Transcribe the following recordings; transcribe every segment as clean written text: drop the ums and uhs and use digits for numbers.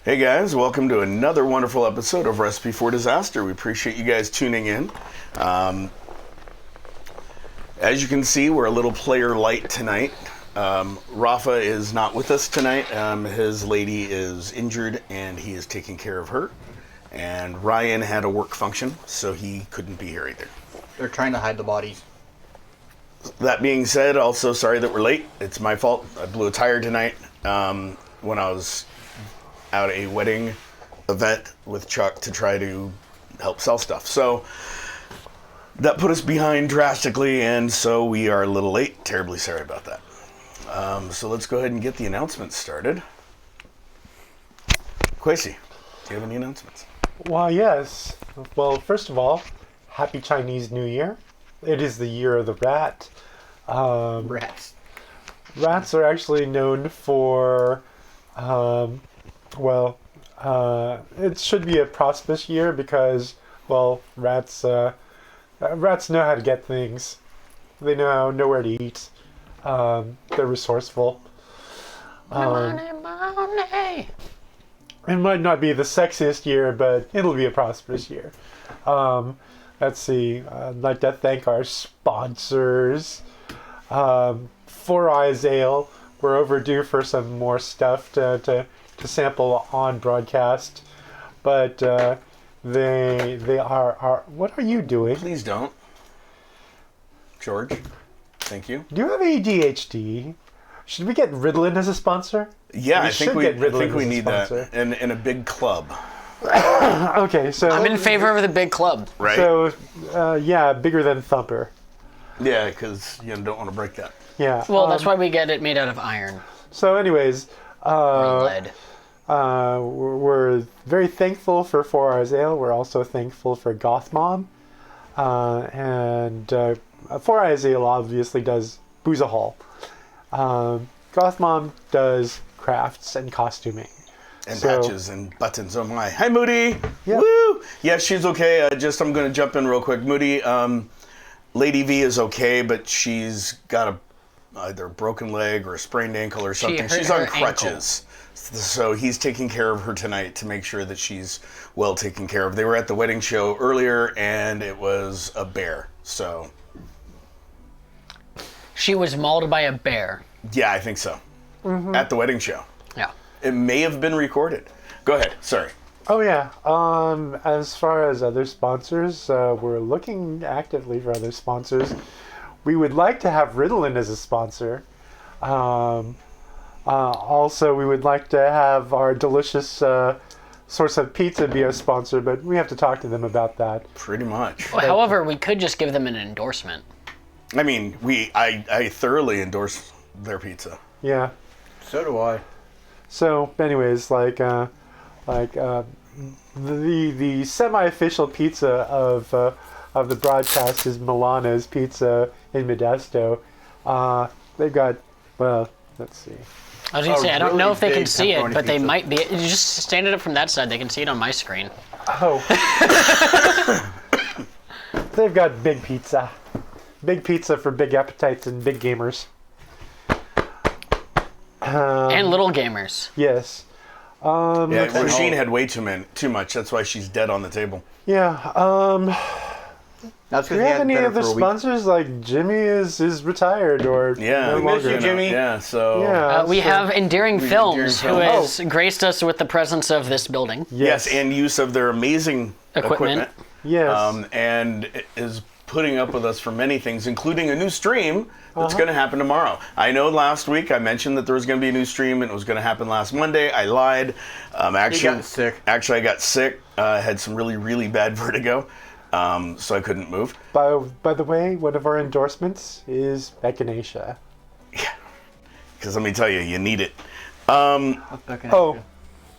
Hey guys, welcome to another wonderful episode of Recipe for Disaster. We appreciate you guys tuning in. As you can see, we're a little player light tonight. Rafa is not with us tonight. His lady is injured and he is taking care of her. And Ryan had a work function, so he couldn't be here either. They're trying to hide the bodies. That being said, also sorry that we're late. It's my fault. I blew a tire tonight when I was out at a wedding event with Chuck to try to help sell stuff. So that put us behind drastically, and so we are a little late. Terribly sorry about that. So let's go ahead and get the announcements started. Quasi, do you have any announcements? Why, yes. Well, first of all, Happy Chinese New Year. It is the year of the rat. Rats. Rats are actually known for, it should be a prosperous year because, well, rats know how to get things. They know where to eat. They're resourceful. Money. It might not be the sexiest year, but it'll be a prosperous year. Let's see. I'd like to thank our sponsors. Four Eyes Ale. We're overdue for some more stuff to sample on broadcast, but they are. What are you doing? Please don't. George, thank you. Do you have ADHD? Should we get Ritalin as a sponsor? Yeah, I think we as a need sponsor. that in a big club. Okay, so I'm in favor of the big club. Right? So, yeah, bigger than Thumper. Yeah, because you don't want to break that. Yeah. Well, that's why we get it made out of iron So, anyways, or lead. we're very thankful for 4 Hours Ale. We're also thankful for Goth Mom. And 4 Hours Ale obviously does Boozahol. Goth Mom does crafts and costuming. And So- patches and buttons. Oh my! Hi, Moody. Yep. Woo! Yeah, she's okay. I'm going to jump in real quick. Moody, Lady V is okay, but she's got either a broken leg or a sprained ankle or something. hurt She's on her crutches. So he's taking care of her tonight to make sure that she's well taken care of. They were at the wedding show earlier, and it was a bear. So She was mauled by a bear. yeah, I think so. At the wedding show. Yeah. It may have been recorded. Go ahead. Sorry. Oh yeah. As far as other sponsors, we're looking actively for other sponsors. We would like to have Ritalin as a sponsor. Also, we would like to have our delicious source of pizza be our sponsor, but we have to talk to them about that. Pretty much. Well, however, we could just give them an endorsement. I mean, I thoroughly endorse their pizza. Yeah. So do I. So, anyways, the semi-official pizza of the broadcast is Milano's Pizza in Modesto. They've got, well, let's see. I was going to say, I don't know really if they can big see it, pepperoni but they pizza. might be. You just stand it up from that side. They can see it on my screen. Oh. They've got big pizza. Big pizza for big appetites and big gamers. And little gamers. Yes. Yeah, let's see. Rasheen had way too much. That's why she's dead on the table. Yeah. That's Do because we he have had any better other for a week. sponsors? Like Jimmy is retired or Yeah, no we miss longer. you, Jimmy. Yeah, so Yeah. We have Endearing Films, who Endearing has graced us with the presence of this building. yes, and use of their amazing equipment, Yes. and is putting up with us for many things, including a new stream that's going to happen tomorrow. I know last week I mentioned that there was going to be a new stream and it was going to happen last Monday. I lied. Actually, got sick. Actually, I got sick. Had some really, really bad vertigo, so I couldn't move. By the way, one of our endorsements is Echinacea. Because let me tell you, you need it. Oh,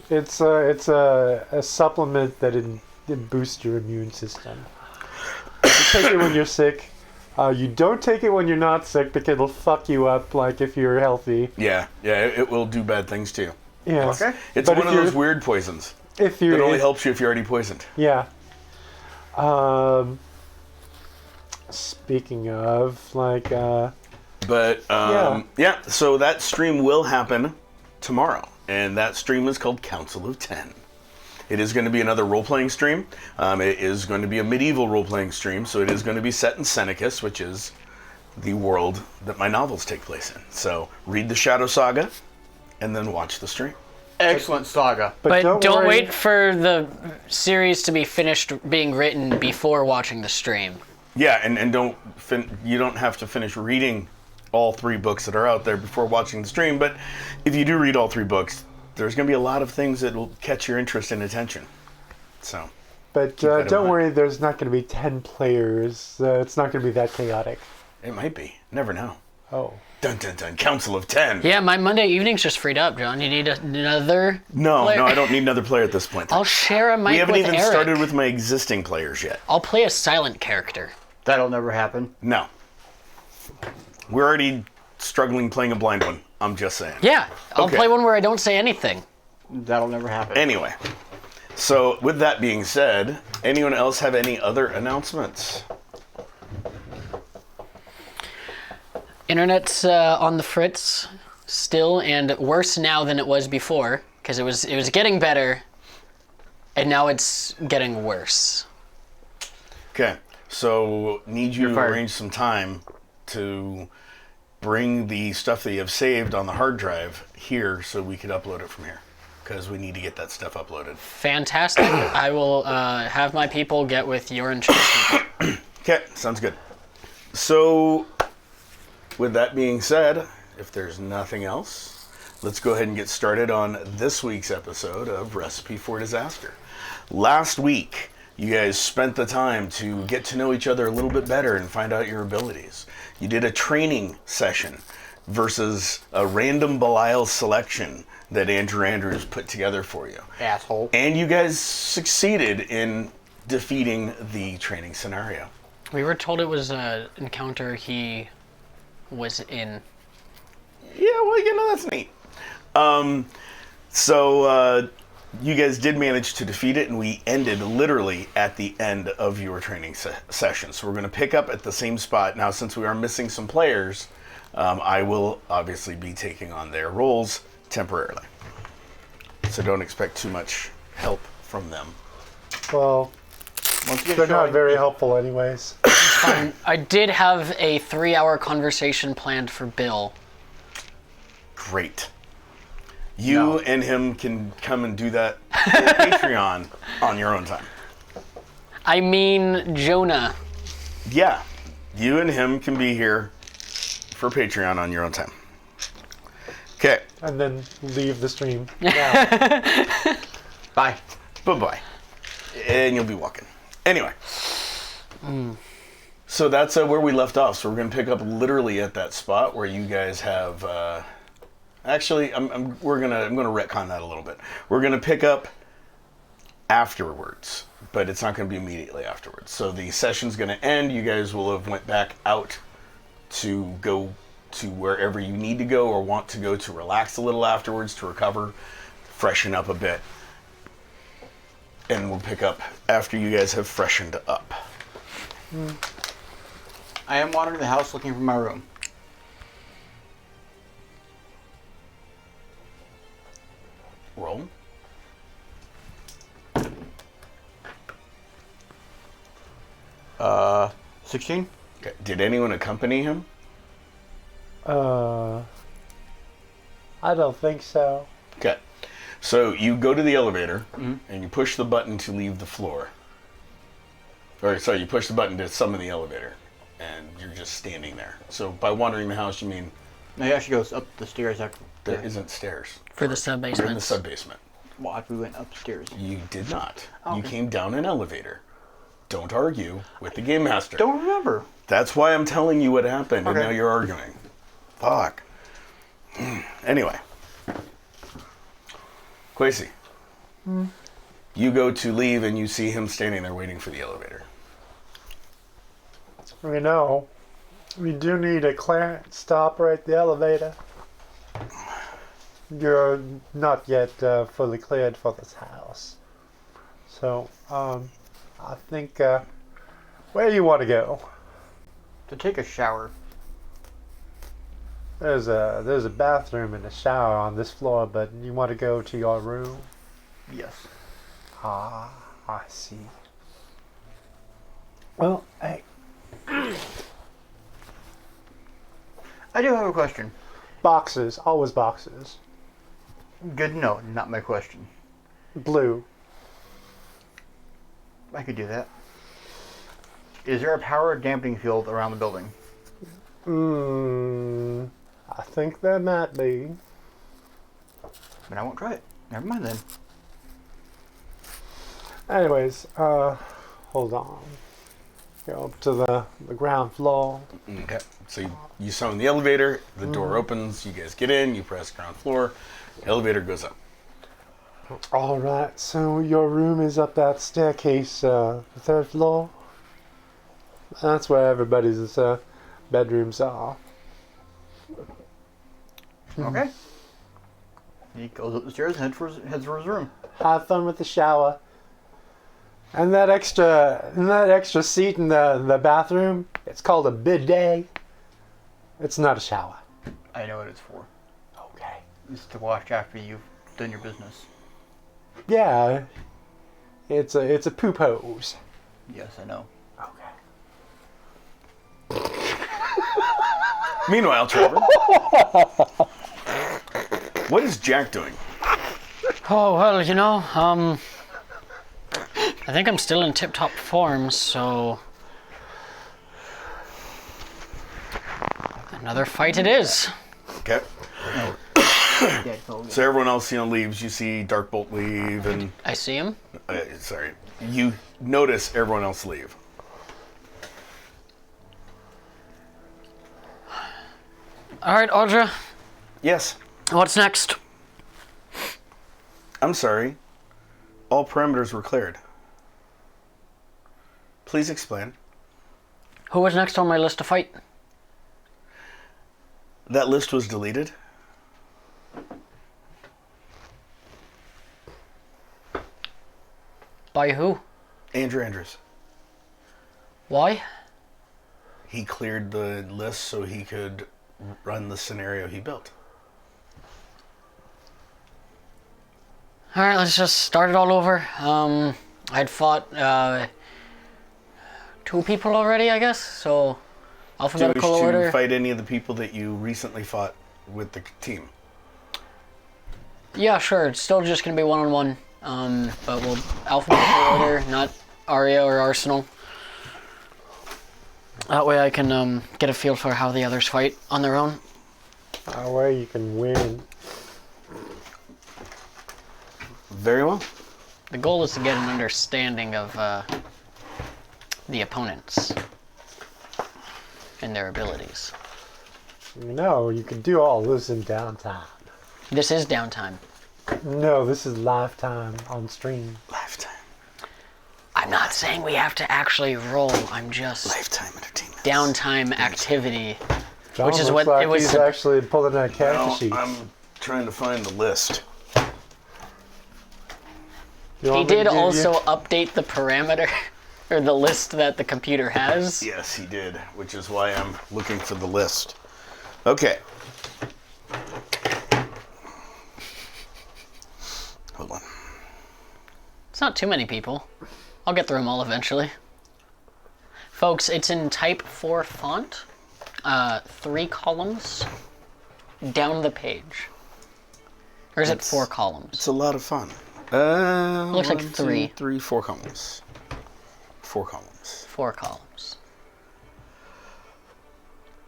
it's a supplement that it boosts your immune system. You take it when you're sick. You don't take it when you're not sick because it'll fuck you up. Like if you're healthy. Yeah, it will do bad things to you. Yeah. Okay. It's But one if of those you're- weird poisons. If you're It only helps you if you're already poisoned. Yeah. Speaking of, But, yeah, so that stream will happen tomorrow. and that stream is called Council of 10. It is going to be another role-playing stream. It is going to be a medieval role-playing stream, so it is going to be set in Senecus, which is the world that my novels take place in. So read the Shadow Saga, and then watch the stream. Excellent saga. But don't worry. wait for the series to be finished being written before watching the stream. Yeah, and you don't have to finish reading all 3 books that are out there before watching the stream, but if you do read all 3 books, there's going to be a lot of things that will catch your interest and attention. So, But that in don't mind. worry, there's not going to be 10 players. It's not going to be that chaotic. it might be. Never know. Oh. Dun dun dun, Council of 10. Yeah, my Monday evening's just freed up, John. You need another No, player? I don't need another player at this point. I'll share a mic We haven't with even Eric. started with my existing players yet. I'll play a silent character. That'll never happen. No. We're already struggling playing a blind one. I'm just saying. Yeah, I'll Okay. play one where I don't say anything. That'll never happen. Anyway, so with that being said, anyone else have any other announcements? Internet's on the fritz still, and worse now than it was before, because it was getting better, and now it's getting worse. Okay, so need you You're to fired. arrange some time to bring the stuff that you have saved on the hard drive here so we could upload it from here. Because we need to get that stuff uploaded. Fantastic. I will have my people get with your enchantment. Okay, sounds good. So, with that being said, if there's nothing else, let's go ahead and get started on this week's episode of Recipe for Disaster. Last week, you guys spent the time to get to know each other a little bit better and find out your abilities. You did a training session versus a random Belial selection that Andrew Andrews put together for you. Asshole. And you guys succeeded in defeating the training scenario. We were told it was an encounter he was in. Yeah, well, that's neat. You guys did manage to defeat it, and we ended literally at the end of your training session. So we're going to pick up at the same spot. Now, since we are missing some players, I will obviously be taking on their roles temporarily. So don't expect too much help from them. Well, Once you they're get not showing- very helpful anyways. I did have a 3-hour conversation planned for Bill. Great. You No. and him can come and do that for Patreon on your own time. I mean, Jonah. Yeah, you and him can be here for Patreon on your own time. Okay, And then leave the stream. Now. Bye. bye-bye. And you'll be walking. Anyway. So that's where we left off. So we're going to pick up literally at that spot where you guys have... actually, I'm going to retcon that a little bit. We're going to pick up afterwards, but it's not going to be immediately afterwards. So the session's going to end. You guys will have went back out to go to wherever you need to go or want to go to relax a little afterwards, to recover, freshen up a bit. And we'll pick up after you guys have freshened up. I am wandering the house looking for my room. Roll. Uh, 16? Okay. Did anyone accompany him? I don't think so. Okay. So you go to the elevator and you push the button to leave the floor. Or sorry, you push the button to summon the elevator, and you're just standing there. So by wandering the house, you mean No, he actually goes up the stairs after. there isn't stairs. For the You're in the sub-basement. sub-basement. Well, after we went upstairs. You did not. Oh, You okay. came down an elevator. Don't argue with the game master. Don't remember. That's why I'm telling you what happened, and Okay. now you're arguing. Fuck. Anyway. Quasi. You go to leave, and you see him standing there waiting for the elevator. We know. We do need a clearance to operate the elevator. You're not yet fully cleared for this house. So, I think, where you want to go? To take a shower. There's a bathroom and a shower on this floor, but you want to go to your room? Yes. Ah, I see. Well, hey, I do have a question. boxes, always boxes. Good to know, not my question. Blue. I could do that. Is there a power dampening field around the building? I think there might be. But I won't try it. Never mind then. Anyways, hold on. Go up to the ground floor. Okay. So you summon the elevator, the door opens, you guys get in, you press ground floor, elevator goes up. All right, so your room is up that staircase, the third floor. That's where everybody's bedrooms are. Okay. He goes up the stairs and heads for his room. Have fun with the shower. And that extra seat in the bathroom, it's called a bidet. It's not a shower. I know what it's for. Okay. It's to wash after you've done your business. Yeah. It's a poop hose. Yes, I know. Okay. Meanwhile, Trevor. What is Jack doing? Oh, well, you know, I think I'm still in tip-top form, so... Another fight it is. Okay. Yeah, So everyone else, leaves. You see Darkbolt leave, and I see him. sorry, you notice everyone else leave. All right, Audra, Yes. what's next? I'm sorry. All perimeters were cleared. Please explain. Who was next on my list to fight? That list was deleted. By who? Andrew Andrews. Why? He cleared the list so he could run the scenario he built. All right, let's just start it all over. I'd fought 2 people already, I guess. So, Do you alphabetical wish order. to fight any of the people that you recently fought with the team? Yeah, sure. It's still just gonna be 1-on-1. But we'll alphabetical order, not Aria or Arsenal. That way I can get a feel for how the others fight on their own. That way you can win. Very well. The goal is to get an understanding of the opponents and their abilities. You can do all this in downtime. This is downtime. No, this is lifetime on stream. Lifetime. I'm not saying we have to actually roll. I'm just Lifetime entertainment. downtime activity. John Which is looks what like it was he's sup- actually pulling out No, character sheets. I'm trying to find the list. You He want me to did give you- also update the parameter or the list that the computer has. Yes, he did, which is why I'm looking for the list. Okay. Hold on. It's not too many people. I'll get through them all eventually. Folks, it's in type 4 font. 3 columns down the page. Or is it 4 columns? It's a lot of fun. Looks like 1, 2, 3. 3, 4 columns. 4 columns. 4 columns.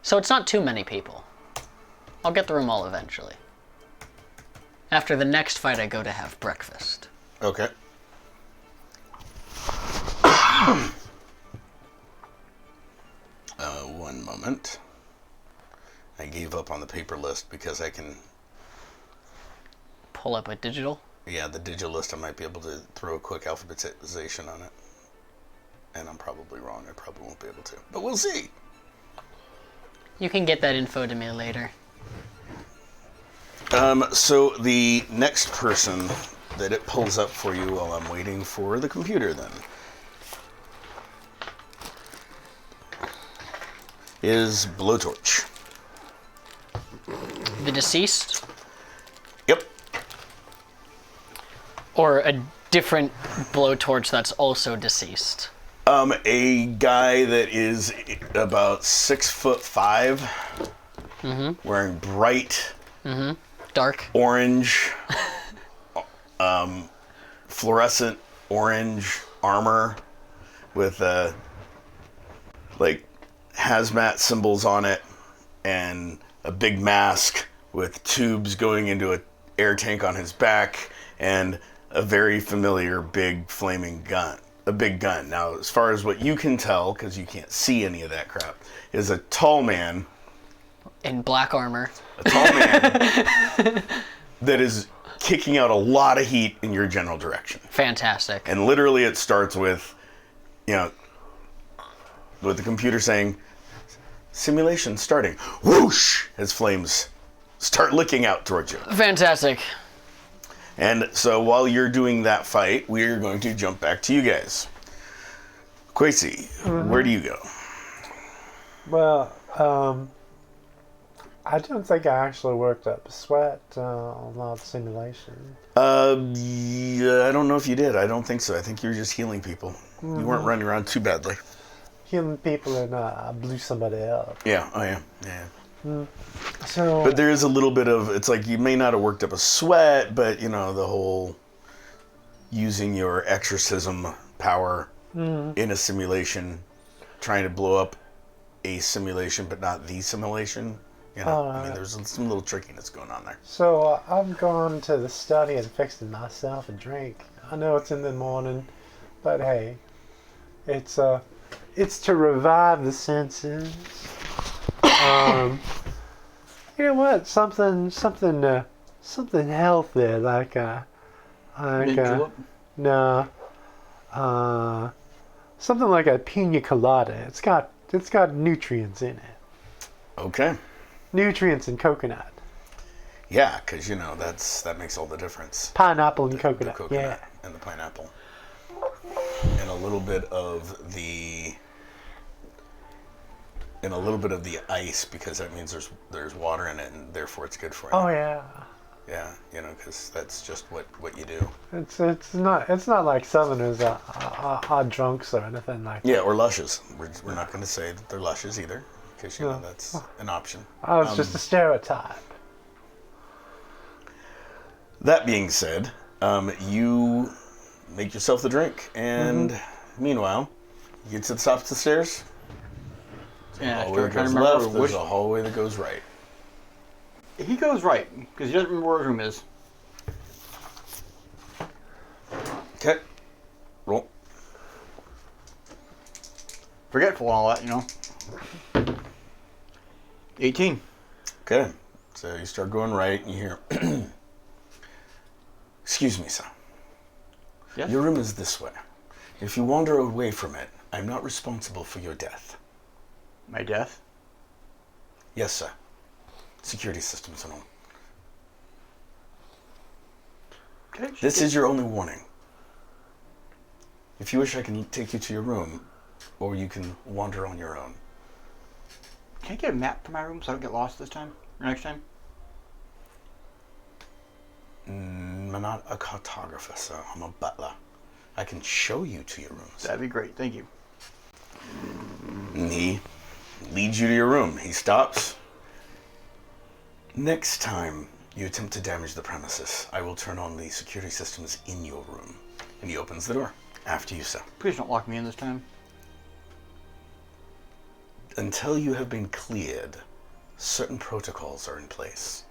So it's not too many people. I'll get through them all eventually. After the next fight, I go to have breakfast. Okay. One moment. I gave up on the paper list because I can... Pull up a digital. Yeah, the digital list, I might be able to throw a quick alphabetization on it. And I'm probably wrong. I probably won't be able to. But we'll see. You can get that info to me later. So the next person that it pulls up for you while I'm waiting for the computer then is Blowtorch. the deceased? Yep. Or a different blowtorch that's also deceased? A guy that is about 6'5", wearing bright Dark? orange, fluorescent orange armor with like hazmat symbols on it, and a big mask with tubes going into an air tank on his back, and a very familiar big flaming gun. A big gun. Now, as far as what you can tell, because you can't see any of that crap, is a tall man. In black armor. A tall man that is kicking out a lot of heat in your general direction. Fantastic. And literally it starts with, with the computer saying, simulation starting. Whoosh! As flames start licking out towards you. Fantastic. And so while you're doing that fight, we're going to jump back to you guys. Quasi, where do you go? Well, I don't think I actually worked up a sweat on all the simulation. Yeah, I don't know if you did. I don't think so. I think you were just healing people. You weren't running around too badly. Healing people and I blew somebody up. Yeah, I am. Yeah. So, But there is a little bit of, it's like you may not have worked up a sweat, but the whole using your exorcism power in a simulation, trying to blow up a simulation, but not the simulation. I mean, there's some little trickiness going on there. So I've gone to the study and fixing myself a drink. I know it's in the morning, but hey, it's to revive the senses. You know what? Something healthy like Mint julep? no, something like a pina colada. It's got nutrients in it. Okay. Nutrients in coconut. Yeah, because that makes all the difference. Pineapple and The coconut. coconut Yeah. and the pineapple. And a little bit of the ice, because that means there's water in it, and therefore it's good for you. Oh yeah. Yeah, because that's just what you do. It's not like Southerners are drunks or anything like that. Yeah, or lushes. We're not going to say that they're lushes either, because that's an option. Oh, it's just a stereotype. That being said, you make yourself the drink, and meanwhile, you get to the top of the stairs. Yeah, Hallway start that trying goes to remember left. There's which. a hallway that goes right. He goes right because he doesn't remember where his room is. Okay. Roll. Forgetful and all that, 18. Okay. So you start going right, and you hear, excuse me, sir. Yes. Your room is this way. If you wander away from it, I'm not responsible for your death. My death. Yes, sir. Security systems and all. Okay. This is your only warning. If you wish, I can take you to your room, or you can wander on your own. Can I get a map for my room so I don't get lost this time or next time? I'm not a cartographer, sir. I'm a butler. I can show you to your rooms. That'd be great. Thank you. And he leads you to your room. He stops. Next time you attempt to damage the premises, I will turn on the security systems in your room. And he opens the door. After you, sir. Please don't lock me in this time. Until you have been cleared, certain protocols are in place.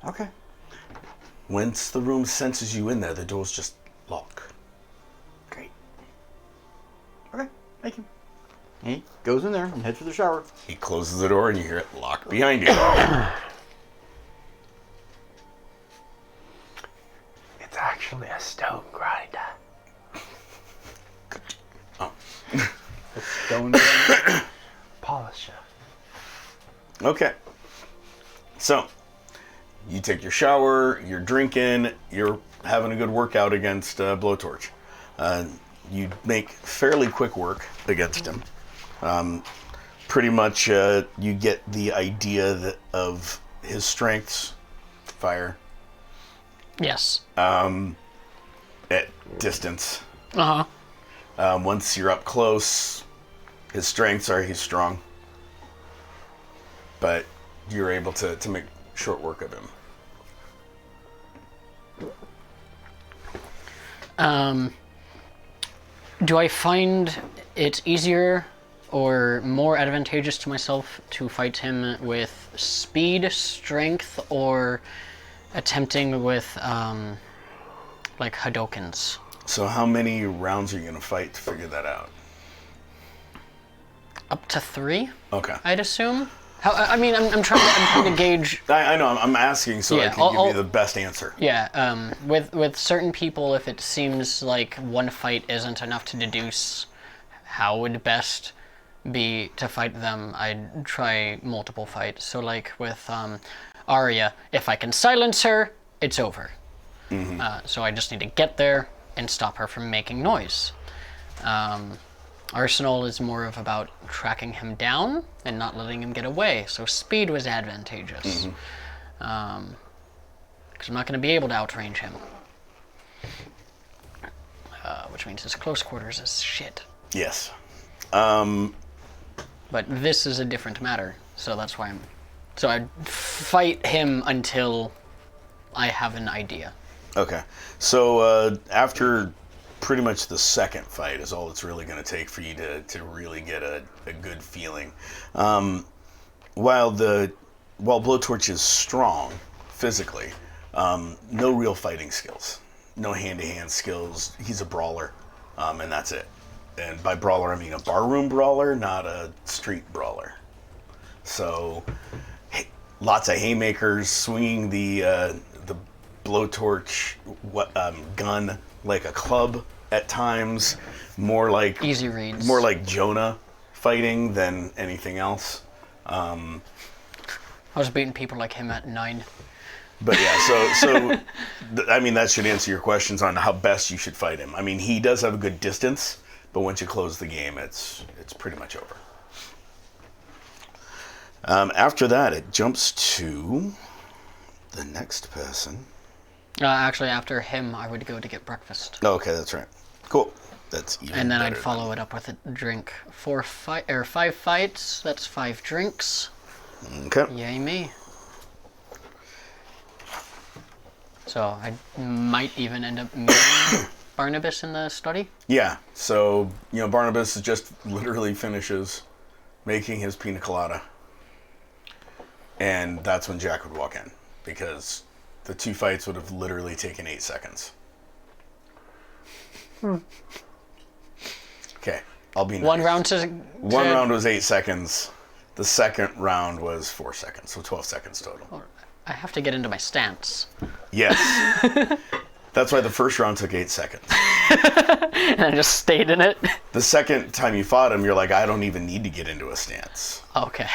Okay. Once the room senses you in there, the doors just lock. Great. Okay. Thank you. He goes in there and heads for the shower. He closes the door and you hear it lock behind you. It's actually a stone grinder. Oh. Stone. Polisher. Okay. So, you take your shower, you're drinking, you're having a good workout against Blowtorch. You make fairly quick work against him. Pretty much you get the idea of his strengths, fire, Yes. at distance. Uh-huh. Once you're up close, his strengths are he's strong. But you're able to make short work of him. Do I find it easier or more advantageous to myself to fight him with speed, strength, or attempting with, like, Hadokens? So how many rounds are you going to fight to figure that out? Up to 3, Okay. I'd assume. I'm trying to gauge. I know, I'm asking so I Yeah, can give you the best answer. Yeah, with certain people, if it seems like one fight isn't enough to deduce how would best be to fight them, I'd try multiple fights. So like with Arya, if I can silence her, it's over. So I just need to get there and stop her from making noise. Arsenal is more of about tracking him down and not letting him get away, so speed was advantageous. Because I'm not going to be able to outrange him. Which means his close quarters is shit. Yes. But this is a different matter, so that's why So I fight him until I have an idea. Okay. So after pretty much the second fight is all it's really going to take for you to really get a good feeling. While Blowtorch is strong physically, no real fighting skills, no hand-to-hand skills. He's a brawler, and that's it. And by brawler, I mean a barroom brawler, not a street brawler. So lots of haymakers, swinging the blowtorch gun like a club at times, more like Easy reads. more like Jonah fighting than anything else. I was beating people like him at 9. But yeah, so I mean that should answer your questions on how best you should fight him. I mean he does have a good distance, but once you close the game, it's pretty much over. After that, it jumps to the next person. Actually, after him, I would go to get breakfast. Oh, okay, that's right. Cool. That's even And then I'd better follow it up with a drink. 5 fights, that's 5 drinks. Okay. Yay me. So I might even end up meeting Barnabas in the study. Yeah. So Barnabas just literally finishes making his pina colada, and that's when Jack would walk in because the 2 fights would have literally taken 8 seconds. Okay, I'll be nice. One round to... One round was 8 seconds. The second round was 4 seconds, so 12 seconds total. I have to get into my stance. Yes. That's why the first round took 8 seconds. And I just stayed in it. The second time you fought him, you're like, I don't even need to get into a stance. Okay.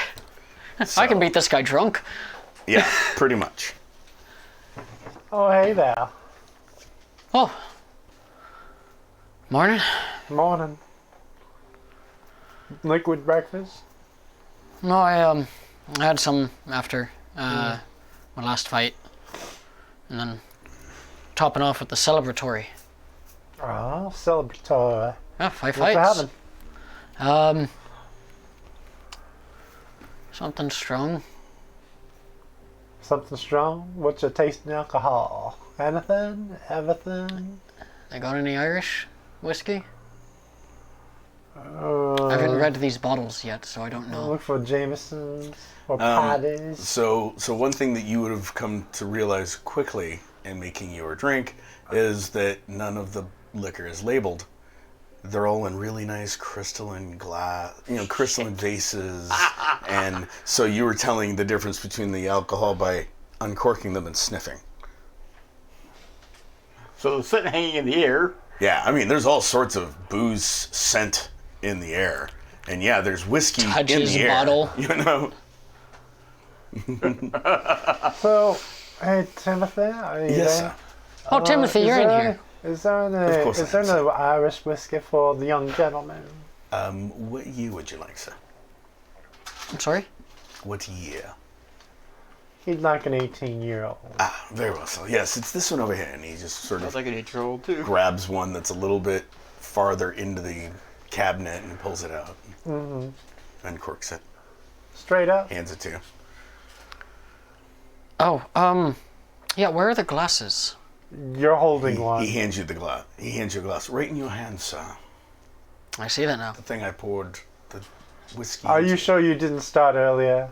So, I can beat this guy drunk. Yeah, pretty much. Oh, hey there. Oh. Morning. Morning. Liquid breakfast? No, I had some after my last fight. And then topping off with the celebratory. Oh, celebratory. Yeah, 5 What's fights. happening? Something strong. Something strong? What's your taste in alcohol? Anything? Everything? They got any Irish whiskey? I Uh, haven't read these bottles yet, so I don't know. Look for Jameson's or Paddy's. So one thing that you would have come to realize quickly in making your drink is that none of the liquor is labeled. They're all in really nice crystalline glass, crystalline vases. And so you were telling the difference between the alcohol by uncorking them and sniffing. So sitting hanging in the air. Yeah, I mean, there's all sorts of booze scent in the air. And yeah, there's whiskey Touch in his the air. bottle. So, hey, Timothy, are you Yes, there? sir. Oh, Timothy, you're in here. Is there Of course I am, sir. no Irish whiskey for the young gentleman? What year would you like, sir? I'm sorry? What year? He's like an 18-year-old. Ah, very well. So yes, it's this one over here, and he just sort Sounds of like an 8-year-old too. grabs one that's a little bit farther into the cabinet and pulls it out, uncorks it, Straight up. hands it to you. Oh, yeah, where are the glasses? You're holding one. He hands you the glass. He hands you a glass right in your hand, sir. I see that now. The thing I poured the whiskey. Are into. you sure you didn't start earlier?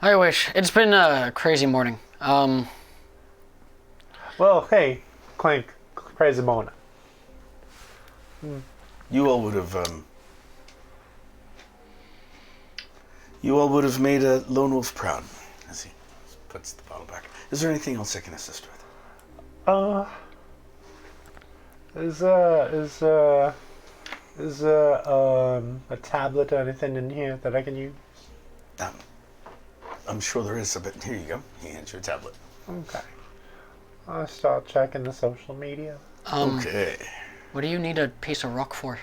I wish. It's been a crazy morning. Well, hey, Clink, crazy morning. You all would have. You all would have made a lone wolf proud. As he puts the bottle back. Is there anything else I can assist with? Is a tablet or anything in here that I can use? I'm sure there is a bit. Here you go. He hands you a tablet. Okay. I'll start checking the social media. Okay. What do you need a piece of rock for?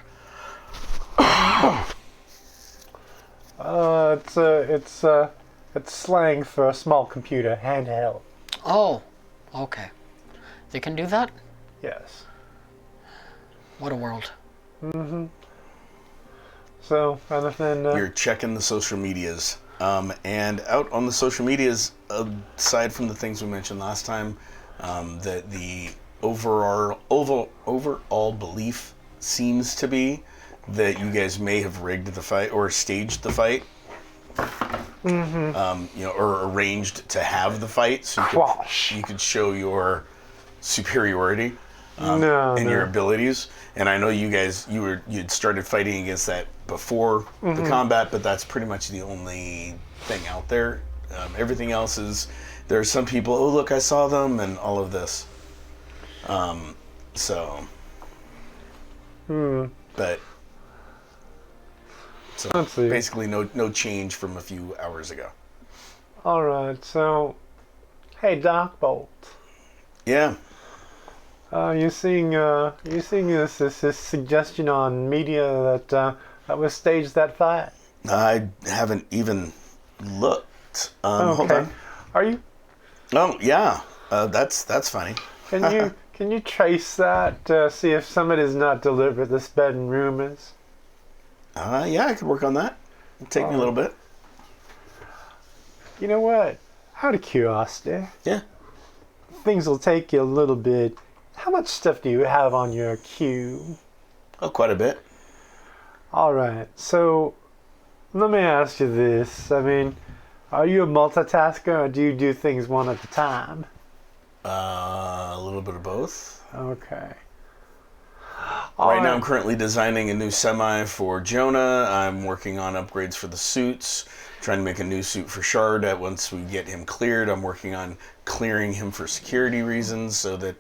It's slang for a small computer, handheld. Oh, okay. They can do that? Yes. What a world. So, anything? You're checking the social medias. And out on the social medias, aside from the things we mentioned last time, that the overall belief seems to be that you guys may have rigged the fight or staged the fight. Or arranged to have the fight, so you could show your superiority in your abilities. And I know you guys, you'd started fighting against that before the combat, but that's pretty much the only thing out there. Everything else is, there are some people, oh look, I saw them, and all of this. But so Let's see. basically no change from a few hours ago. All right. So, hey, Darkbolt. Yeah. You seeing this suggestion on media that was staged that fight? I haven't even looked. Hold on. Are you? Oh yeah, that's funny. Can you trace that? See if somebody's not deliberately spreading rumors. Yeah, I could work on that. It'll take me a little bit. You know what? Out of curiosity, Yeah. things will take you a little bit. How much stuff do you have on your queue? Oh, quite a bit. All right. So, let me ask you this. I mean, are you a multitasker or do you do things one at a time? A little bit of both. Okay. Right now, I'm currently designing a new semi for Jonah. I'm working on upgrades for the suits. Trying to make a new suit for Shard. Once we get him cleared, I'm working on clearing him for security reasons so that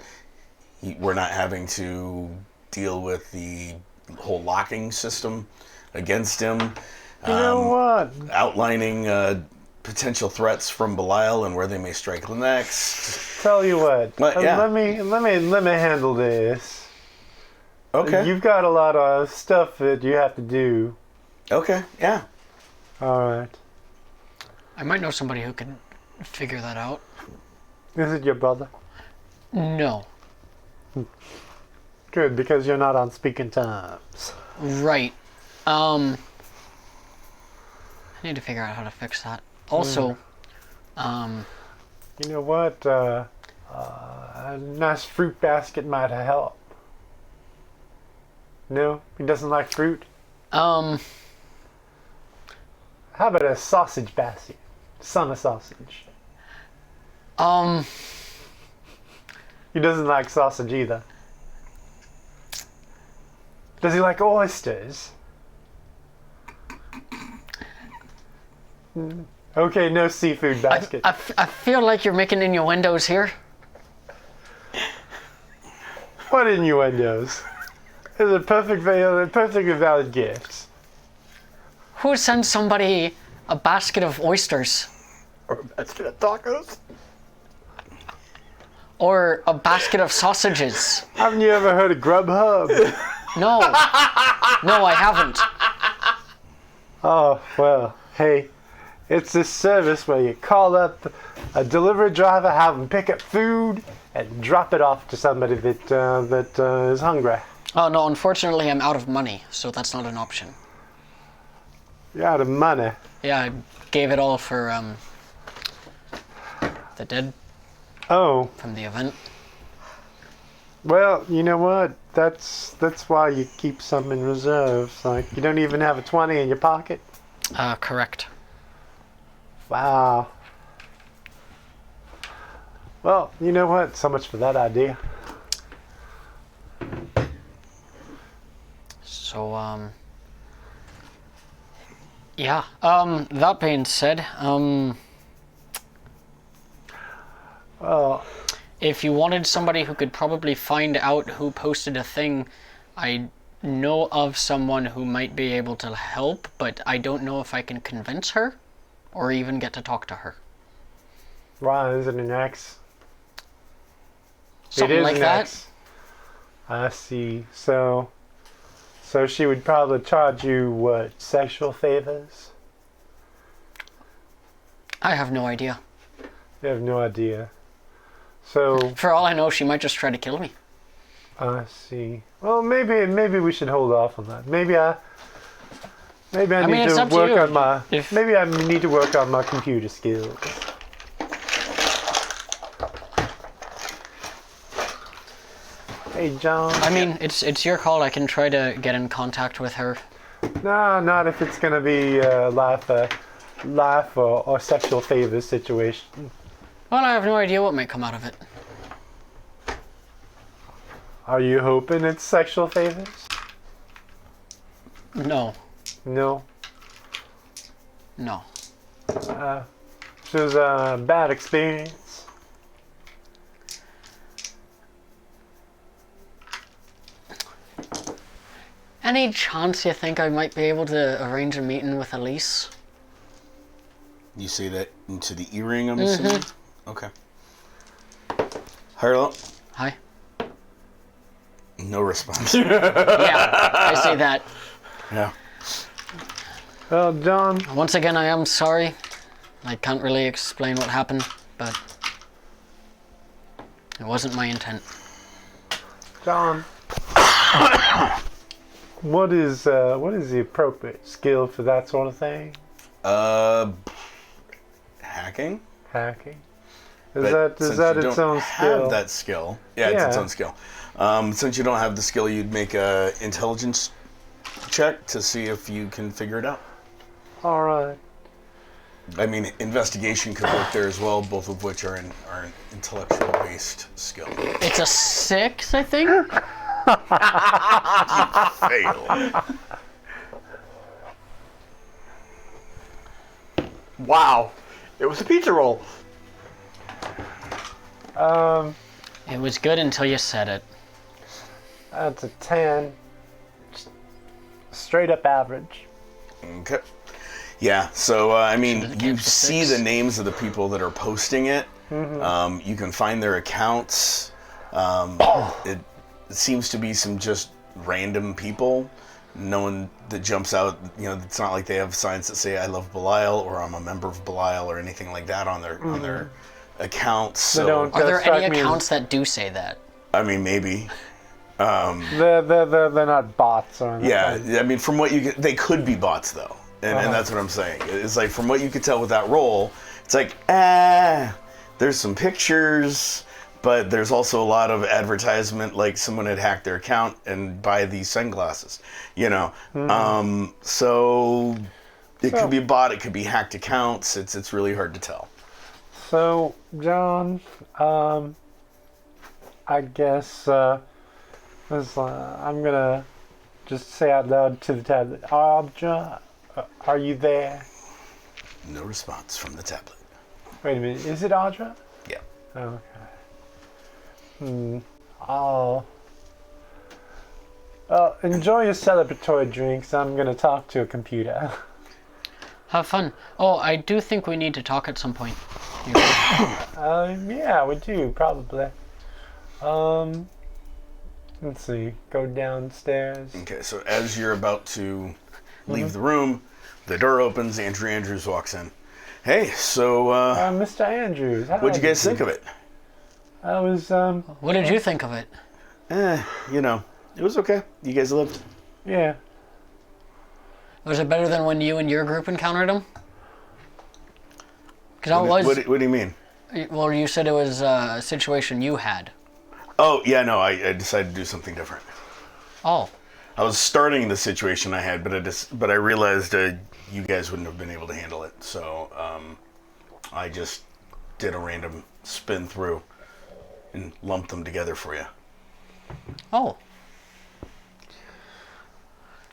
we're not having to deal with the whole locking system against him. You know what? Outlining potential threats from Belial and where they may strike next. Tell you what. Yeah. Let me handle this. Okay. You've got a lot of stuff that you have to do. Okay. Yeah. All right. I might know somebody who can figure that out. Is it your brother? No. Good, because you're not on speaking terms. Right. I need to figure out how to fix that. Also, You know what? A nice fruit basket might help. No? He doesn't like fruit? How about a sausage basket? Summer sausage. He doesn't like sausage either. Does he like oysters? Okay, no seafood basket. I feel like you're making innuendos here. What innuendos? It's a perfectly valid gift. Who sends somebody a basket of oysters? Or a basket of tacos. Or a basket of sausages? Haven't you ever heard of Grubhub? No. No, I haven't. Oh, well, hey, It's this service where you call up a delivery driver, have them pick up food, and drop it off to somebody that is hungry. Oh no, unfortunately I'm out of money, so that's not an option. You're out of money. Yeah, I gave it all for the dead Oh, from the event. well, you know what? That's why you keep some in reserve. Like, you don't even have a 20 in your pocket? Correct. Wow. Well, you know what? So much for that idea. So, yeah. That being said, Well, if you wanted somebody who could probably find out who posted a thing, I know of someone who might be able to help, but I don't know if I can convince her or even get to talk to her. why is it an X? Something it is like an that. X. I see. So she would probably charge you what? Sexual favors? I have no idea. You have no idea. So For all I know, she might just try to kill me. I see. Well, maybe we should hold off on that. Maybe I mean, need it's to up to work you. on my. If- Maybe I need to work on my computer skills. Hey, John. I mean, it's your call. I can try to get in contact with her. No, not if it's gonna be life or sexual favors situation. Well, I have no idea what might come out of it. Are you hoping it's sexual favors? No. No. No. It was a bad experience. Any chance you think I might be able to arrange a meeting with Elise? You say that into the earring, I'm assuming? Okay. Harlow? Hi. No response. Yeah, I say that. Yeah. Well, John, Once again, I am sorry. I can't really explain what happened, but it wasn't my intent. John. What is the appropriate skill for that sort of thing? Hacking? Hacking. But Is since that you its don't own skill? have that skill. Yeah, it's its Yeah. own skill. Since you don't have the skill, you'd make a intelligence check to see if you can figure it out. All right. I mean, investigation could work there as well, both of which are an intellectual-based skill. It's a 6, I think? Fail. Wow. It was a pizza roll. It was good until you said it. That's a 10. Just straight up average. Okay. Yeah, so, I mean, Should've you kept the see 6. the names of the people that are posting it. You can find their accounts. It seems to be some just random people. No one that jumps out, it's not like they have signs that say I love Belial or I'm a member of Belial or anything like that on their accounts. So, don't- Are there strike any me as- accounts that do say that? I mean, maybe. They're not bots or anything. Yeah, I mean, from what they could be bots though, and that's what I'm saying. It's like from what you could tell with that role, it's like there's some pictures, but there's also a lot of advertisement, like someone had hacked their account and buy these sunglasses, So it could be a bot, it could be hacked accounts. It's really hard to tell. So, John, I guess I'm gonna just say out loud to the tablet, Audra, are you there? No response from the tablet. Wait a minute, is it Audra? Yeah. Okay. Well, enjoy your celebratory drinks. I'm gonna talk to a computer. Have fun. Oh, I do think we need to talk at some point. Yeah, we do, probably. Let's see, go downstairs. Okay, so as you're about to leave the room, the door opens, Andrew Andrews walks in. Hey, so Mr. Andrews. what'd you guys think of it? I was, What did you think of it? You know, it was okay. You guys lived. yeah. Was it better than when you and your group encountered him? Because I was. What do you mean? Well, you said it was a situation you had. Oh, yeah, no, I decided to do something different. Oh. I was starting the situation I had, but I realized you guys wouldn't have been able to handle it. So I just did a random spin through and lumped them together for you. Oh.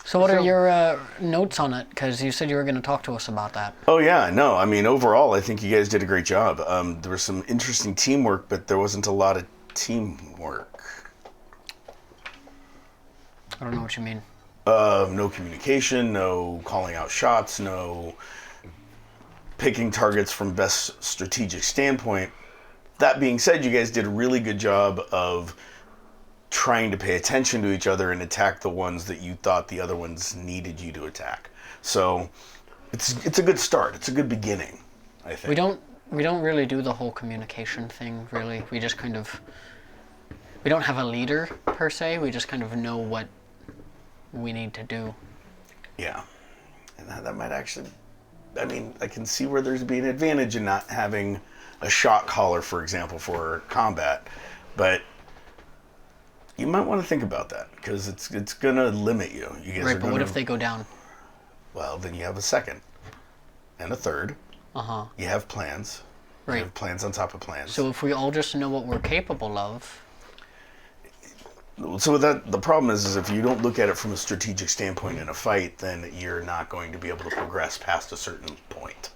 So what are your notes on it? Because you said you were going to talk to us about that. Oh, yeah, no, I mean, overall, I think you guys did a great job. There was some interesting teamwork, but there wasn't a lot of teamwork. I don't know what you mean. No communication, no calling out shots, no picking targets from best strategic standpoint. That being said, you guys did a really good job of trying to pay attention to each other and attack the ones that you thought the other ones needed you to attack. So it's a good start. It's a good beginning, I think. We don't really do the whole communication thing, really. We just kind of... We don't have a leader, per se. We just kind of know what we need to do. Yeah. And that might actually... I mean, I can see where there's be an advantage in not having a shot caller, for example, for combat. But you might want to think about that, because it's going to limit you. You guys Right, are but what gonna- if they go down? Well, then you have a second. And a third. Uh-huh. You have plans. You Right. have plans on top of plans. So if we all just know what we're capable of... So that the problem is if you don't look at it from a strategic standpoint in a fight, then you're not going to be able to progress past a certain point.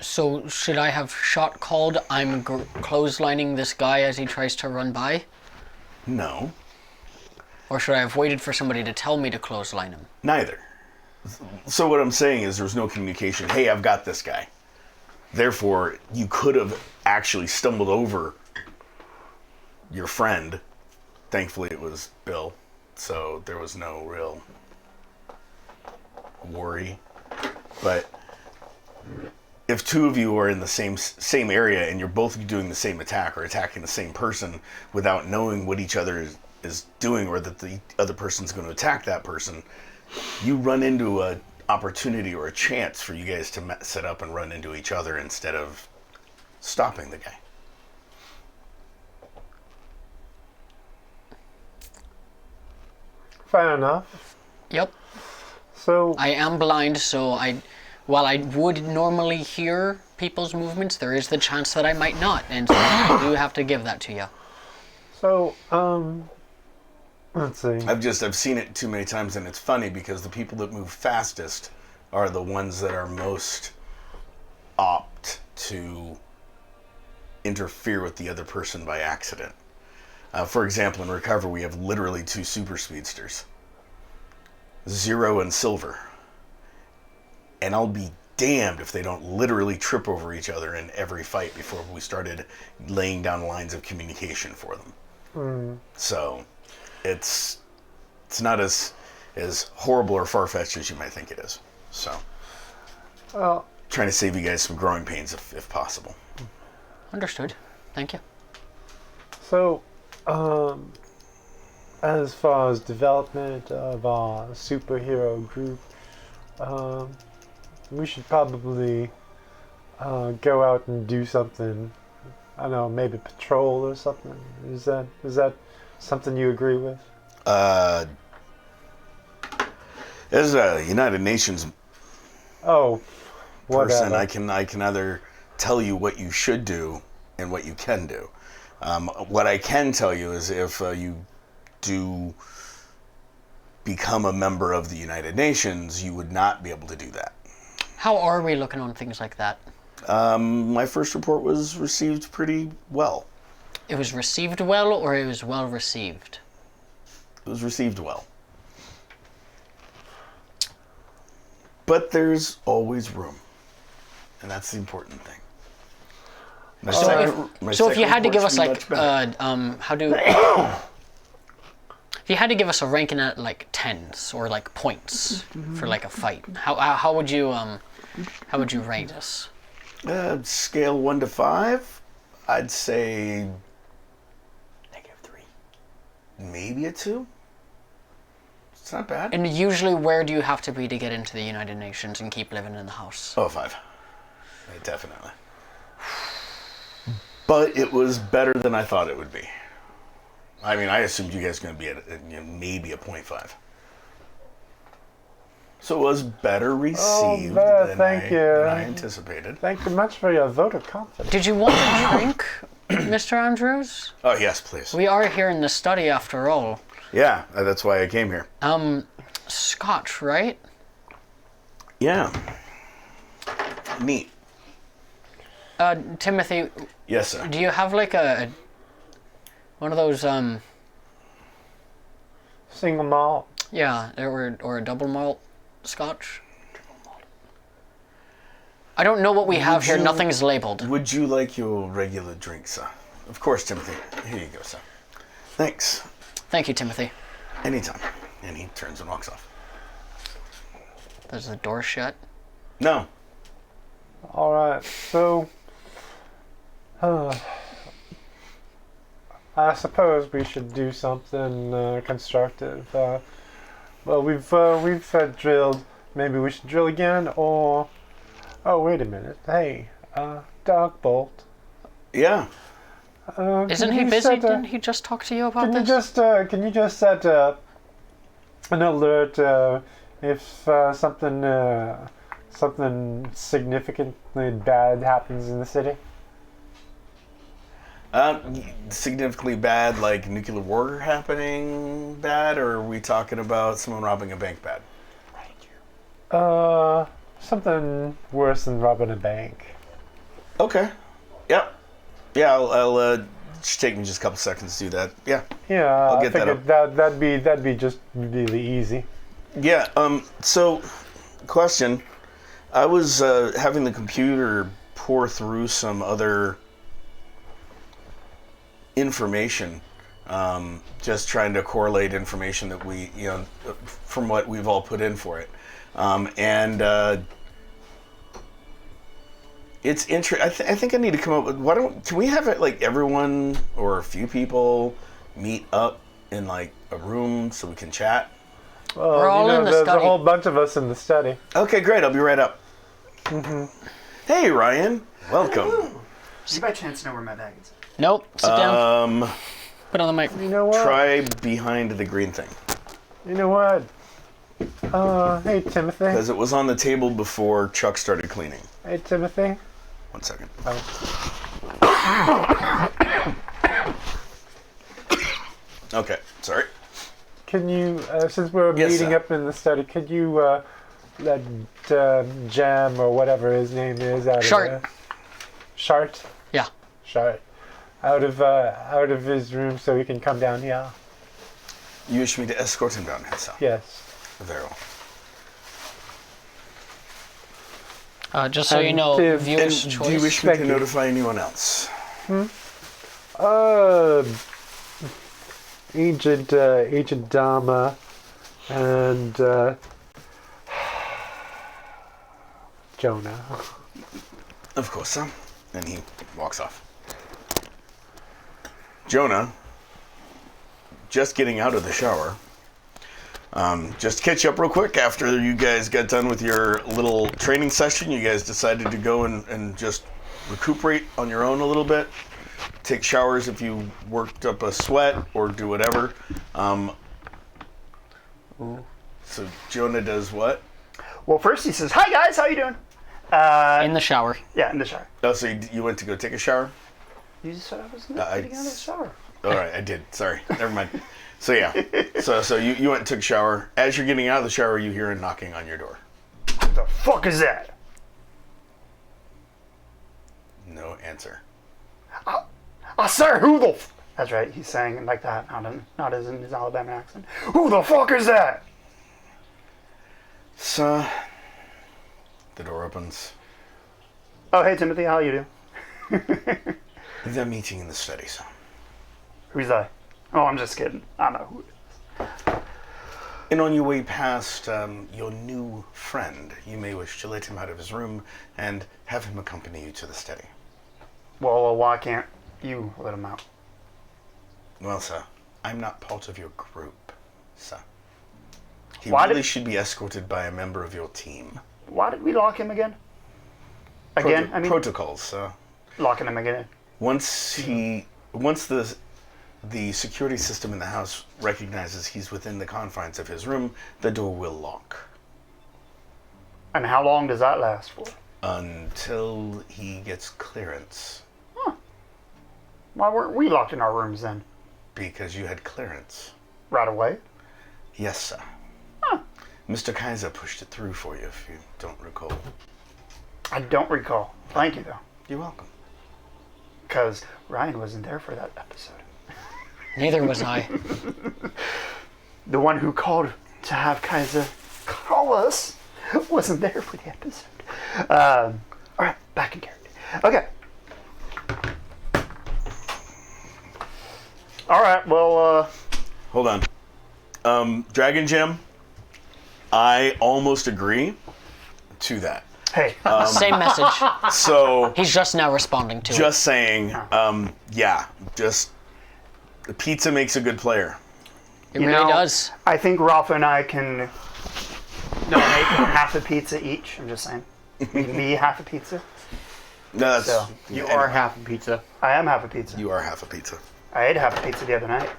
So should I have shot called, I'm clotheslining this guy as he tries to run by? No, Or should I have waited for somebody to tell me to clothesline him? neither. So what I'm saying is there's no communication. Hey, I've got this guy. Therefore, you could have actually stumbled over your friend. Thankfully, it was Bill, so there was no real worry. But if two of you are in the same area and you're both doing the same attack or attacking the same person without knowing what each other is doing or that the other person's going to attack that person, you run into an opportunity or a chance for you guys to set up and run into each other instead of stopping the guy. Fair enough. Yep. So, I am blind, so while I would normally hear people's movements, there is the chance that I might not, and so I do have to give that to you. let's see. I've seen it too many times, and it's funny because the people that move fastest are the ones that are most apt to interfere with the other person by accident. For example, in Recover, we have literally two super speedsters, Zero and Silver. And I'll be damned if they don't literally trip over each other in every fight before we started laying down lines of communication for them. So it's not as horrible or far-fetched as you might think it is. So Well, trying to save you guys some growing pains if possible. Understood. Thank you. so, as far as development of our superhero group, we should probably go out and do something. I don't know, maybe patrol or something. Is that something you agree with? As a United Nations Oh, person, whatever. I can either tell you what you should do and what you can do. What I can tell you is if you do become a member of the United Nations, you would not be able to do that. How are we looking on things like that? My first report was received pretty well. It was received well, or it was well received? It was received well. But there's always room. And that's the important thing. My So if you had to give us like, if you had to give us a ranking at like tens or like points for like a fight, how would you How would you rate us? Scale 1 to 5, I'd say -3. maybe a 2. It's not bad. And usually, where do you have to be to get into the United Nations and keep living in the house? Oh, 5. Yeah, definitely. But it was better than I thought it would be. I mean, I assumed you guys were going to be at maybe a 0.5. So it was better received than I anticipated. Thank you much for your vote of confidence. Did you want a drink, Mr. Andrews? Oh, yes, please. We are here in the study after all. Yeah, that's why I came here. Scotch, right? Yeah. Neat. Timothy, Yes, sir. do you have like one of those Single malt. yeah, or a double malt Scotch? I don't know what we have here. you- Nothing's labeled. Would you like your regular drink, sir? Of course, Timothy. Here you go, sir. Thanks. Thank you, Timothy. Anytime. And he turns and walks off. There's the door shut. No. All right. So, I suppose we should do something constructive. Well, we've drilled. Maybe we should drill again, or oh, wait a minute. Hey, Darkbolt. Yeah. Isn't he busy? Didn't he just talk to you about this? Can you just set an alert if something significantly bad happens in the city? Significantly bad, like nuclear war happening bad, or are we talking about someone robbing a bank bad? Something worse than robbing a bank. Okay. Yep. Yeah, I'll just take me just a couple seconds to do that. Yeah. Yeah, I'll I get that figured that'd be just really easy. Yeah, so, question. I was having the computer pour through some other information, just trying to correlate information that we, from what we've all put in for it. It's interesting. I think I need to come up with, can we have it like everyone or a few people meet up in like a room so we can chat? Well, We're all in the there's study. a whole bunch of us in the study. Okay, great. I'll be right up. Hey, Ryan. Welcome. Do you by chance know where my bag is? Nope. Sit down. Put on the mic. You know what? Try behind the green thing. You know what? Hey Timothy. Because it was on the table before Chuck started cleaning. Hey Timothy. 1 second. Okay, sorry. Can you, since we're Yes, meeting sir. up in the study, could you let Jam or whatever his name is out Shart. of Shart? Yeah. Shart. Out of his room so he can come down here. You wish me to escort him down here, sir? Yes. Very well. Just so you know, And And viewers' do choice. you wish me Thank to you. notify anyone else? Agent Dama and Jonah. Of course, sir. And he walks off. Jonah, just getting out of the shower. Just to catch you up real quick, after you guys got done with your little training session, you guys decided to go and just recuperate on your own a little bit. Take showers if you worked up a sweat or do whatever. So Jonah does what? Well, first he says, "Hi guys, how you doing?" In the shower. Yeah, in the shower. Oh, so you went to go take a shower? You just said I was I- getting out of the shower. All right, I did. Sorry, never mind. So yeah, so you went and took a shower. As you're getting out of the shower, you hear a knocking on your door. What the fuck is that? No answer. Sir, who the? That's right. He's saying it like that, not as in his Alabama accent. Who the fuck is that? So the door opens. Oh, hey Timothy, how you do? The meeting in the study, so. Who's that? Oh, I'm just kidding. I know who it is. And on your way past your new friend, you may wish to let him out of his room and have him accompany you to the study. Well, why can't you let him out? Well, sir, I'm not part of your group, sir. He Why really did- should be escorted by a member of your team. Why did we lock him again? Again? I mean, Protocols, sir. locking him again. Once the security system in the house recognizes he's within the confines of his room, the door will lock And how long does that last for? until he gets clearance. Why weren't we locked in our rooms then? Because you had clearance. Right away? Yes, sir. Mr. Kaiser pushed it through for you, if you don't recall. I don't recall. Thank you, though. You're welcome. Because Ryan wasn't there for that episode. Neither was I. The one who called to have Kaiser call us wasn't there for the episode. All right, back in character. Okay. All right, well, Hold on. Dragon Gem, I almost agree to that. hey, Same message. So, He's just now responding to it. just saying, yeah, just the pizza makes a good player. It you really know, does. I think Rafa and I can make half a pizza each. I'm just saying. Me half a pizza. No, that's, So, You are half a pizza. I am half a pizza. You are half a pizza. I ate half a pizza the other night.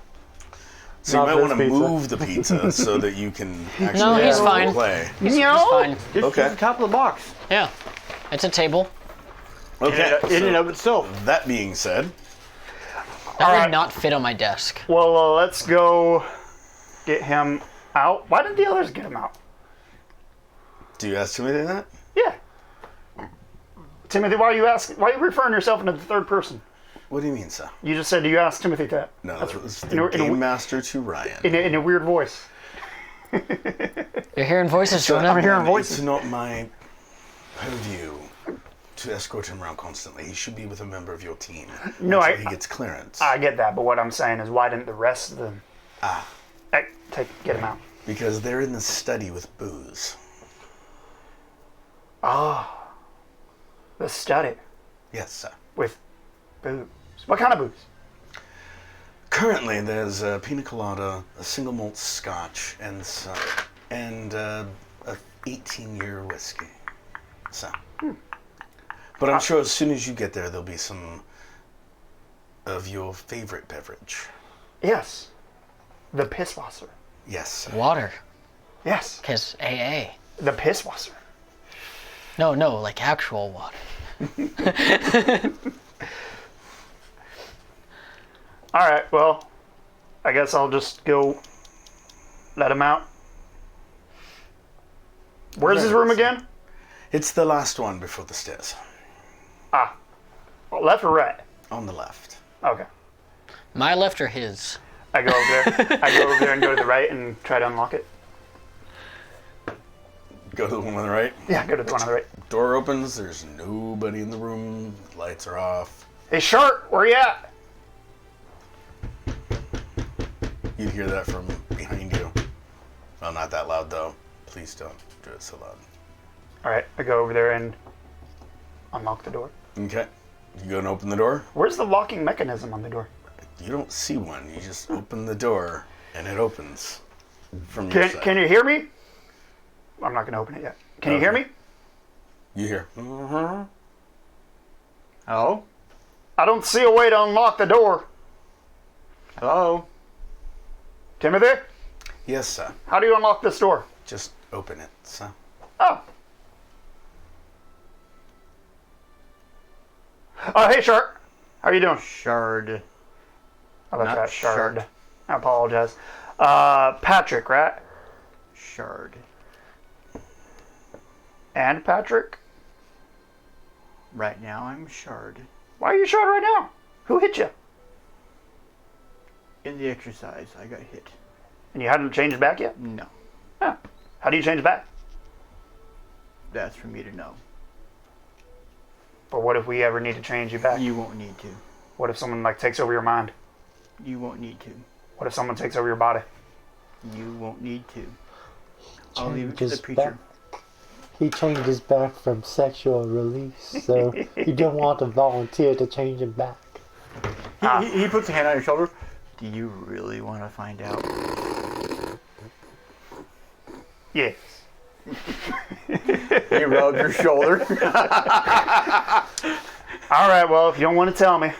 So you Not might want to this pizza. move the pizza so that you can actually No, he's have fine. play. He's fine. Just Okay. to the top of the box. Yeah. It's a table. Okay. In and so of itself. that being said, That would right. not fit on my desk. Well, let's go get him out. Why did the others get him out? do you ask Timothy that? Yeah. Timothy, why are you referring to yourself into the third person? What do you mean, sir? You just said you asked Timothy that. No, that was the in a- game master to Ryan. In a weird voice. You're hearing voices, Jordan. I'm hearing It's voices. not my purview to escort him around constantly. He should be with a member of your team No, until I- he gets clearance. I get that, but what I'm saying is why didn't the rest of them get him out? Because they're in the study with booze. The study Yes, sir. with booze. What kind of booze? Currently, there's a pina colada, a single malt scotch, and a 18-year whiskey. So, but I'm sure as soon as you get there, there'll be some of your favorite beverage. Yes. The Pisswasser. Yes, sir. Water. Yes. Because AA. The Pisswasser. No, like actual water. All right, well, I guess I'll just go let him out. Where's his room again? It's the last one before the stairs, Left or right? on the left. Okay. My left or his? I go over there. I go over there and go to the right and try to unlock it. Go to the one on the right. Yeah, go to the one on the right. Door opens. There's nobody in the room. Lights are off. Hey, Shark, where you at? You'd hear that from behind you. Well, not that loud though. Please don't do it so loud. All right, I go over there and unlock the door. Okay. You go and open the door. Where's the locking mechanism on the door? You don't see one. You just open the door and it opens from your Can, side. can you hear me? I'm not going to open it yet. Can you hear Okay. me? You hear? Hello? I don't see a way to unlock the door. Hello? Timothy, Yes, sir. how do you unlock this door? Just open it, sir. Oh. Oh, hey, Shark. How you doing? Shard. Oh, that's Not right, Shard. Shark. I apologize. Patrick, right? Shard. And Patrick? Right now I'm Shard. Why are you Shard right now? Who hit you? In the exercise, I got hit. And you hadn't changed back yet? No. Huh. How do you change back? That's for me to know. But what if we ever need to change you back? You won't need to. What if someone takes over your mind? You won't need to. What if someone takes over your body? You won't need to. I'll leave it to the Changes preacher. back. He changes back from sexual release, so you don't want to volunteer to change him back. He puts a hand on your shoulder. Do you really want to find out? Yes. He rubs your shoulder. All right, well, if you don't want to tell me,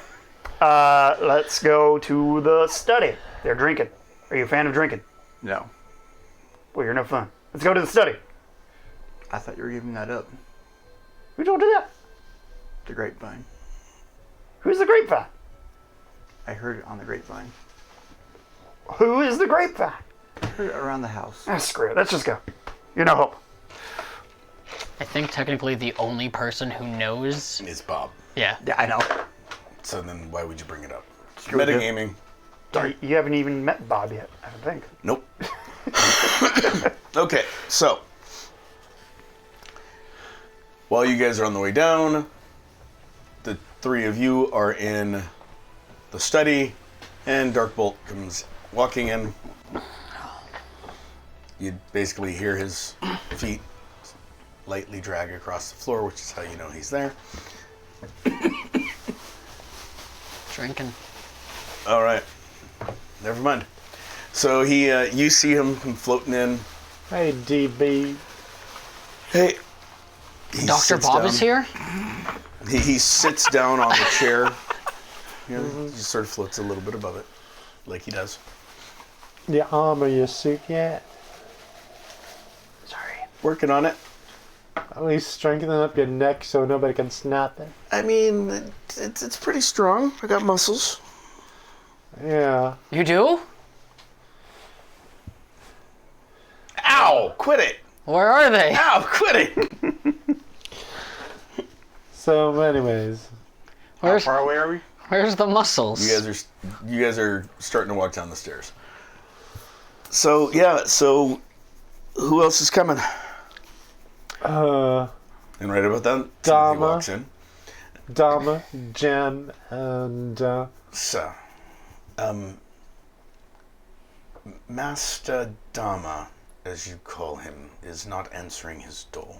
let's go to the study. They're drinking. Are you a fan of drinking? No. Well, you're no fun. Let's go to the study. I thought you were giving that up. Who told you that? The grapevine. Who's the grapevine? I heard it on the grapevine. Who is the grapevine? I heard it around the house. Ah, screw it. Let's just go. You're no hope. I think technically the only person who knows. It's Bob. Yeah. Yeah, I know. So then why would you bring it up? Screw it. Metagaming. You haven't even met Bob yet, I don't think. Nope. Okay, so while you guys are on the way down, the three of you are in the study, and Darkbolt comes walking in. You basically hear his feet lightly drag across the floor, which is how you know he's there. Drinking. All right, never mind. So you see him come floating in. Hey, DB. Hey, he Dr. sits Bob down. is here? He sits down on the chair. You know, he just sort of floats a little bit above it, like he does. You armor your suit yet? Sorry. Working on it. At least strengthen up your neck so nobody can snap it. I mean, it's pretty strong. I got muscles. Yeah. You do? Ow! Quit it! Where are they? Ow! Quit it! So, anyways. How Where's, far away are we? where's the muscles? You guys are starting to walk down the stairs. So yeah. So who else is coming? And right about then, Timothy Dama. walks in. Dama, Jen, and So, Master Dama, as you call him, is not answering his door.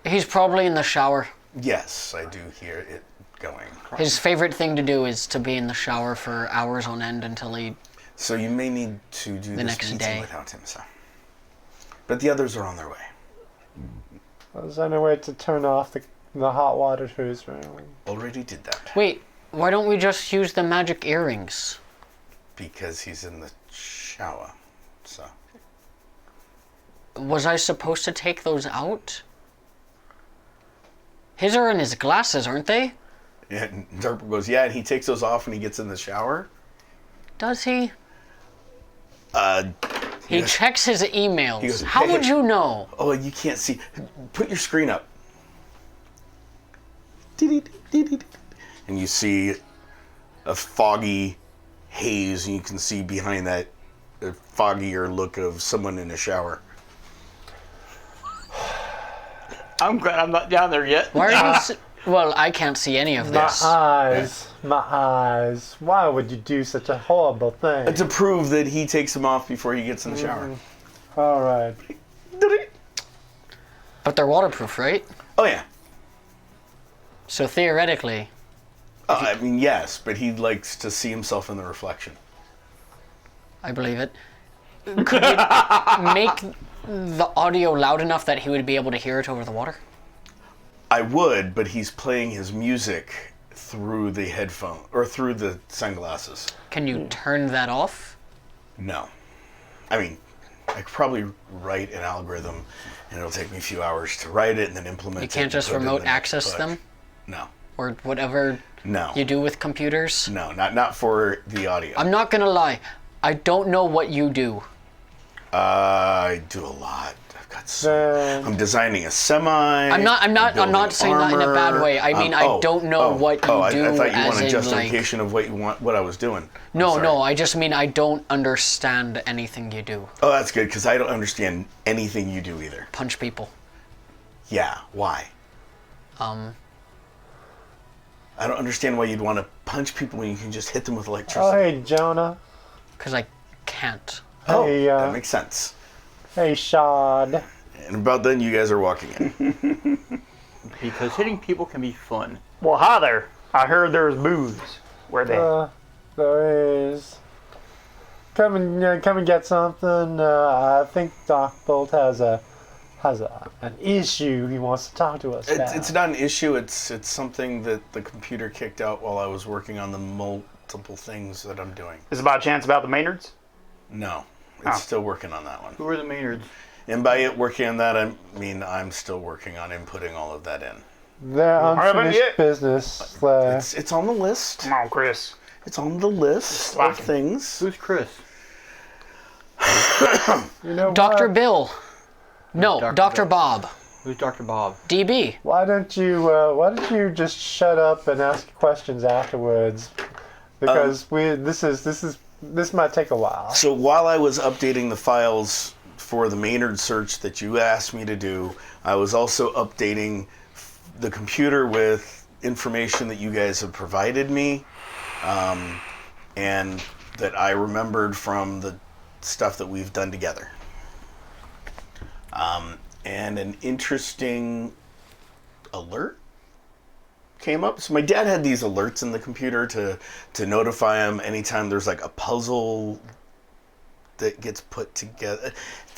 He's probably in the shower. Yes, I do hear it going. His favorite thing to do is to be in the shower for hours on end until he... So you may need to do this next meeting day. without him, sir. But the others are on their way. is there any way to turn off the hot water to his room? Already did that. Wait, why don't we just use the magic earrings? Because he's in the shower, so. Was I supposed to take those out? His are in his glasses, aren't they? Yeah, and Darkbolt goes, yeah, and he takes those off when he gets in the shower. Does he? He He checks his emails. goes, How "Hey, would you know? Oh, you can't see. Put your screen up. And you see a foggy haze, and you can see behind that a foggier look of someone in a shower. I'm glad I'm not down there yet. Why are you... Well, I can't see any of My this. eyes, my eyes. Why would you do such a horrible thing? To prove that he takes them off before he gets in the shower. All right. But they're waterproof, right? Oh, yeah. So theoretically... I mean, yes, but he likes to see himself in the reflection. I believe it. Could you make the audio loud enough that he would be able to hear it over the water? I would, but he's playing his music through the headphone, or through the sunglasses. Can you turn that off? No. I mean, I could probably write an algorithm, and it'll take me a few hours to write it and then implement it. You can't and just put it in remote the next access book. them? No. Or whatever No. you do with computers? No, not for the audio. I'm not gonna lie. I don't know what you do. I do a lot. I've got so. Then I'm designing a semi. I'm not building saying that in a bad armor. way. I mean, I don't know what you I do thought you as wanted in, justification of what I was doing. I'm No, sorry. no, I just mean I don't understand anything you do. Oh, that's good, because I don't understand anything you do either. Punch people. Yeah, why? I don't understand why you'd want to punch people when you can just hit them with oh, electricity. hey, Jonah. Because I can't. Oh, Hey, that makes sense. hey, Shad. And about then, you guys are walking in. Because hitting people can be fun. Well, hi there. I heard there's booze. Where they? There is. Come and get something. I think Doc Bolt has an issue he wants to talk to us about. It's not an issue. It's something that the computer kicked out while I was working on the multiple things that I'm doing. Is it by chance about the Maynards? No, it's Oh. still working on that one. Who are the Maynards? And by it working on that, I mean I'm still working on inputting all of that in. Their haven't unfinished yet. business. It's on the list. Come on, Chris. It's on the list of Slacking. things. Who's Chris? You know Dr. what? Bill. No, Dr. Dr. Bill? Bob. Who's Dr. Bob? DB. Why don't you just shut up and ask questions afterwards? Because this might take a while. So while I was updating the files for the Maynard search that you asked me to do, I was also updating the computer with information that you guys have provided me, and that I remembered from the stuff that we've done together. And an interesting alert came up. So my dad had these alerts in the computer to notify him anytime there's like a puzzle that gets put together.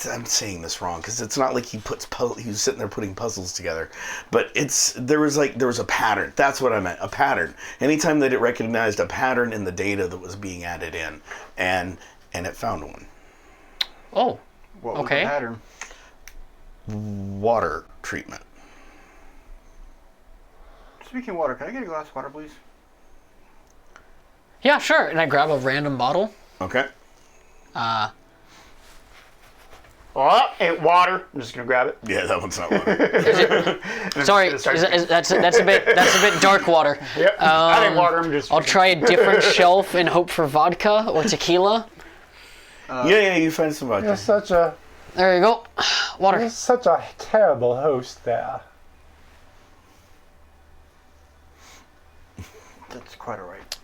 I'm saying this wrong because it's not like he was sitting there putting puzzles together, but there was a pattern. That's what I meant, a pattern. Anytime that it recognized a pattern in the data that was being added in, and it found one. Oh, What was Okay. the pattern? Water treatment. Speaking of water, can I get a glass of water, please? yeah, sure. And I grab a random bottle. Okay. Oh, ain't water. I'm just gonna grab it. Yeah, that one's not water. Sorry, gonna start- that's a bit dark water. Yep. I ain't water. I'm just. I'll try a different shelf and hope for vodka or tequila. Yeah, you find some vodka. You're such a There you go. Water. terrible host there. That's quite alright.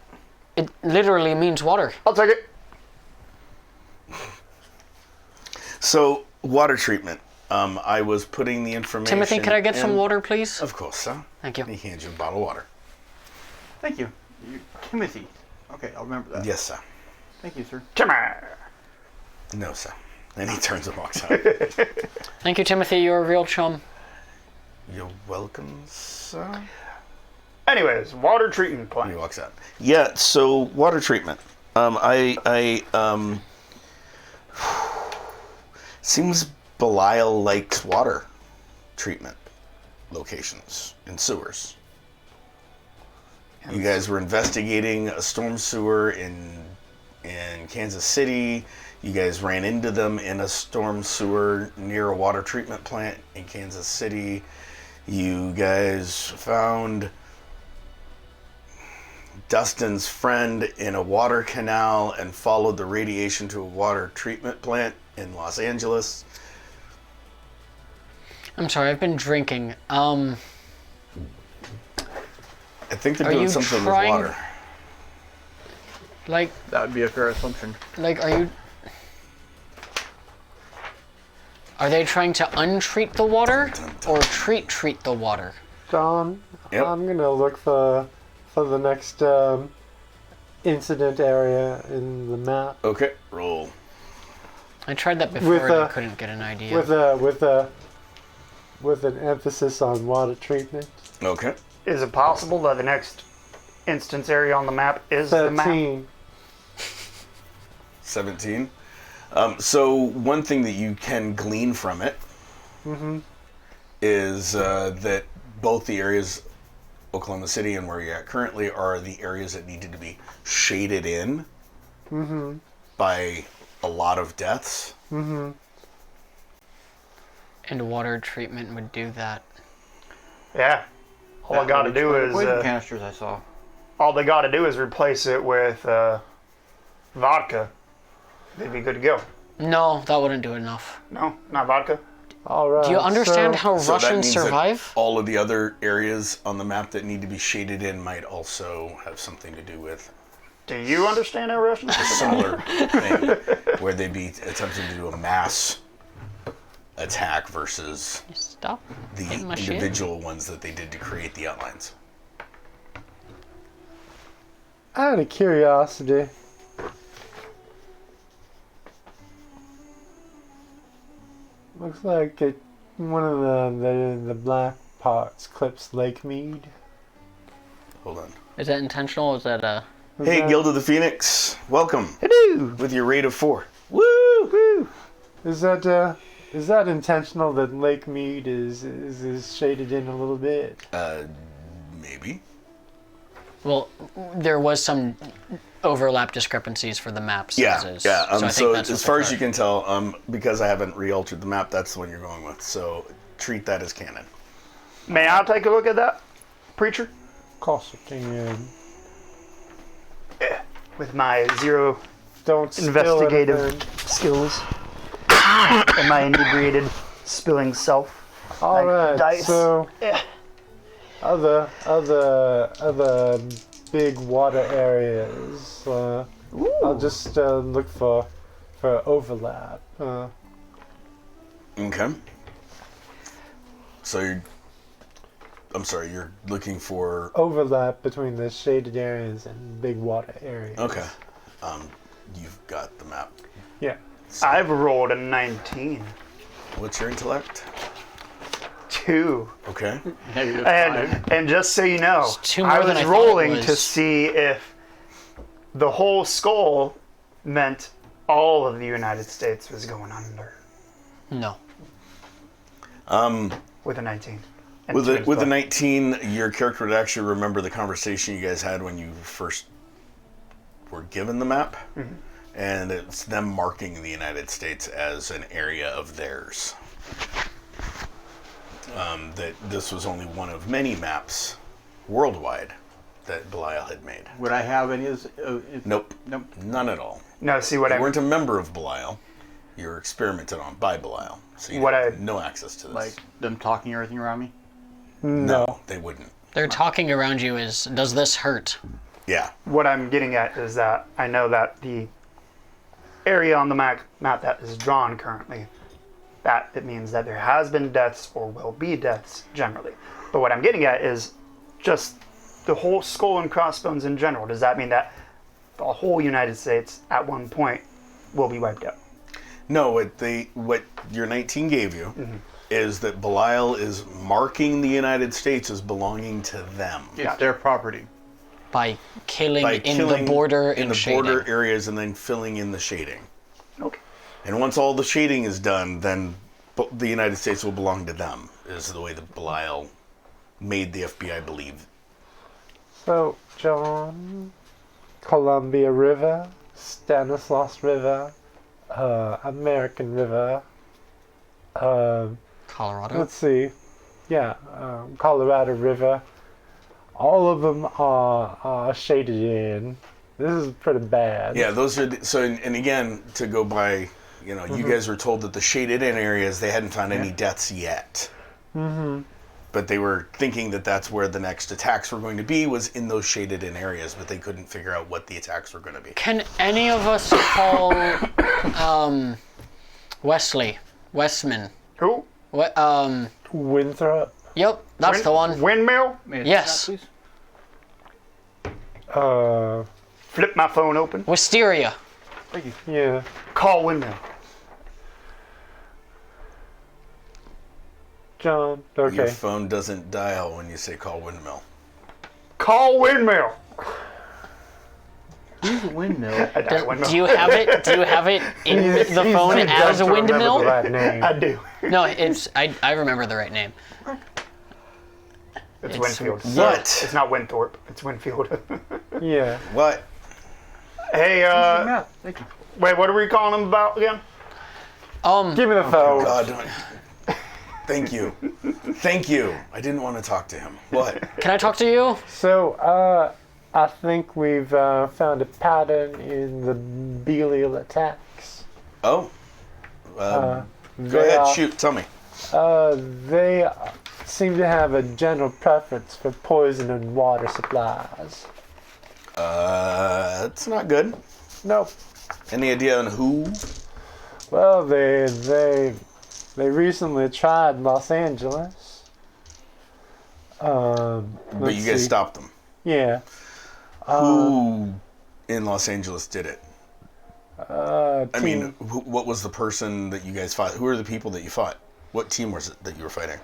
It literally means water. I'll take it. So, water treatment. I was putting the information. Timothy, could I get some in- water, please? Of course, sir. Thank you. He hands you a bottle of water. Thank you. Timothy. Okay, I'll remember that. Yes, sir. Thank you, sir. Come on. No, sir. Then he turns and walks out. Thank you, Timothy. You're a real chum. You're welcome, sir. Anyways, water treatment He plant. walks out. Yeah, so water treatment. Seems Belial likes water treatment locations in sewers. You guys were investigating a storm sewer in Kansas City. You guys ran into them in a storm sewer near a water treatment plant in Kansas City. You guys found Dustin's friend in a water canal and followed the radiation to a water treatment plant in Los Angeles. I'm sorry, I've been drinking. I think they're Are doing you something trying- with water. Like, That would be a fair assumption. are they trying to untreat the water or treat the water? John, Yep. I'm gonna look for the next incident area in the map Okay, roll. I tried that before With, and I couldn't get an idea. with an emphasis on water treatment. Okay. Is it possible that the next instance area on the map is the map? 13. 17. So one thing that you can glean from it is that both the areas, Oklahoma City and where you're at currently, are the areas that needed to be shaded in by a lot of deaths. And water treatment would do that. Yeah. All I gotta do is poison canisters I saw. all they gotta do is replace it with vodka. They'd be good to go. No, that wouldn't do enough. No, not vodka. All right. Do you understand so- how So that Russians means that survive? all of the other areas on the map that need to be shaded in might also have something to do with Do you understand how Russians a similar thing. where they'd be attempting to do a mass attack versus Stop. the hitting my shit. individual ones that they did to create the outlines. Out of curiosity, looks like one of the black parts clips Lake Mead. Hold on. Is that intentional? Or is that Hey, that- Guild of the Phoenix, welcome Hello. with your raid of 4. Woo! Woo! Is that intentional that Lake Mead is shaded in a little bit? Maybe. Well, there was some overlap discrepancies for the map Yeah, sizes. yeah. So I think So that's as what far they as you cut. can tell, because I haven't re-altered the map, that's the one you're going with. So treat that as canon. May I take a look at that, preacher? Course you can. With my 0 Don't spill investigative anything. skills and my inebriated spilling self. All like right. dice. So Eh. other big water areas. I'll just look for overlap. Okay. So I'm sorry, you're looking for... Overlap between the shaded areas and big water areas. Okay. You've got the map. Yeah. I've rolled a 19. What's your intellect? 2. Okay. And just so you know, two more I than was I thought it rolling was. to see if the whole skull meant all of the United States was going under No. with a 19. And With two the as with the well. 19, your character would actually remember the conversation you guys had when you first were given the map, and it's them marking the United States as an area of theirs. That this was only one of many maps worldwide that Belial had made. Would I have any of this? Nope, Nope. none at all. No, see what You I weren't a member of Belial. You were experimented on by Belial, so you What had I- no access to this. Like them talking everything around me? no, they wouldn't. They're talking around you is, does this hurt? Yeah. what I'm getting at is that I know that the area on the map that is drawn currently, that it means that there has been deaths or will be deaths generally. But what I'm getting at is just the whole skull and crossbones in general. Does that mean that the whole United States at one point will be wiped out? No, what your 19 gave you is that Belial is marking the United States as belonging to them It's their property. By killing by in killing the border in and the shading. border areas and then filling in the shading. Okay. And once all the shading is done, then the United States will belong to them. Is the way that Belial made the FBI believe. So, John, Columbia River, Stanislaus River, American River, Colorado. let's see, Colorado River. All of them are shaded in. This is pretty bad. Yeah, those are and again to go by. You know, you guys were told that the shaded in areas they hadn't found any deaths yet. But they were thinking that that's where the next attacks were going to be, was in those shaded in areas, but they couldn't figure out what the attacks were going to be. Can any of us call Westman? Who? What? Winthrop. Yep, that's the one. Windmill? May I see Yes. that, please? Flip my phone open. Wisteria. Thank you. Yeah. Call Windmill. John. Your Okay. phone doesn't dial when you say call windmill. Call Windmill. Who's a windmill? I dial Windmill. Do you have it? Do you have it in the phone He as a doesn't remember windmill? the right name. I do. No, it's I remember the right name. It's It's- Winfield. What? It's not Winthorpe. It's Winfield. Yeah. What? Hey, Yeah, thank you. wait, what are we calling him about again? Give me the phone. God, don't- thank you. Thank you. I didn't want to talk to him. What? Can I talk to you? So, I think we've found a pattern in the Belial attacks. Oh? Go ahead, shoot. Tell me. They seem to have a general preference for poison and water supplies. That's not good. Nope. Any idea on who? Well, they recently tried Los Angeles. But you guys stopped them. Yeah. Who in Los Angeles did it? I Team, mean, what was the person that you guys fought? Who are the people that you fought? What team was it that you were fighting?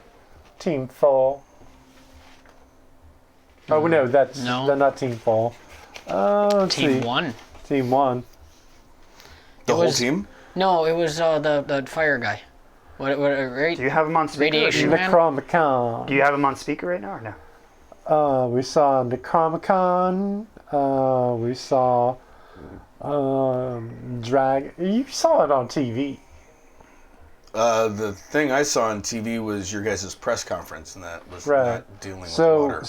Team Fall. Oh no, they're not Team Fall. Let's Team see. 1. Team 1. The whole was- team? No, it was the fire guy. Right? Do you have him on speaker? Radiation. Man. Necromicon. Do you have him on speaker right now or no? We saw Necromicon. We saw Drag. You saw it on TV. The thing I saw on TV was your guys' press conference, and that was Right. not dealing with water.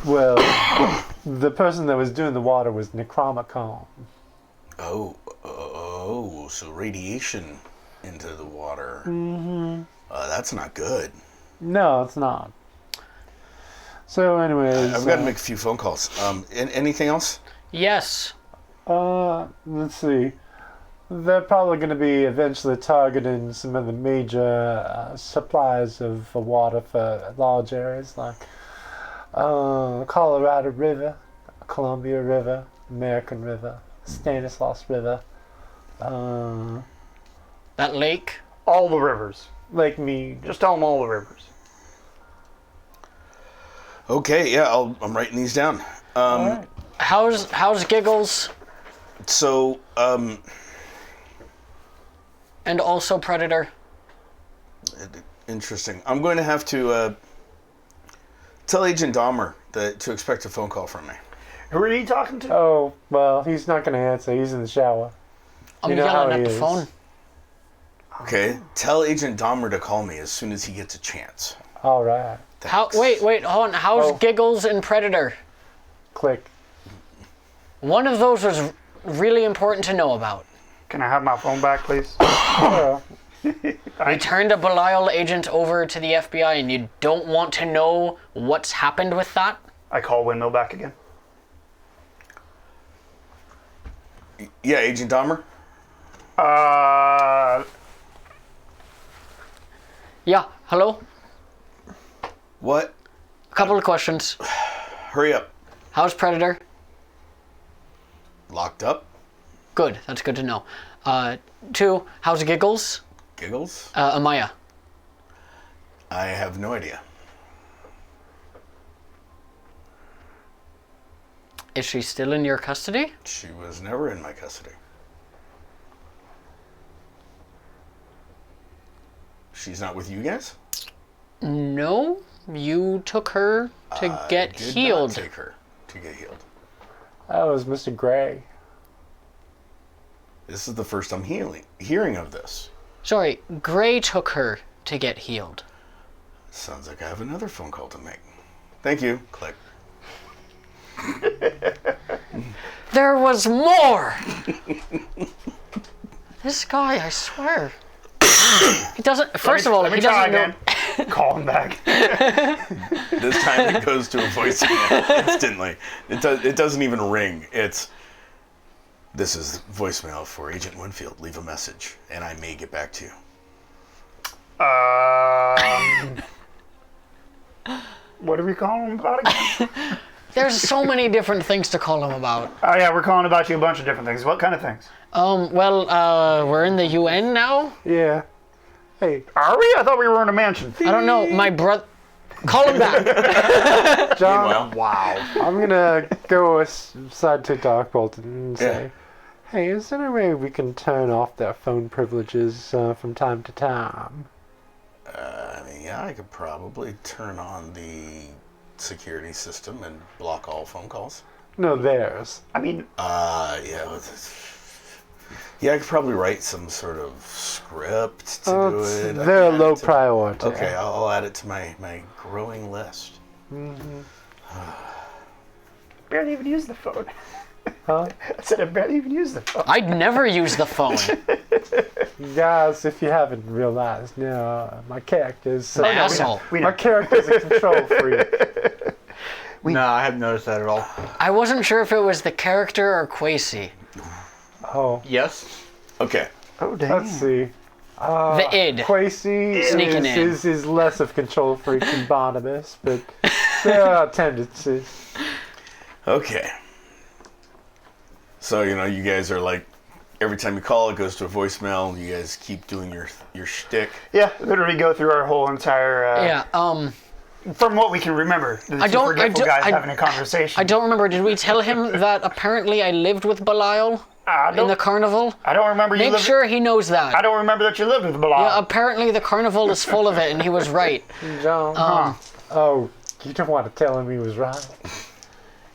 Well, the person that was doing the water was Necromicon. Oh, so radiation into the water. Mm-hmm. That's not good. No, it's not. So, anyways, I've got to make a few phone calls. Anything else? Yes. let's see. They're probably going to be eventually targeting some of the major supplies of water for large areas like Colorado River, Columbia River, American River, Stanislaus River, That lake. All the rivers. Lake Mead. Just tell them all the rivers. Okay, yeah, I'm writing these down. All right. How's Giggles? So, And also Predator. interesting. I'm going to have to tell Agent Dahmer to expect a phone call from me. Who are you talking to? Oh, well, he's not going to answer. He's in the shower. I'm You know how yelling he at the is. phone. Okay? Tell Agent Dahmer to call me as soon as he gets a chance. All right. Thanks. Wait, hold on. How's Oh. Giggles and Predator? Click. One of those was really important to know about. Can I have my phone back, please? Oh, We turned a Belial agent over to the FBI, and you don't want to know what's happened with that? I call Windmill back again. Yeah, Agent Dahmer? Yeah, hello? What? A couple of questions. Hurry up. How's Predator? Locked up? Good, that's good to know. 2, how's Giggles? Giggles? Amaya. I have no idea. Is she still in your custody? She was never in my custody. She's not with you guys? No, you took her to get Did healed. not take her to get healed. that was Mr. Gray. This is the first I'm hearing of this. Sorry, Gray took her to get healed. Sounds like I have another phone call to make. Thank you. Click. There was more! This guy, I swear. He doesn't. First of all, Let me he try doesn't know. again. Call him back. This time it goes to a voicemail instantly. It doesn't even ring. This is voicemail for Agent Winfield. Leave a message, and I may get back to you. What are we calling him about again? There's so many different things to call him about. Oh yeah, we're calling about you a bunch of different things. What kind of things? We're in the UN now? Yeah. Hey, Are we? I thought we were in a mansion. I don't know. My brother. Call him back. John, Meanwhile, Wow. I'm going to go aside to Doc Bolton and say, hey, is there any way we can turn off their phone privileges from time to time? I mean, yeah, I could probably turn on the security system and block all phone calls. No, theirs. I mean, Yeah, I could probably write some sort of script to do it. I They're can add low it to- priority. Okay, I'll add it to my growing list. barely even use the phone. Huh? I said I barely even use the phone. I'd never use the phone. Guys, if you haven't realized, my character's An asshole. We my know. character's a control freak. No, I haven't noticed that at all. I wasn't sure if it was the character or Quasi. Oh, Yes. Okay. Oh, damn. let's see. The id. Quasi Sneaking in. is less of control freak than Barnabas, but there are tendencies. Okay. So, you guys are like, every time you call, it goes to a voicemail. You guys keep doing your shtick. Yeah, literally go through our whole entire. Yeah. From what we can remember, the I two don't- forgetful I guys don't- having a conversation. I don't remember. Did we tell him that apparently I lived with Belial in the carnival? I don't remember you Make lived. sure he knows that. I don't remember that you lived with Bilal. Yeah, apparently the carnival is full of it, and he was right. John. Oh, you don't want to tell him he was right.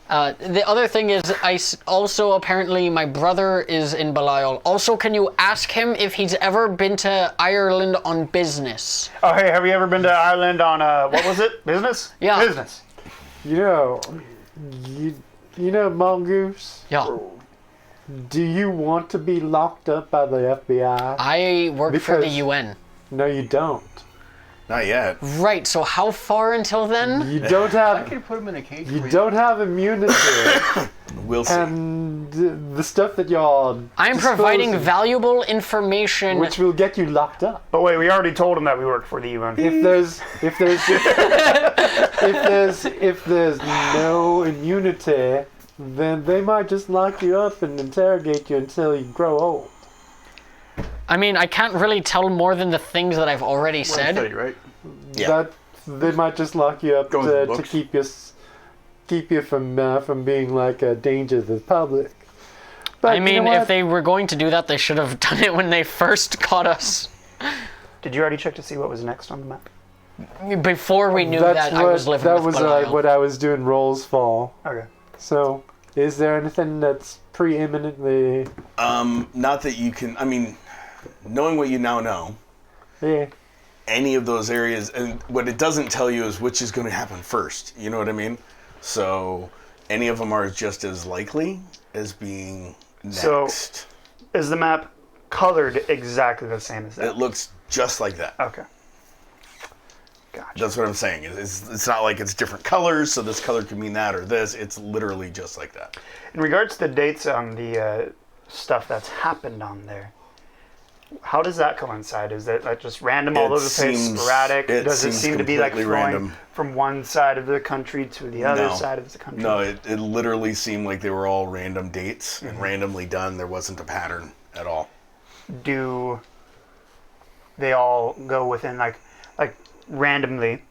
The other thing is, also apparently my brother is in Belial. Also, can you ask him if he's ever been to Ireland on business? Oh, hey, have you ever been to Ireland on what was it? Business? Yeah. Business. You know, Mongoose. Yeah. Do you want to be locked up by the FBI? I work for the Because- UN. No, you don't. Not yet. Right, so how far until then? You don't I have. could put him in a cage. You don't have immunity, We'll see. and the stuff that you're. I'm providing disclosing, valuable information. which will get you locked up. But wait, we already told him that we worked for the UN. If there's no immunity, then they might just lock you up and interrogate you until you grow old. I mean, I can't really tell more than the things that I've already said. Study, right? Yeah. That they might just lock you up Go with the to books. keep you from being like a danger to the public. But I you mean, know if what? they were going to do that, they should have done it when they first caught us. Did you already check to see what was next on the map? Before we knew That's that I was living that with was Belial. what I was doing rolls for. Okay. So, is there anything that's preeminently? Not that you can. I mean, knowing what you now know, Yeah. any of those areas, and what it doesn't tell you is which is going to happen first. You know what I mean? So, any of them are just as likely as being next. So- Is the map colored exactly the same as that? It looks just like that. Okay. Gotcha. That's what I'm saying. It's not like it's different colors, so this color could mean that or this. It's literally just like that. In regards to the dates on the stuff that's happened on there, how does that coincide? Is it like just random all It over the place, seems- sporadic? it Does it seems seem to be like completely flowing random. from one side of the country to the other No. side of the country? No, it literally seemed like they were all random dates and randomly done. There wasn't a pattern at all. Do they all go within like randomly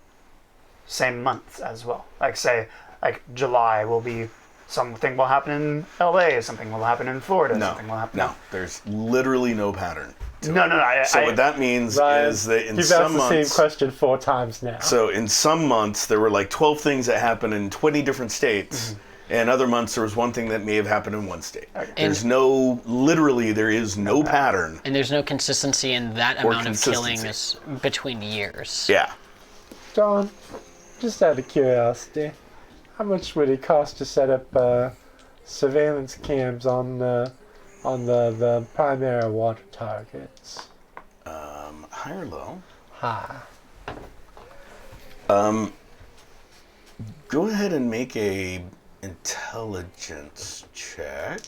same months as well? Like say like July will be something will happen in LA, something will happen in Florida, No, something will happen. no. There's literally no pattern. to No, it. no, no. So what that means Ryan, is that in you've some asked the months, same question 4 times now. so in some months there were like 12 things that happened in 20 different states, and other months there was one thing that may have happened in one state. There's literally there is no pattern. And there's no consistency in that Or amount of consistency. killings between years. Yeah. John, just out of curiosity, how much would it cost to set up surveillance cams on the primary water targets? High or low? High. Go ahead and make a intelligence check.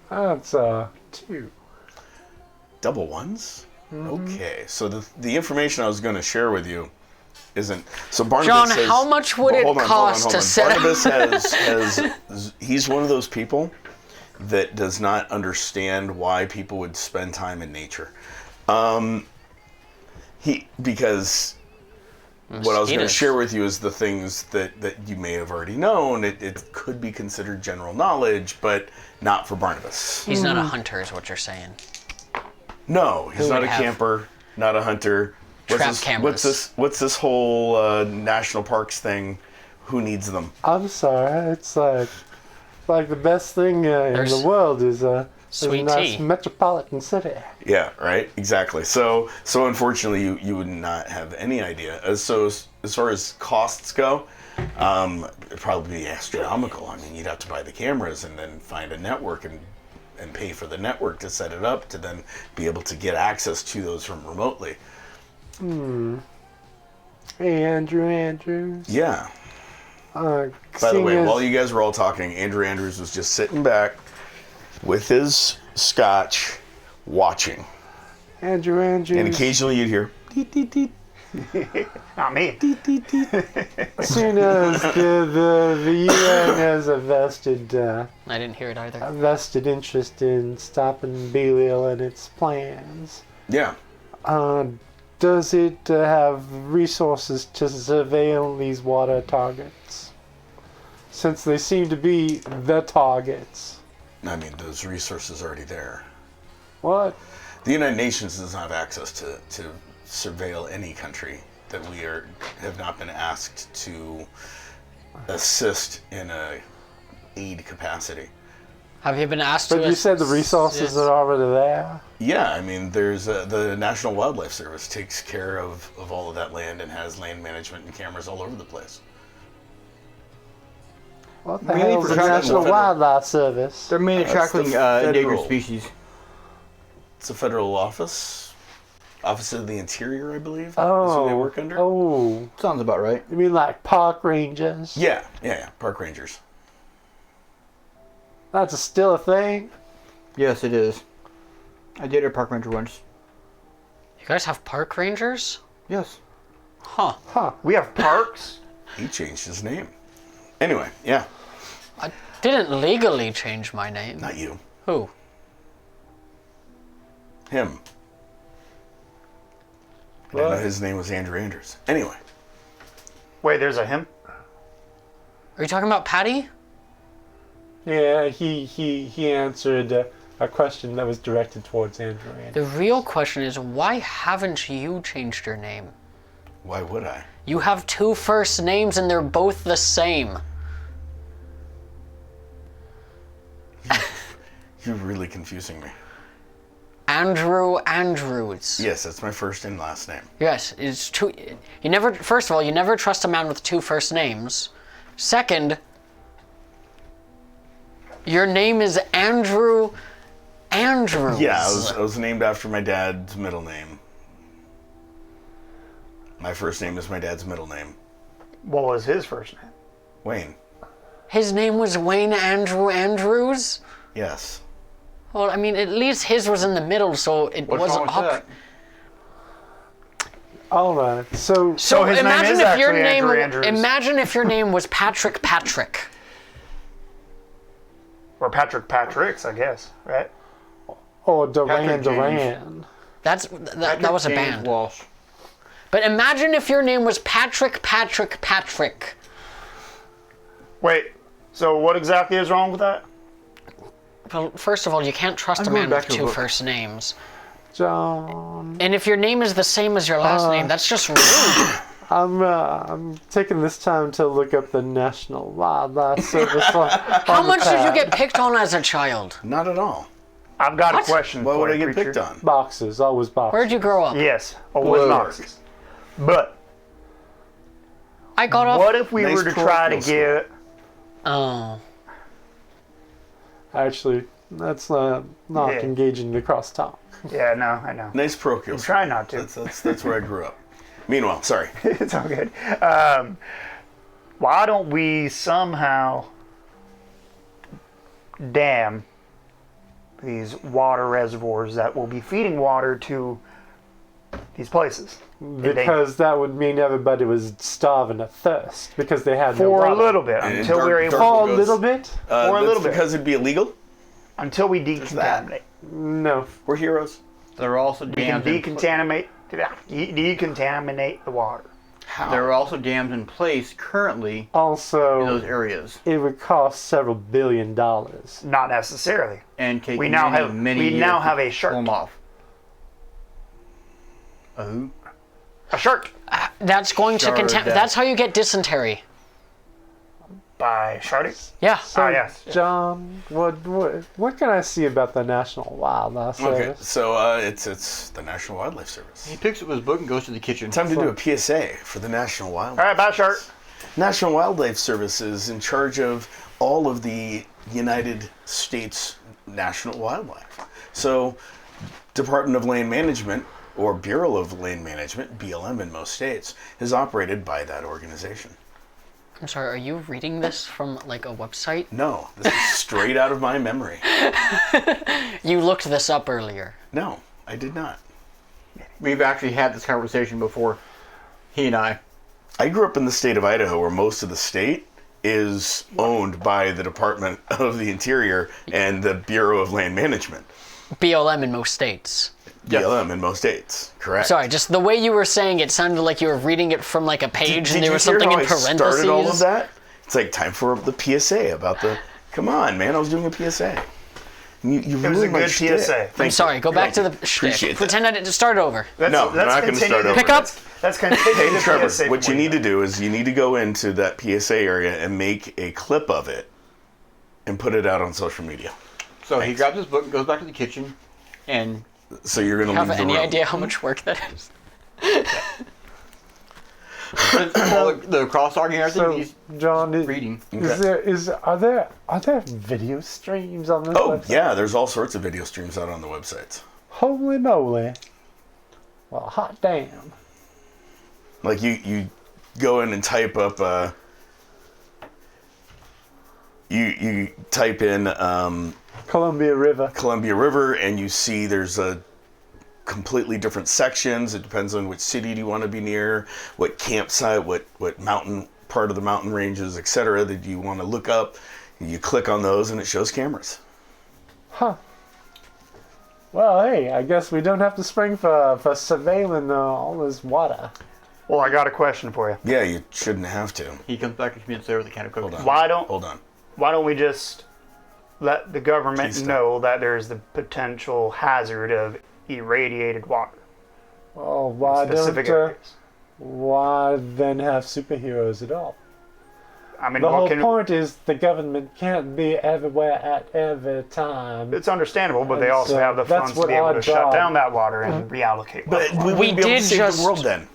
That's 2. Double ones? Okay, so the information I was going to share with you isn't. So Barnabas John, says, how much would it cost to set up? Barnabas has he's one of those people that does not understand why people would spend time in nature. Because what I was going to Mosquitoes. share with you is the things that you may have already known. It could be considered general knowledge, but not for Barnabas. He's not a hunter, is what you're saying. No, he's Who not would a have camper, not a hunter. trap cameras? What's this whole national parks thing? Who needs them? I'm sorry, it's like the best thing in There's the world is a sweet nice tea. metropolitan city. Yeah, right. Exactly. So unfortunately, you would not have any idea. As far as costs go, it'd probably be astronomical. I mean, you'd have to buy the cameras and then find a network and pay for the network to set it up to then be able to get access to those from remotely. Hey, Andrew Andrews. Yeah. By By the way, while you guys were all talking, Andrew Andrews was just sitting back with his scotch, watching. Andrew Andrews. And occasionally you'd hear, "Deet, deet, deet." Not me. As soon as the UN has a vested I didn't hear it either. interest in stopping Belial and its plans, Yeah. does it have resources to surveil these water targets? Since they seem to be the targets. I mean, those resources are already there. What? The United Nations does not have access to surveil any country that we have not been asked to assist in a aid capacity. Have you been asked But to? you said the resources are already there. Yeah, I mean, there's the National Wildlife Service takes care of all of that land and has land management and cameras all over the place. What the Really hell is the for National federal- Wildlife Service? They're mainly That's tackling the endangered federal. species. It's a federal office of the Interior, I believe. Is who they work under. Oh, Sounds about right. you mean like park rangers? Yeah, park rangers. That's still a thing? Yes, it is. I dated a park ranger once. You guys have park rangers? Yes. Huh. Huh. We have parks. He changed his name. Anyway, yeah, I didn't legally change my name. not you, Who? him. I didn't know What? his name was Andrew Andrews. Anyway, Wait, there's a him? Are you talking about Patty? Yeah, he answered a question that was directed towards Andrew. The real question is, why haven't you changed your name? why would I? You have two first names and they're both the same. You're really confusing me. Andrew Andrews. Yes, that's my first and last name. Yes, it's two. You never. First of all, you never trust a man with two first names. Second, your name is Andrew Andrews. Yeah, I was named after my dad's middle name. My first name is my dad's middle name, What was his first name? Wayne. His name was Wayne Andrew Andrews. Yes. Well, I mean, at least his was in the middle, so it What's wasn't wrong with up. that? All right. So So his name imagine is if your actually name. Andrew Andrews. Imagine if your name was Patrick Patrick. Or Patrick Patrick's, I guess, right? or Duran Patrick James. Duran. That was a James band. Walsh. But imagine if your name was Patrick Patrick Patrick. Wait, so what exactly is wrong with that? Well, first of all, you can't trust I'm a going man back with to the two book. first names. John. And if your name is the same as your last name, that's just rude. I'm taking this time to look up the National Wildlife Service. How much did you get picked on as a child? Not at all. I've got What? a question Why for would I you, get creature. picked on? Boxes, always boxes. Where'd you grow up? Yes, always Woodwork. boxes. But I got off. what if we Nice were to try to parochial get... Oh. Actually, that's not Yeah. engaging the crosstalk. Yeah, no, I know. Nice parochial. Try not to. That's where I grew up. Meanwhile, sorry. It's all good. Why don't we somehow dam these water reservoirs that will be feeding water to these places? Because that would mean everybody was starving of thirst because they had no For water. a little bit, And until dark- we're able, dark- For a goes- little bit? For a That's little bit. because it'd be illegal. until we that. decontaminate. No. We're heroes. There are also We can dams. decontaminate the water. How? There are also dams in place currently in Also, those areas, it would cost several $1 billion. Not necessarily. and take We now many, have- many we years now to have a pull shark. them off. A who? A shark That's going to Sure, contain. that- That's how you get dysentery. by Shardy. Yeah. So, yes. John, what can I see about the National Wildlife Okay, Service? so it's the National Wildlife Service. He picks up his book and goes to the kitchen. Time to do a PSA for the National Wildlife. All right, bye, shark. National Wildlife Service is in charge of all of the United States national wildlife. So, Department of Land Management or Bureau of Land Management, BLM in most states, is operated by that organization. I'm sorry, are you reading this from like a website? No, this is straight out of my memory. You looked this up earlier. No, I did not. We've actually had this conversation before, he and I. I grew up in the state of Idaho, where most of the state is owned by the Department of the Interior and the Bureau of Land Management. BLM in most states. Yes. BLM in most states, correct? Sorry, just the way you were saying it sounded like you were reading it from like a page and there was you hear something how in I parentheses. started all of that? It's like time for the PSA about the. Come on, man! I was doing a PSA. You It was a ruined my good shtick. PSA. Thank I'm you. sorry, go back to the Appreciate shtick. that. Pretend I didn't start over. No, we're not gonna start over. Pick up. Let's continue Hey, the Trevor, PSA what for you need to do is you need to go into that PSA area and make a clip of it and put it out on social media. So he grabs his book and goes back to the kitchen, and So you're going to Have leave the any room. idea how much work that is? all the cross-talking and So, everything, John, he's reading. are there video streams on this Oh, website? yeah, there's all sorts of video streams out on the websites. Holy moly. Well, hot damn. Like you go in and type up you type in Columbia River. Columbia River and you see there's a completely different sections. It depends on which city do you want to be near, what campsite, what mountain part of the mountain ranges, etc. that you want to look up. You click on those and it shows cameras. Huh. Well, hey, I guess we don't have to spring for surveilling all this water. Well, I got a question for you. Yeah, you shouldn't have to. He comes back to me and says with a can of Coke. Hold on. Hold on. Why don't we just let the government Please stop. know that there's the potential hazard of irradiated water Well, in why specific don't areas? why then have superheroes at all? I mean, The what whole can, point is the government can't be everywhere at every time. it's understandable, but they And also so have the that's funds to what be able our to shut job- down that water and reallocate But water. we wouldn't be able did to save just- the world then.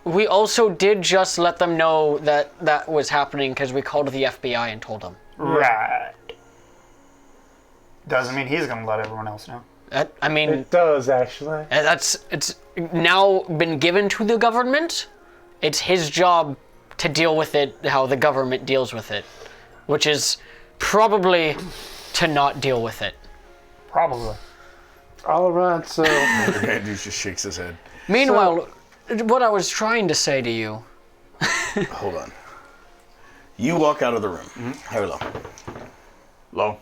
We also did just let them know that that was happening because we called the FBI and told them. Right. Doesn't mean he's going to let everyone else know. I mean, It does, actually. it's now been given to the government. It's his job to deal with it how the government deals with it, which is probably to not deal with it. Probably. All right, so Andrew just shakes his head. Meanwhile, what I was trying to say to you, Hold on. You walk out of the room. High or low? Low.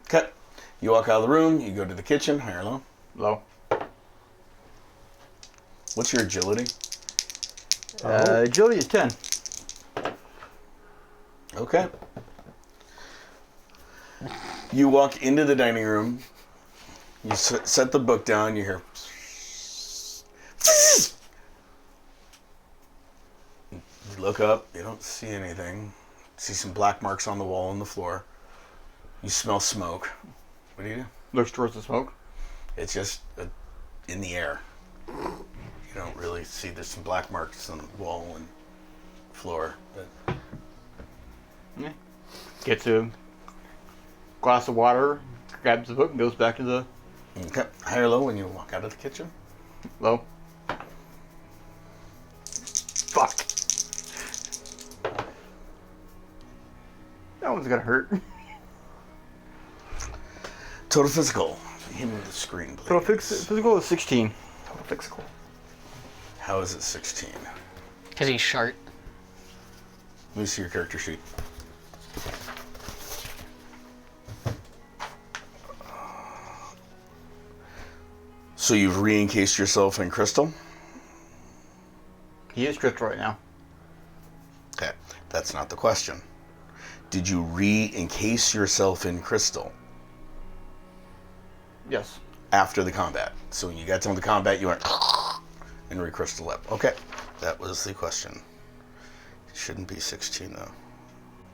Cut. You walk out of the room. You go to the kitchen. High or low? Low. What's your agility? Agility is 10. Okay. You walk into the dining room. You set the book down. You hear. You look up. You don't see anything. See some black marks on the wall and the floor. You smell smoke. What do you do? Looks towards the smoke. It's just in the air. You don't really see. There's some black marks on the wall and floor. But Yeah. Gets a glass of water, grabs the book, and goes back to the okay. High or low when you walk out of the kitchen? low. Fuck. That one's gonna hurt. Total physical. Hit me with the screen, please. So physical is 16. Total physical. How is it 16? because he's short. Let me see your character sheet. So you've re-encased yourself in crystal? He is crystal right now. Okay, that's not the question. Did you re-encase yourself in crystal Yes. after the combat? So when you got done with the combat, you went and re-crystal up. Okay, that was the question. It shouldn't be 16 though.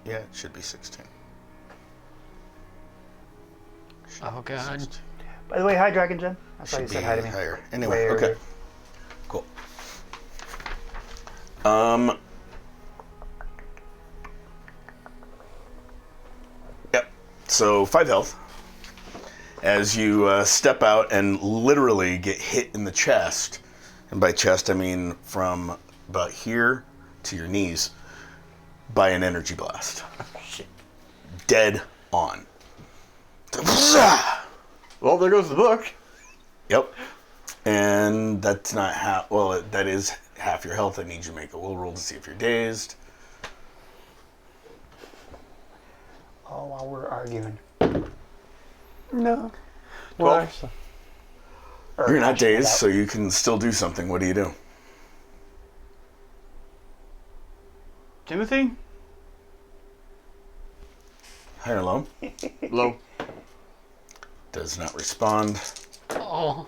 Yeah, it should be 16. Oh god. By the way, hi, Dragon Gen. I thought you Should said be hi to me. higher. Anyway, Way okay. earlier. Cool. Yep. So 5 health. as you step out and literally get hit in the chest. And by chest, I mean from about here to your knees by an energy blast. Shit. Dead on. Well, there goes the book. Yep. And that's not half. Well, that is half your health. I need you to make a will roll to see if you're dazed. Oh, while we're arguing. No. 12. Well, actually, Or You're not actually, dazed, that- so you can still do something. What do you do? Timothy? High or low? Low. Does not respond. Oh.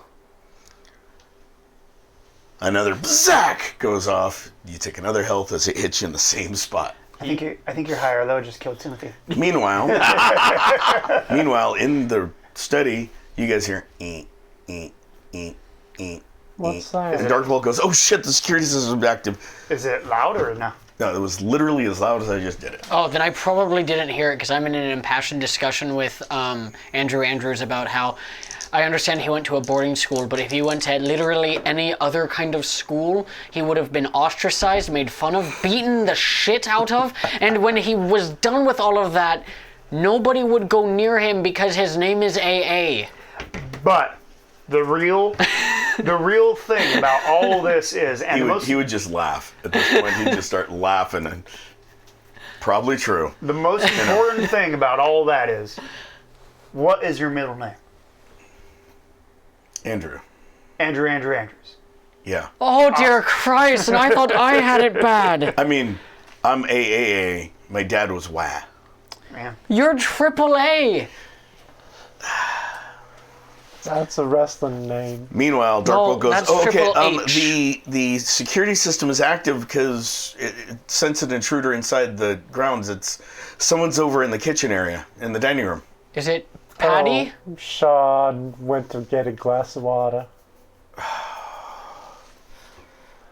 Another bzack goes off. You take another health as it hits you in the same spot. I think you're higher though. Just killed Timothy. Meanwhile, in the study, you guys hear eat, eat, eat, eat. what's And that? Dark Bolt goes, "Oh shit! The security system is active." Is it loud or no? No, it was literally as loud as I just did it. Oh, then I probably didn't hear it because I'm in an impassioned discussion with Andrew Andrews about how I understand he went to a boarding school, but if he went to literally any other kind of school, he would have been ostracized, made fun of, beaten the shit out of, and when he was done with all of that, nobody would go near him because his name is AA. But the real thing about all this is, and He would just laugh at this point. He'd just start laughing, and probably true. the most important thing about all that is, what is your middle name? Andrew. Andrew Andrews. Yeah. Oh dear Christ, and I thought I had it bad. I mean, I'm AAA. My dad was WA. Man. You're AAA. That's a wrestling name. Meanwhile, Darkbolt goes, that's "Oh, okay, Triple H. the security system is active because it sensed an intruder inside the grounds. It's someone's over in the kitchen area, in the dining room." Is it Patty? Oh, Sean went to get a glass of water.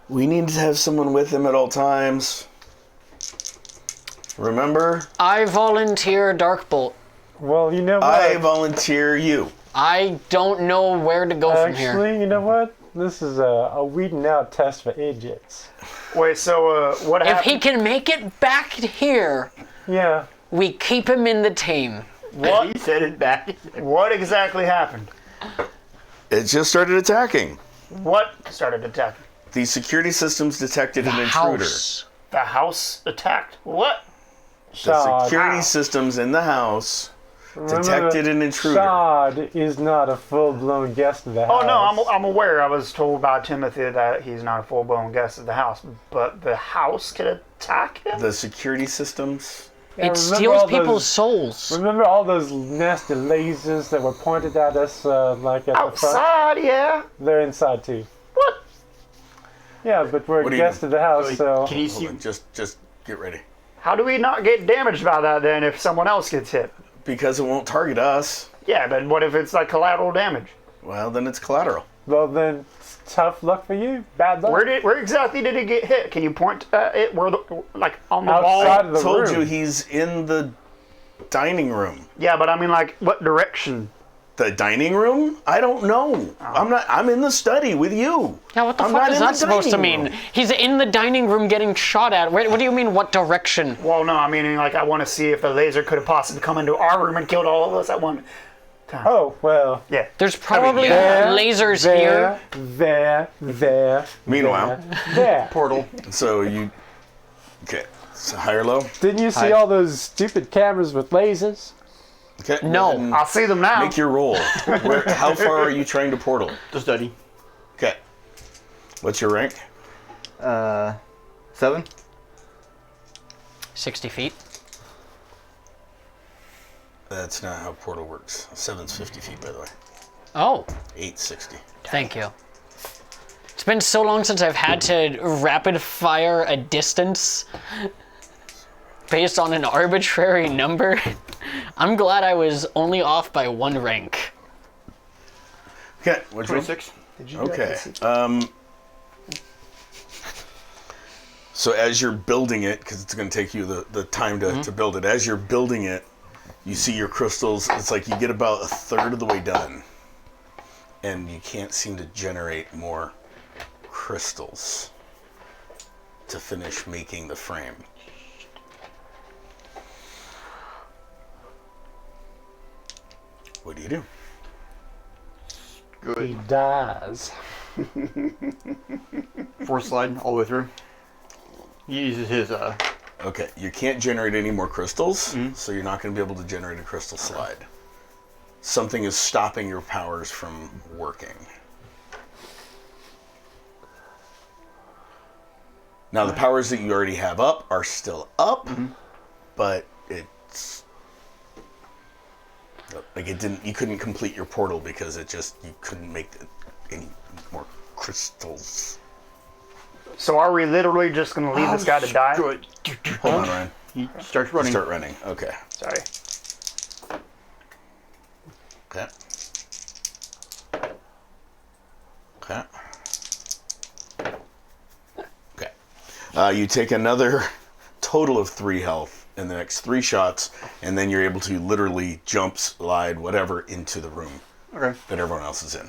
We need to have someone with him at all times. Remember? I volunteer Darkbolt. Well, you know what? I volunteer you. I don't know where to go from here. Actually, you know what? This is a weeding out test for idiots. Wait, so what If happened? he can make it back here, Yeah. we keep him in the team. He said it back. What exactly happened? It just started attacking. What started attacking? The security systems detected an intruder. House. The house attacked. What? The Shad. security systems in the house detected an intruder. Shad is not a full-blown guest of the house. Oh no, I'm aware. I was told by Timothy that he's not a full-blown guest of the house, but the house could attack him. The security systems. Yeah, It remember steals all people's those- souls. Remember all those nasty lasers that were pointed at us, like at the front? Outside, yeah. They're inside too. What? Yeah, but we're What a do you guest mean? of the house, so Can you Hold see? on, just get ready. How do we not get damaged by that then if someone else gets hit? Because it won't target us. Yeah, but what if it's like collateral damage? Well, then it's collateral. well then, tough luck for you. Bad luck. Where exactly did it get hit? Can you point at it? Where the like on the Outside wall? of the Told room. you he's in the dining room. Yeah, but I mean like what direction? The dining room? I don't know. I'm in the study with you. Yeah, what the I'm fuck not is in the that supposed to dining mean? room. He's in the dining room getting shot at. What do you mean, what direction? Well, no, I mean like I want to see if the laser could have possibly come into our room and killed all of us at one time. Oh, well. Yeah. There's probably There, lasers there, here. there. Meanwhile, There. Portal. so you. Okay. So high or low? Didn't you see Hi. all those stupid cameras with lasers? Okay. No. then I see them now. Make your roll. How far are you trying to portal? The study. Okay. What's your rank? 7. 60 feet. That's not how portal works. 7's 50 feet, by the way. Oh, 8's 60. thank you. It's been so long since I've had to rapid fire a distance based on an arbitrary number. I'm glad I was only off by 1 rank. Okay. What's your 26. Did you Okay. guys- So as you're building it, because it's going to take you the time to build it, as you're building it, You see your crystals, it's like you get about a third of the way done, and you can't seem to generate more crystals to finish making the frame. What do you do? He Good. dies. Force slide all the way through. He uses his Okay, you can't generate any more crystals, so you're not going to be able to generate a crystal slide. Something is stopping your powers from working. Now, the powers that you already have up are still up, but it's like it didn't. You couldn't complete your portal because you couldn't make any more crystals. So are we literally just going to leave this guy to die? Good. Hold on, Ryan. He starts running. Start running. Okay. Sorry. Okay. Okay. Okay. You take another total of 3 health in the next 3 shots, and then you're able to literally jump, slide, whatever, into the room Okay. that everyone else is in.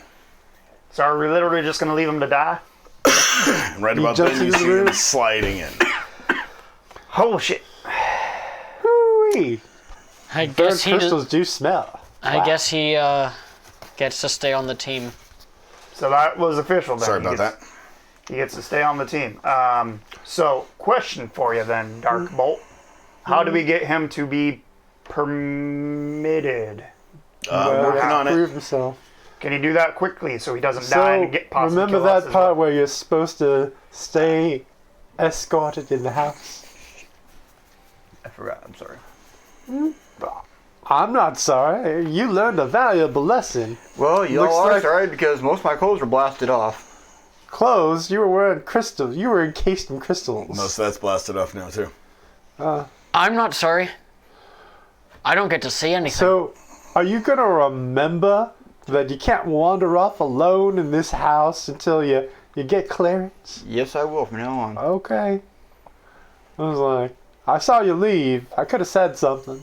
So are we literally just going to leave him to die? And right about jumps then, you into see the room? him sliding in. Oh, shit. Hoo-wee. I Burnt guess he. crystals do smell. I guess he gets to stay on the team. So that was official then. Sorry He about gets- that. He gets to stay on the team. So, question for you then, Dark Bolt. How do we get him to be permitted? Working on it. Prove himself. Can you do that quickly so he doesn't die So and get possibly remember kill us that as part well? where you're supposed to stay escorted in the house? I forgot. I'm sorry. I'm not sorry. You learned a valuable lesson. Well, you Looks all are like- sorry because most of my clothes were blasted off. Clothes, you were wearing crystals. You were encased in crystals. Most of that's blasted off now, too. I'm not sorry. I don't get to see anything. So, are you gonna remember that you can't wander off alone in this house until you get clearance? Yes, I will from now on. Okay. I was like, I saw you leave. I could have said something.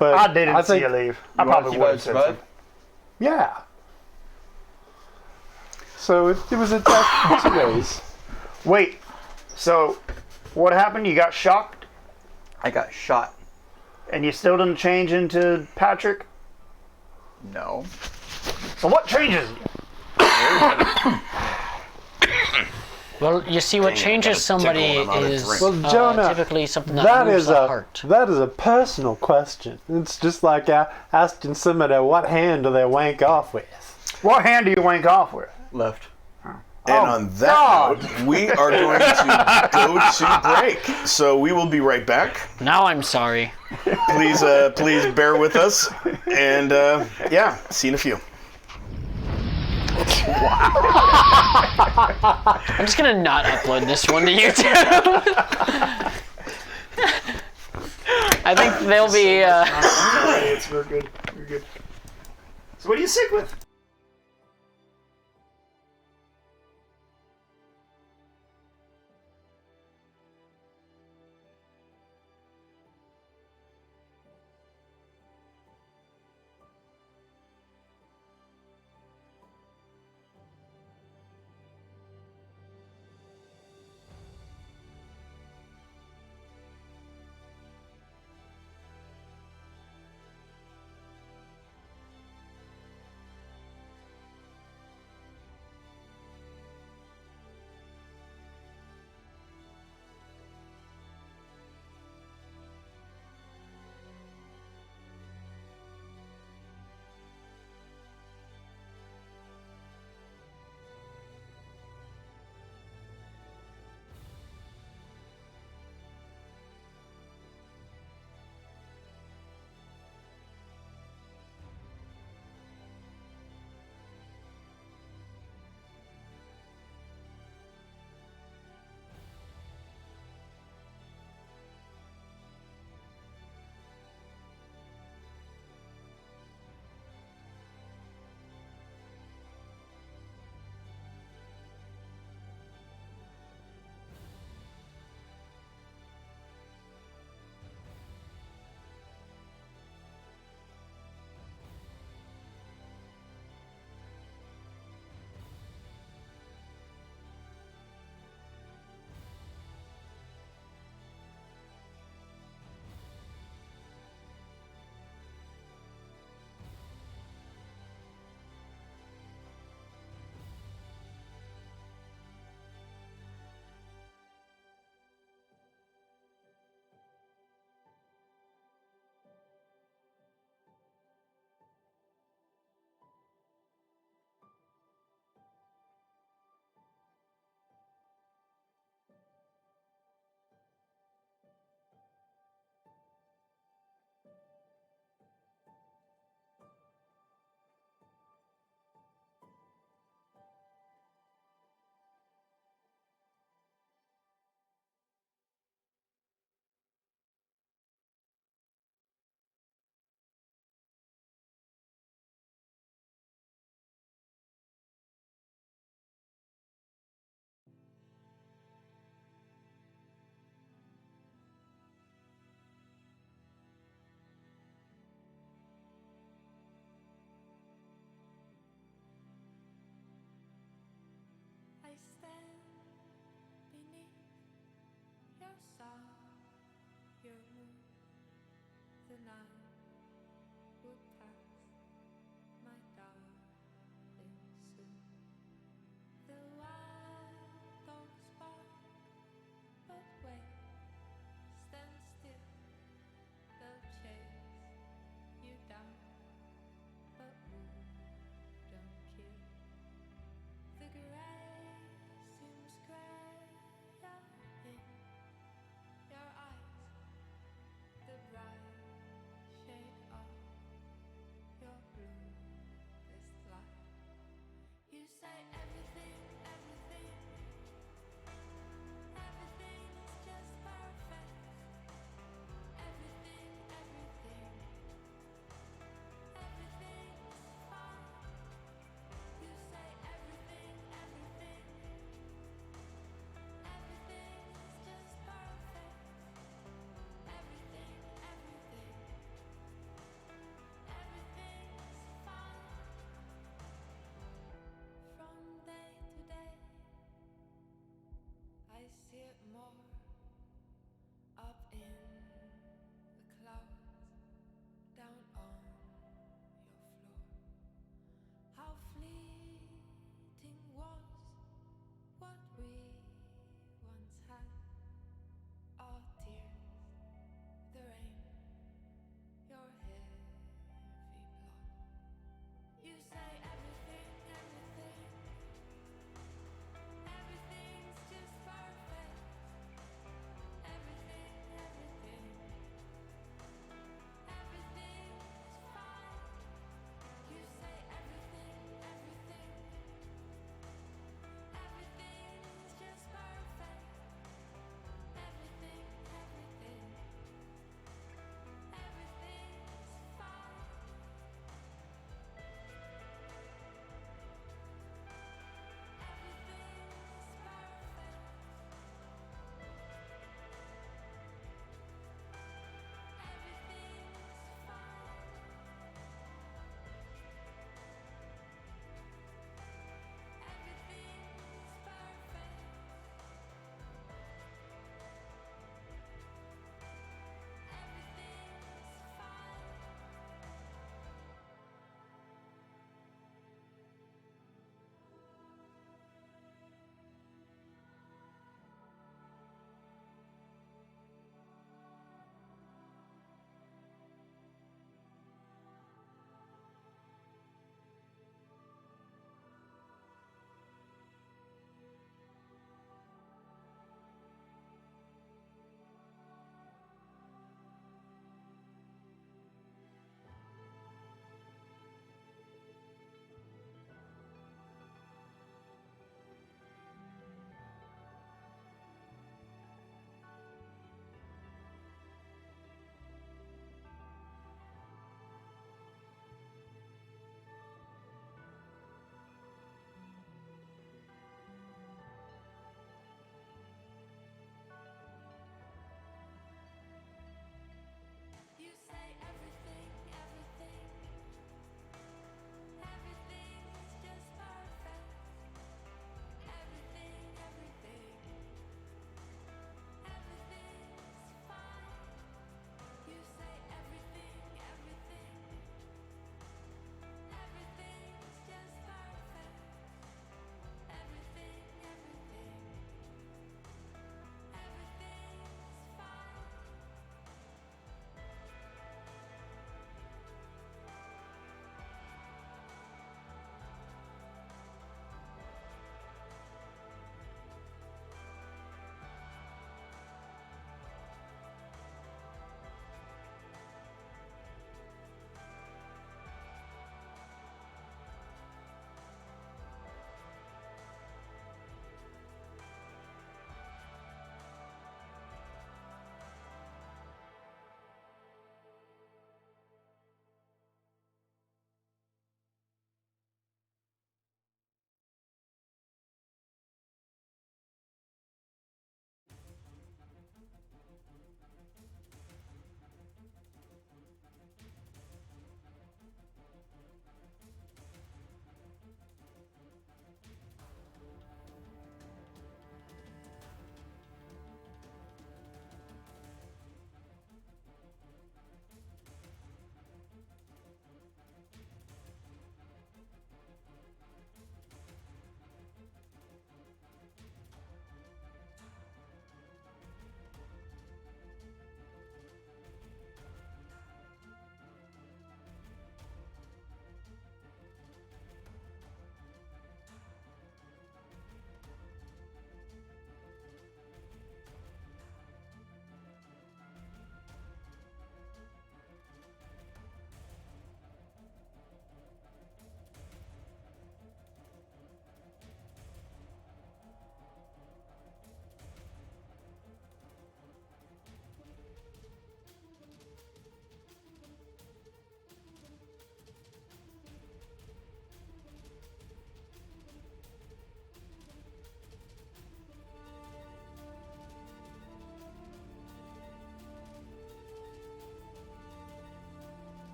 But I didn't see think- you leave. I You wanna probably see would why have I said survived? something. Yeah. So it was a death 2 ways. Wait, so what happened? You got shocked I got shot. and you still didn't change into Patrick? No. So what changes you? Well, you see, what Dang it, I changes got a somebody tickle and I'm out of is drink. Well, Jonah, typically something that, that moves is the a heart. that is a personal question. It's just like asking somebody what hand do they wank off with. What hand do you wank off with? Left. And on that note, we are going to go to break. So we will be right back. Now I'm sorry. Please bear with us. And yeah, see you in a few. I'm just gonna not upload this one to YouTube. I think they'll be. We're good. We're good. So what are you sick with? your moon, the night would pass, my darling, soon. The wild dogs bark, but wait, stand still. They'll chase you down, but wouldn't kill. The gray seems grayer in your eyes, the bright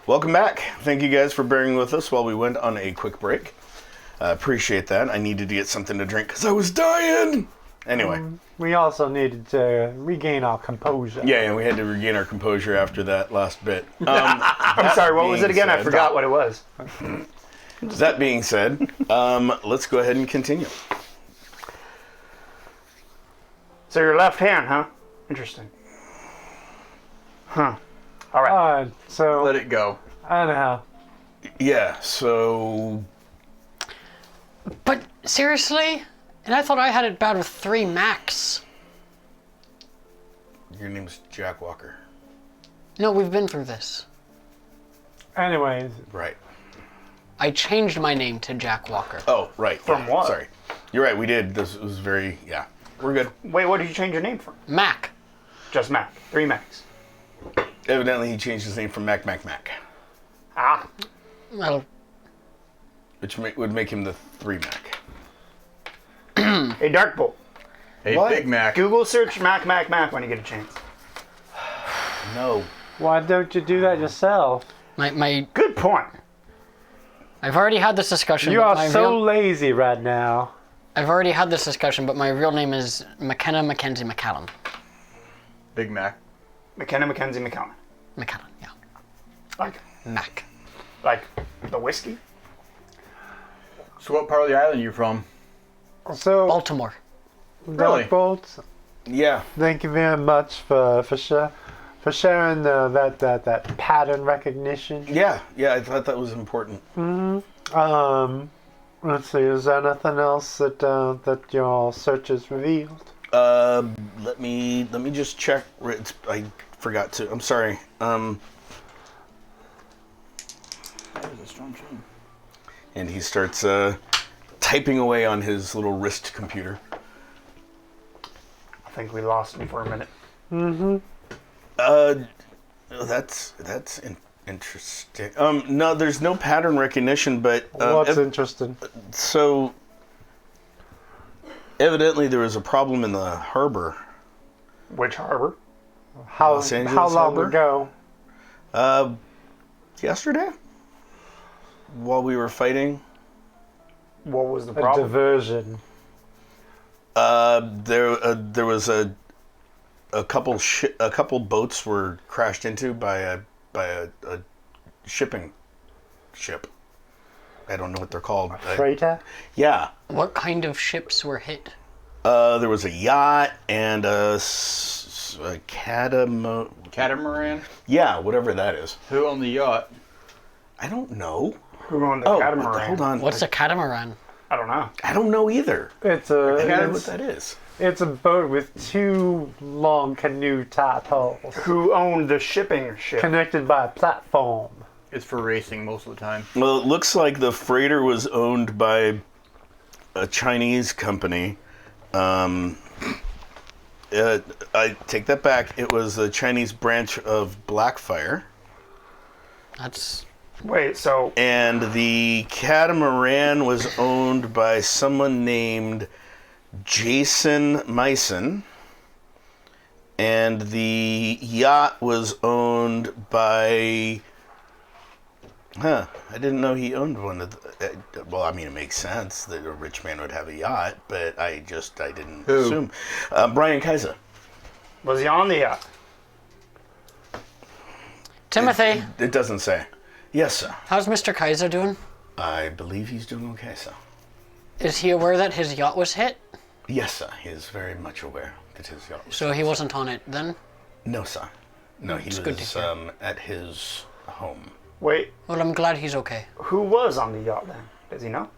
welcome back. Thank you guys for bearing with us while we went on a quick break. Appreciate that. I needed to get something to drink because I was dying. Anyway. We also needed to regain our composure. Yeah, and we had to regain our composure after that last bit. I'm sorry, what was it again? I forgot what it was. That being said, let's go ahead and continue. So your left hand, huh? Interesting. Huh. All right. So Let it go. I don't know. Yeah, so But seriously? And I thought I had it bad with 3 max. your name's Jack Walker. No, we've been through this. Anyways, Right. I changed my name to Jack Walker. Oh, right. From yeah, what? Sorry. You're right, we did. This was very, yeah. We're good. Wait, what did you change your name from? Mac. Just Mac. 3 Macs. Evidently, he changed his name from Mac. Ah. Well, Which would make him the 3 Mac. Hey, Darkbolt. Hey, What? Big Mac. Google search Mac when you get a chance. No. why don't you do that yourself? my Good point. I've already had this discussion. You but are my so real- lazy right now. I've already had this discussion, but my real name is McKenna Mackenzie McCallum. Big Mac. McKenna Mackenzie McCallum. McCallum, yeah. Like Mac. the whiskey? So what part of the island are you from? So, Baltimore. Really? Darkbolt, Yeah. thank you very much for sharing that pattern recognition. Yeah, I thought that was important. Let's see. Is there anything else that your search has revealed? Let me just check. I forgot to. I'm sorry. That was a strong chain. And he starts typing away on his little wrist computer. I think we lost him for a minute. That's interesting. No, there's no pattern recognition, but What's interesting? so evidently there was a problem in the harbor. Which harbor? How Los Angeles how long Harbor? ago? Yesterday, while we were fighting, What was the A problem? diversion. there was a couple boats were crashed into by a shipping ship. I don't know what they're called. Freighter? Yeah. What kind of ships were hit? There was a yacht and a Catamaran? Yeah, whatever that is. Who owned the yacht? I don't know. Who owned the Oh, catamaran? hold on. What's a catamaran? I don't know. I don't know either. It's I don't know what a that is. it's a boat with 2 long canoe type hulls Who owned the shipping ship? connected by a platform. It's for racing most of the time. Well, it looks like the freighter was owned by a Chinese company. I take that back. It was the Chinese branch of Blackfire. That's Wait, so And the catamaran was owned by someone named Jason Meissen. And the yacht was owned by... I didn't know he owned one of the... well, I mean, it makes sense that a rich man would have a yacht, but I didn't Who? assume. Brian Kaiser. was he on the yacht? Timothy. It doesn't say. Yes, sir. How's Mr. Kaiser doing? I believe he's doing okay, sir. Is he aware that his yacht was hit? Yes, sir. He is very much aware that his yacht was... So he wasn't on it then? No, sir. No, he It's good to was hear. at his home. Wait, Well, I'm glad he's okay. who was on the yacht then? Does he know?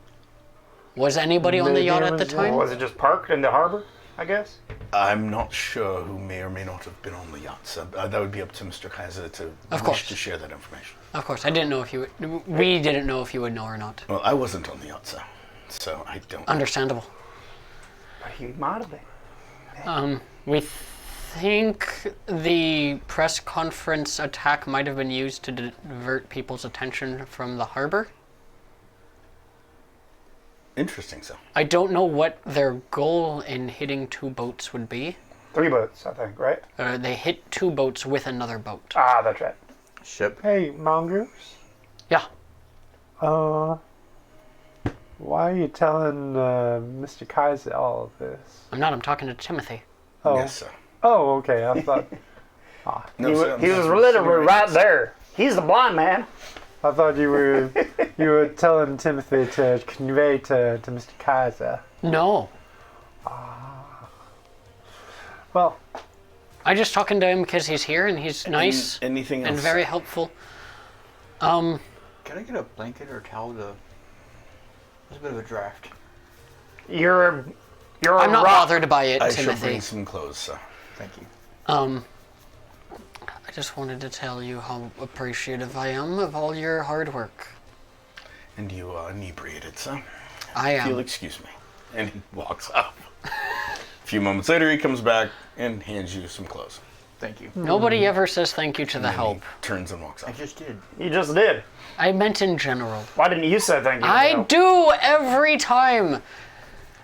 Was anybody on the Maybe yacht it at the was, Or time? was it just parked in the harbor, I guess? I'm not sure who may or may not have been on the yacht, sir. That would be up to Mr. Kaiser to Of wish course. to share that information. Of course, I didn't know if you would. We didn't know if you would know or not. Well, I wasn't on the yacht, sir, so I don't. Understandable. But he might have been. We think the press conference attack might have been used to divert people's attention from the harbor. Interesting, sir. I don't know what their goal in hitting 2 boats would be. 3 boats, I think, right? They hit 2 boats with another boat. Ah, that's right. Ship. Hey, Mongoose. Yeah. Why are you telling Mr. Kaiser all of this? I'm not. I'm talking to Timothy. Oh, Yes, sir. oh, okay. I thought No, He sir, was I'm literally right there. He's the blind man. I thought you were telling Timothy to convey to Mr. Kaiser. No. Well, I just talking to him because he's here and he's nice Anything else? and very helpful. Can I get a blanket or a towel to... It's a bit of a draft. You're I'm not rock. bothered by it, I shall Timothy. bring some clothes, sir. Thank you. I just wanted to tell you how appreciative I am of all your hard work. And you are inebriated, sir. I If you'll am. excuse me. And he walks off. A few moments later, he comes back and hands you some clothes. Thank you. Nobody ever says thank you to the help. He turns and walks I off. just did. You just did. I meant in general. Why didn't you say thank you? I Dale? do every time.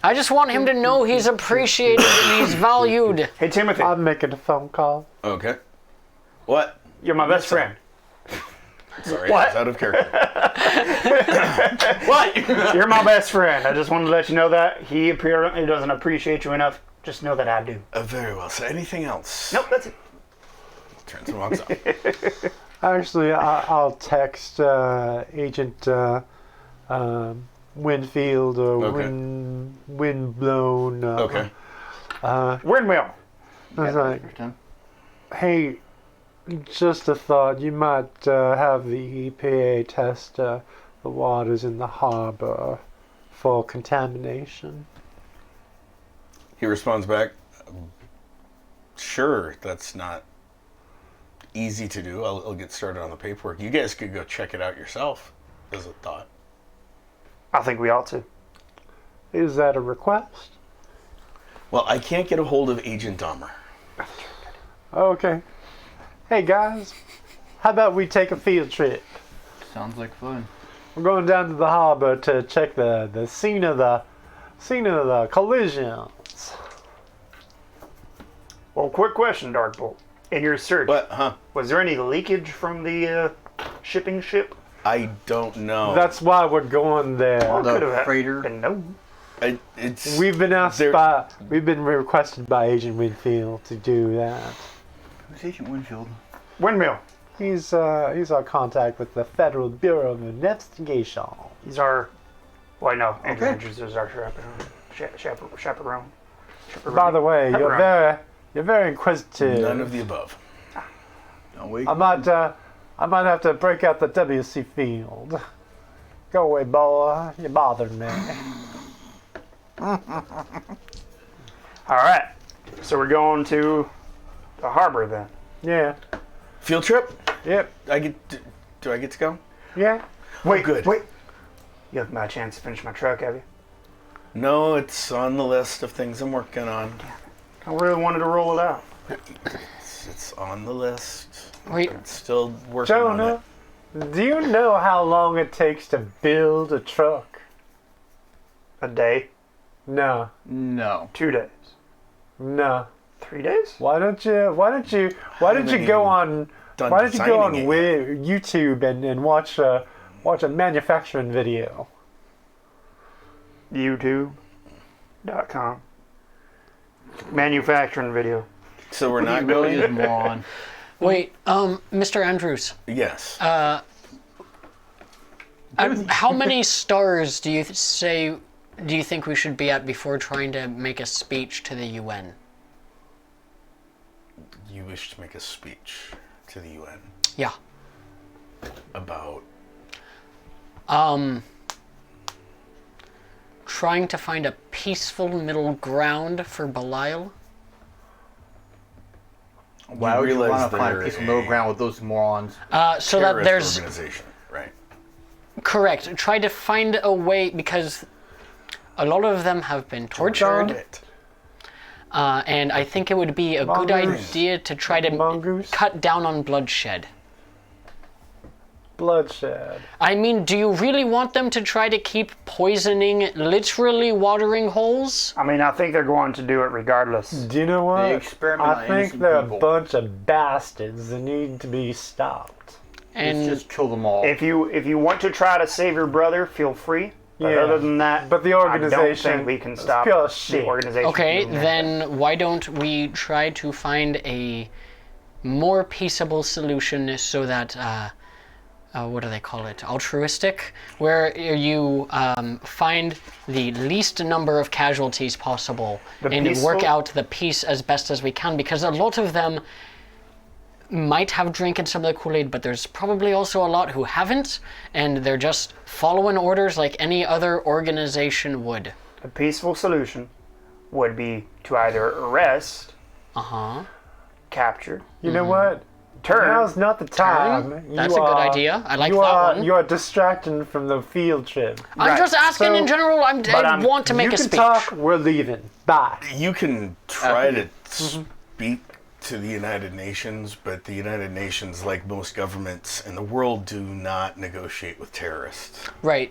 I just want him to know he's appreciated and he's valued. Hey Timothy, I'm making a phone call. Okay. What? you're my best friend. Sorry, What? I was out of character. You're my best friend. I just wanted to let you know that. He apparently doesn't appreciate you enough. Just know that I do. Very well, sir. Anything else? Nope, that's it. Turns and walks off. Actually, I'll text Agent Winfield or Okay. Windblown. Okay. Windmill. I was like, First time. hey, just a thought. You might have the EPA test the waters in the harbor for contamination. He responds back, sure, that's not easy to do. I'll get started on the paperwork. You guys could go check it out yourself, as a thought. I think we ought to. Is that a request? Well, I can't get a hold of Agent Dahmer. Okay. Hey guys, how about we take a field trip? Sounds like fun. We're going down to the harbor to check the scene of the collisions. Well, quick question, Darkbolt. In your search, What? Huh? was there any leakage from the shipping ship? I don't know. That's why we're going there. Could have freighter. been known. It's We've been asked There- we've been requested by Agent Winfield to do that. Who's Agent Winfield? Windmill. He's our contact with the Federal Bureau of Investigation. He's our. Well, no, Andrew Okay. Andrews is our chaperone. By the way, Pepperoni. you're very inquisitive. none of the above. Don't wait. I might have to break out the WC field. Go away, boy. You bothered me. All right. So we're going to the harbor then. Yeah. Field trip? Yep. Do I get to go? Yeah. Wait, good. Wait. You haven't had a chance to finish my truck, have you? No, it's on the list of things I'm working on. I really wanted to roll it out. It's on the list. Wait, I'm still working on Jonah, it. do you know how long it takes to build a truck? A day, No. No. 2 days, No. 3 days. Why don't you go on Done why don't you go on designing it YouTube and watch a manufacturing video? YouTube.com. Manufacturing video. So we're not Really going. is moron. wait, Mr. Andrews, Yes. how many stars do you think we should be at before trying to make a speech to the UN? You wish to make a speech to the UN Yeah. about Trying to find a peaceful middle ground for Belial? Why would you realize want to find they're a peaceful middle a ground with those morons? So that terrorist there's organization, right? correct. Try to find a way because a lot of them have been tortured, It. and I think it would be a good Mongoose. idea to try to Mongoose. cut down on bloodshed. Bloodshed. I mean, do you really want them to try to keep poisoning, literally watering holes? I mean, I think they're going to do it regardless. Do you know what? They experiment on I think innocent they're people. a bunch of bastards that need to be stopped. And Let's just kill them all. If you want to try to save your brother, feel free. But Yeah. other than that, But the I don't organization think we can is stop pure the shit. organization. okay, from doing that. then why don't we try to find a more peaceable solution so that what do they call it? Altruistic, where you find the least number of casualties possible and work peaceful- out the peace as best as we can, because a lot of them might have drinking some of the Kool-Aid, but there's probably also a lot who haven't, and they're just following orders like any other organization would. A peaceful solution would be to either arrest, capture, You know what? turn. Now's not the time. That's a good idea. I like you that are, one. You are distracting from the field trip. I'm Right. just asking So- in general. I want to make you a can speech. talk. We're leaving. Bye. You can try to speak to the United Nations, but the United Nations, like most governments in the world, do not negotiate with terrorists. Right.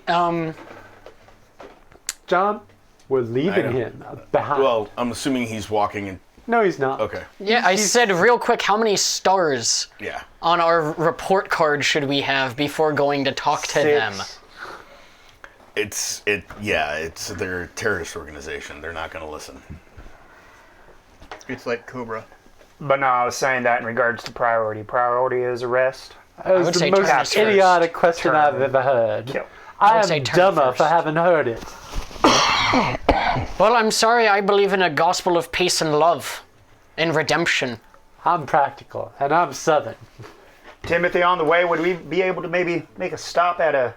John, we're leaving know. him behind. Well, I'm assuming he's walking in. no, he's not. Okay. Yeah, I said real quick, how many stars Yeah. on our report card should we have before going to talk to them? 6. It's they're a terrorist organization. They're not going to listen. It's like Cobra. But no, I was saying that in regards to priority. Priority is arrest. That was would the say most turn us first. idiotic question Turn. I've ever heard. Kill. I would say am turn dumber first. for having heard it. Well, I'm sorry, I believe in a gospel of peace and love and redemption. I'm practical, and I'm Southern. Timothy, on the way, would we be able to maybe make a stop at a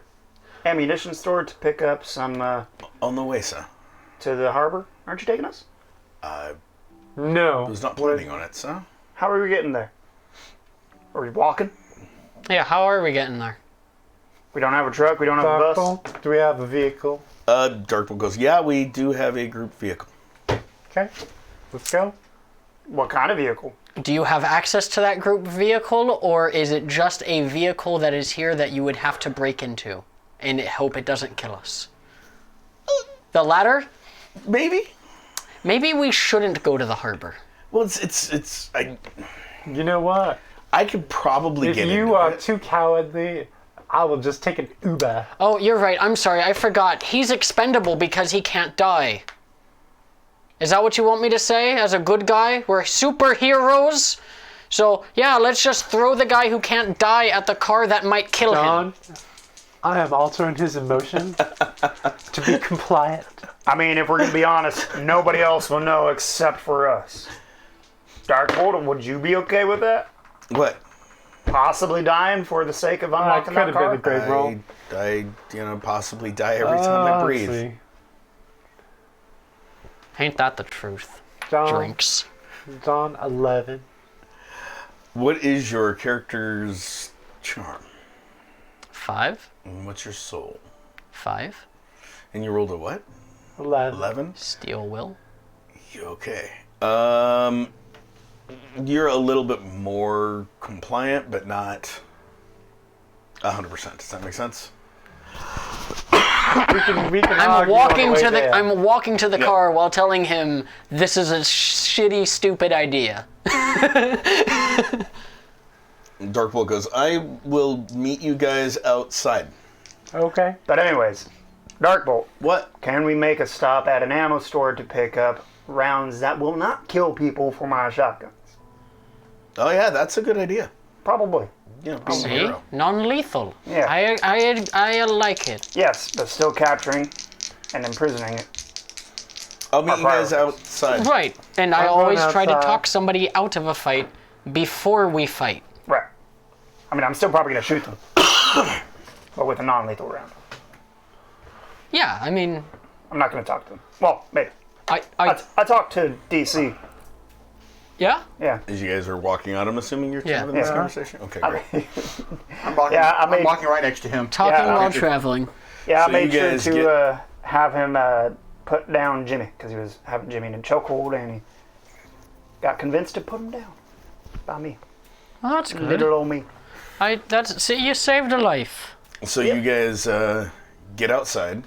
ammunition store to pick up some On the way, sir. to the harbor? Aren't you taking us? No. I was not planning on it, sir. How are we getting there? Are we walking? Yeah, how are we getting there? We don't have a truck. We don't have a bus. Darkle, do we have a vehicle? Darkpool goes, yeah, we do have a group vehicle. Okay, let's go. What kind of vehicle? Do you have access to that group vehicle, or is it just a vehicle that is here that you would have to break into and hope it doesn't kill us? The latter? Maybe. Maybe we shouldn't go to the harbor. Well, You know what? I could probably If get you into are it. too cowardly, I will just take an Uber. Oh, you're right. I'm sorry. I forgot. He's expendable because he can't die. Is that what you want me to say? As a good guy? We're superheroes? So, yeah, let's just throw the guy who can't die at the car that might kill him. John, I am altering his emotion to be compliant. I mean, if we're going to be honest, nobody else will know except for us. Darkbolt, would you be okay with that? What? Possibly dying for the sake of That unlocking could that have car? been a great roll. I possibly die every time I Let's breathe. see. Ain't that the truth? John, Drinks. John 11. What is your character's charm? 5? And what's your soul? 5? And you rolled a what? 11. 11? Steel will. Okay. You're a little bit more compliant, but not 100%. Does that make sense? We can I'm argue walking on the to way the there. I'm walking to the Yeah. car while telling him this is a shitty, stupid idea. Darkbolt goes, I will meet you guys outside. Okay. But anyways, Darkbolt, What? can we make a stop at an ammo store to pick up rounds that will not kill people for my shotguns? Oh yeah, that's a good idea. Probably. Yeah, being a See? hero. Non-lethal. Yeah. I like it. Yes, but still capturing and imprisoning it. I'll meet you guys priorities. outside. Right. And I I'm going always try to outside. talk somebody out of a fight before we fight. Right. I mean, I'm still probably going to shoot them. But with a non-lethal round. Yeah, I mean, I'm not going to talk to them. Well, maybe. I I talked to DC. yeah? Yeah. As you guys are walking out, I'm assuming you're Yeah. having this Yeah. conversation? Okay, great. I'm walking, Yeah, I I'm mean- walking right next to him. Talking Yeah, while okay. traveling. Yeah, So I made you sure guys to get- have him put down Jimmy because he was having Jimmy in a chokehold and he got convinced to put him down by me. Well, that's good. Little old me. See, you saved a life. So you guys get outside.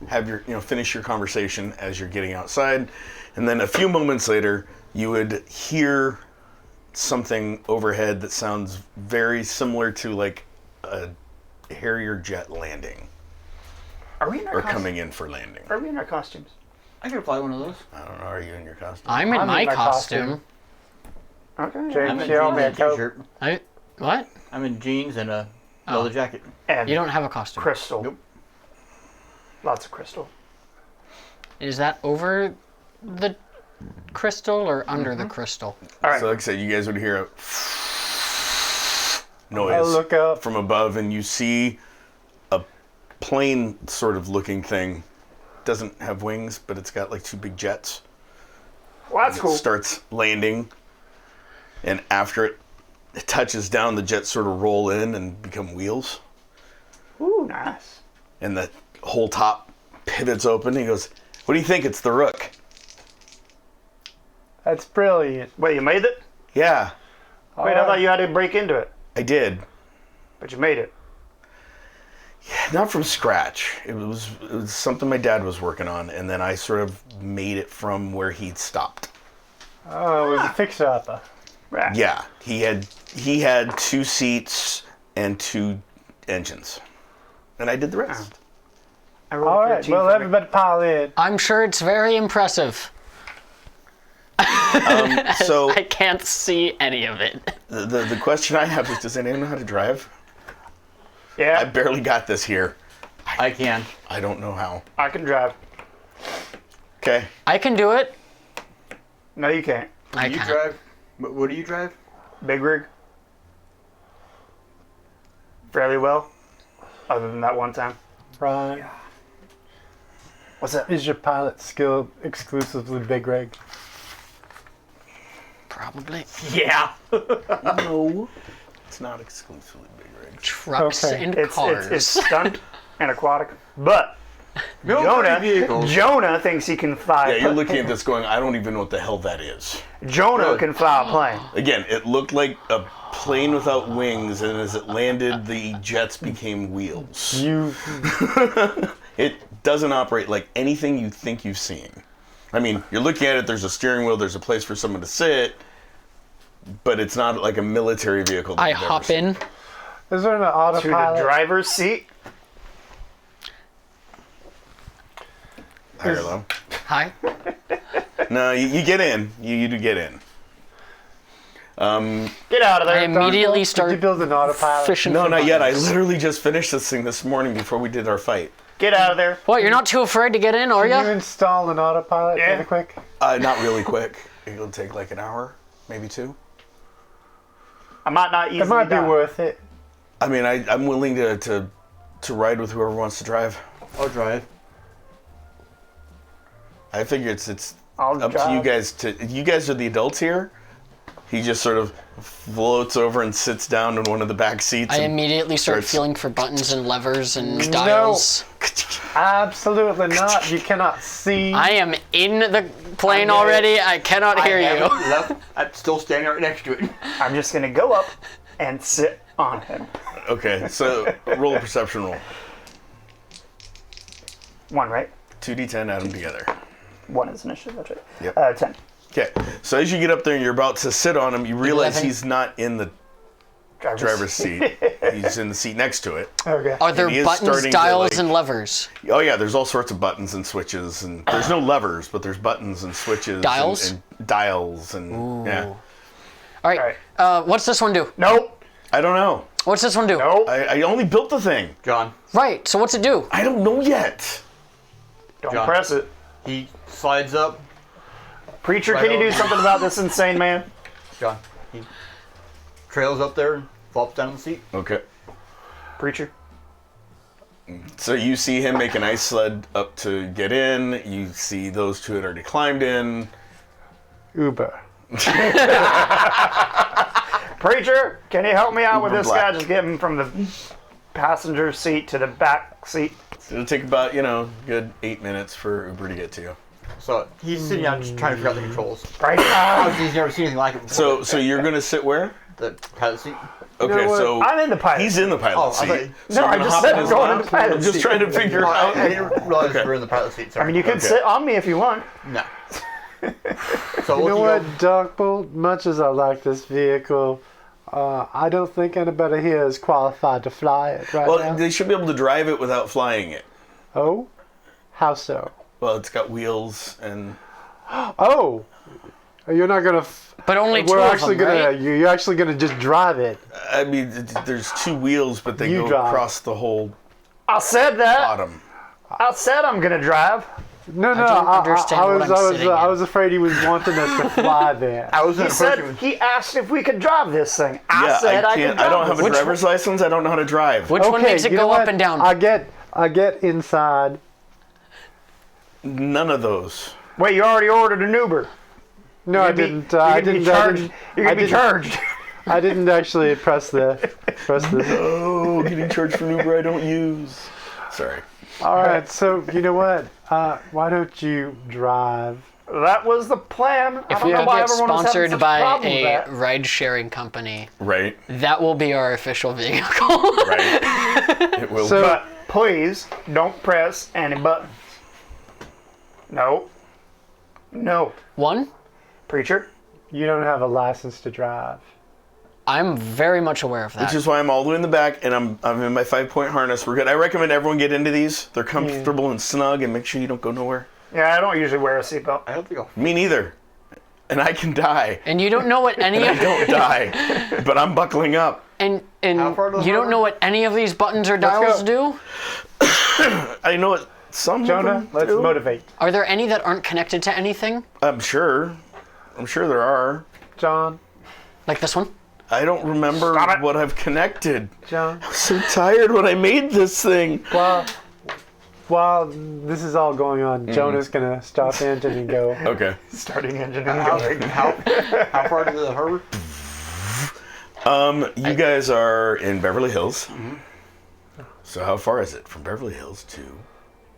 Have your, finish your conversation as you're getting outside, and then a few moments later, you would hear something overhead that sounds very similar to like a Harrier jet landing Are we in our or costumes? coming in for landing. Are we in our costumes? I could fly one of those. I don't know. Are you in your costume? I'm in my costume. Okay. Jake, I'm in show jeans me a and coat. t-shirt. What? I'm in jeans and a leather jacket. And You don't have a costume. crystal. Nope. Lots of crystal. Is that over the crystal or under the crystal? All right. So like I said, you guys would hear a I noise look up. from above, and you see a plane sort of looking thing. Doesn't have wings, but it's got like two big jets. Well, that's It cool. starts landing, and after it touches down, the jets sort of roll in and become wheels, Ooh, nice. and the whole top pivots open. He goes, "What do you think? It's the Rook." That's brilliant. Wait, you made it? Yeah, Wait, I thought you had to break into it, I did. but you made it. Not from scratch. It was something my dad was working on, and then I sort of made it from where he'd stopped. Oh, it was a fixer-upper. Right. Yeah, he had 2 seats and 2 engines, and I did the rest. I rolled All right, 13 well, for me. everybody pile in. I'm sure it's very impressive. So I can't see any of it. the question I have is, does anyone know how to drive? I Yeah, barely got this here. I can. I don't know how. I can drive. Okay. I can do it. No, you can't. I You can. drive? What do you drive? Big rig. Fairly well, other than that one time. Right. What's that? Is your pilot skill exclusively big rig? Probably. Yeah. No. It's not exclusively big rigs. Trucks Okay. and It's cars. stunt and aquatic. But Military vehicles. Jonah thinks he can fly. Yeah, you're looking at this going, I don't even know what the hell that is. Jonah Really? can fly a plane. Again, it looked like a plane without wings, and as it landed, the jets became wheels. You It doesn't operate like anything you think you've seen. I mean, you're looking at it, there's a steering wheel, there's a place for someone to sit, but it's not like a military vehicle. that I you've ever hop seen. in. is there an To the autopilot? driver's seat. High or low? Hi. No, you get in. You do get in. Get out of there. I immediately Did you start build an autopilot? fishing No, for not yet. I buttons. literally just finished this thing this morning before we did our fight. Get out of there. What, you're not too afraid to get in, are Can you you? install an autopilot Yeah. really quick? Not really quick. It'll take like an hour, maybe 2. I might not easily It might be die. worth it. I mean, I'm willing to ride with whoever wants to drive. I'll drive. I figure it's I'll up to you drive. guys. You guys are the adults here. He just sort of floats over and sits down in one of the back seats. I and immediately start starts- feeling for buttons and levers and dials. Absolutely not. You cannot see. I am in the plane I'm already. I cannot hear you. Left. I'm still standing right next to it. I'm just gonna go up and sit on him. Okay, so roll a perception roll. 1, right? 2d10, add them together. 1 is initiative. That's right. Yep. 10. Okay, so as you get up there and you're about to sit on him, you realize 11. he's not in the driver's seat. He's in the seat next to it. Okay. Are there He is buttons, starting to, dials, like- and levers? Oh yeah, there's all sorts of buttons and switches, and there's no levers, but there's buttons and switches. Dials? And dials and yeah. All right. What's this one do? Nope. I don't know. What's this one do? Nope. I only built the thing. John. Right. So what's it do? I don't know yet. Don't John. press it. He slides up. Preacher, Right can you do over. something about this insane man? John. He trails up there and flops down in the seat. Okay. Preacher. So you see him make an ice sled up to get in. You see those two had already climbed in. Uber. Preacher, can you help me out with Uber this black. guy? Just get him from the passenger seat to the back seat. It'll take about, good 8 minutes for Uber to get to you. So he's sitting down just trying to figure out the controls. Right? He's never seen anything like it before. So you're gonna sit where? The pilot seat. Okay, what? so I'm in the pilot. he's in the pilot Oh, I seat. thought you- So No, you're I gonna just hop said in I'm his going in lap? the pilot I'm just seat. trying to figure No, out. I didn't realize Okay. we were in the pilot seat. Sorry. I mean, you could Okay. sit on me if you want. No. So You know you what, go- Darkbolt? Much as I like this vehicle, I don't think anybody here is qualified to fly it right Well, now. they should be able to drive it without flying it. Oh? How so? Well, it's got wheels and Oh! You're not gonna... But only two We're of actually them, gonna... right? You're actually gonna just drive it. I mean, there's two wheels, but they You go drive. across the whole I said that. bottom. I said I'm gonna drive. No, don't understand what I'm sitting I in. was afraid he was wanting us to fly there. I was in He a said person. he asked if we could drive this thing. I Yeah, said I could can't. drive I don't have a this. driver's license. I don't know how to drive. Which one makes it you know go up what? and down? I get inside. None of those. Wait, you already ordered an Uber. No, I didn't. I didn't. You're gonna be charged. I didn't actually press the. Oh, getting charged for an Uber I don't use. Sorry. All right, so you know what? Why don't you drive? That was the plan. If I we don't know could why get everyone was having sponsored such by problem with a that. ride-sharing company, Right. that will be our official vehicle. Right. It will. So- But please don't press any buttons. No. No. One, Preacher. You don't have a license to drive. I'm very much aware of that. Which is why I'm all the way in the back, and I'm in my 5-point harness. We're good. I recommend everyone get into these. They're comfortable and snug, and make sure you don't go nowhere. Yeah, I don't usually wear a seatbelt. I don't think I'll. Me neither. And I can die. And you don't know what any I of don't die, but I'm buckling up. and How far to the you don't harbor? know what any of these buttons or dials do. I know what some of Jonah, them let's do. motivate. Are there any that aren't connected to anything? I'm sure there are. John, Like this one? I don't remember Stop it. what I've connected. John. I'm so tired when I made this thing. While this is all going on, Jonah's gonna stop the engine and go. Okay. Starting engine How, and going. how far to the harbor? You guys are in Beverly Hills. So how far is it from Beverly Hills to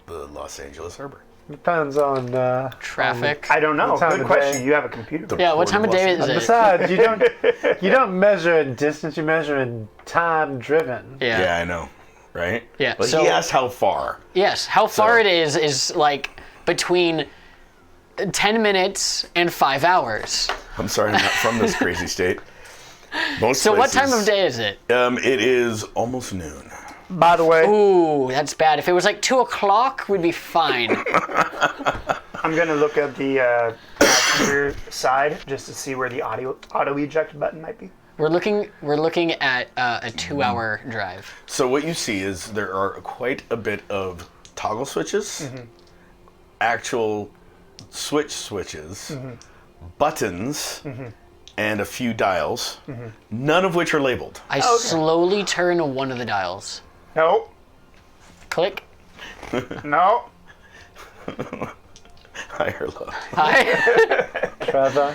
the Los Angeles Harbor? Depends on. Traffic. I don't know. What time Good of question. day? You have a computer. Yeah, what time of day is it? Besides, you don't measure in distance. You measure in time driven. Yeah. Yeah, I know. Right? Yeah, But so- he asked how far. Yes. How far So- it is like between 10 minutes and 5 hours. I'm sorry, I'm not from this crazy state. Most So what time places- of day is it? It is almost noon. By the way, Ooh, that's bad. If it was like 2 o'clock, we'd be fine. I'm gonna look at the passenger side just to see where the auto eject button might be. We're looking at a 2-hour drive. So what you see is there are quite a bit of toggle switches, actual switches, buttons, and a few dials, none of which are labeled. I slowly turn one of the dials. No. Click. No. High or low. Hi. Trevor.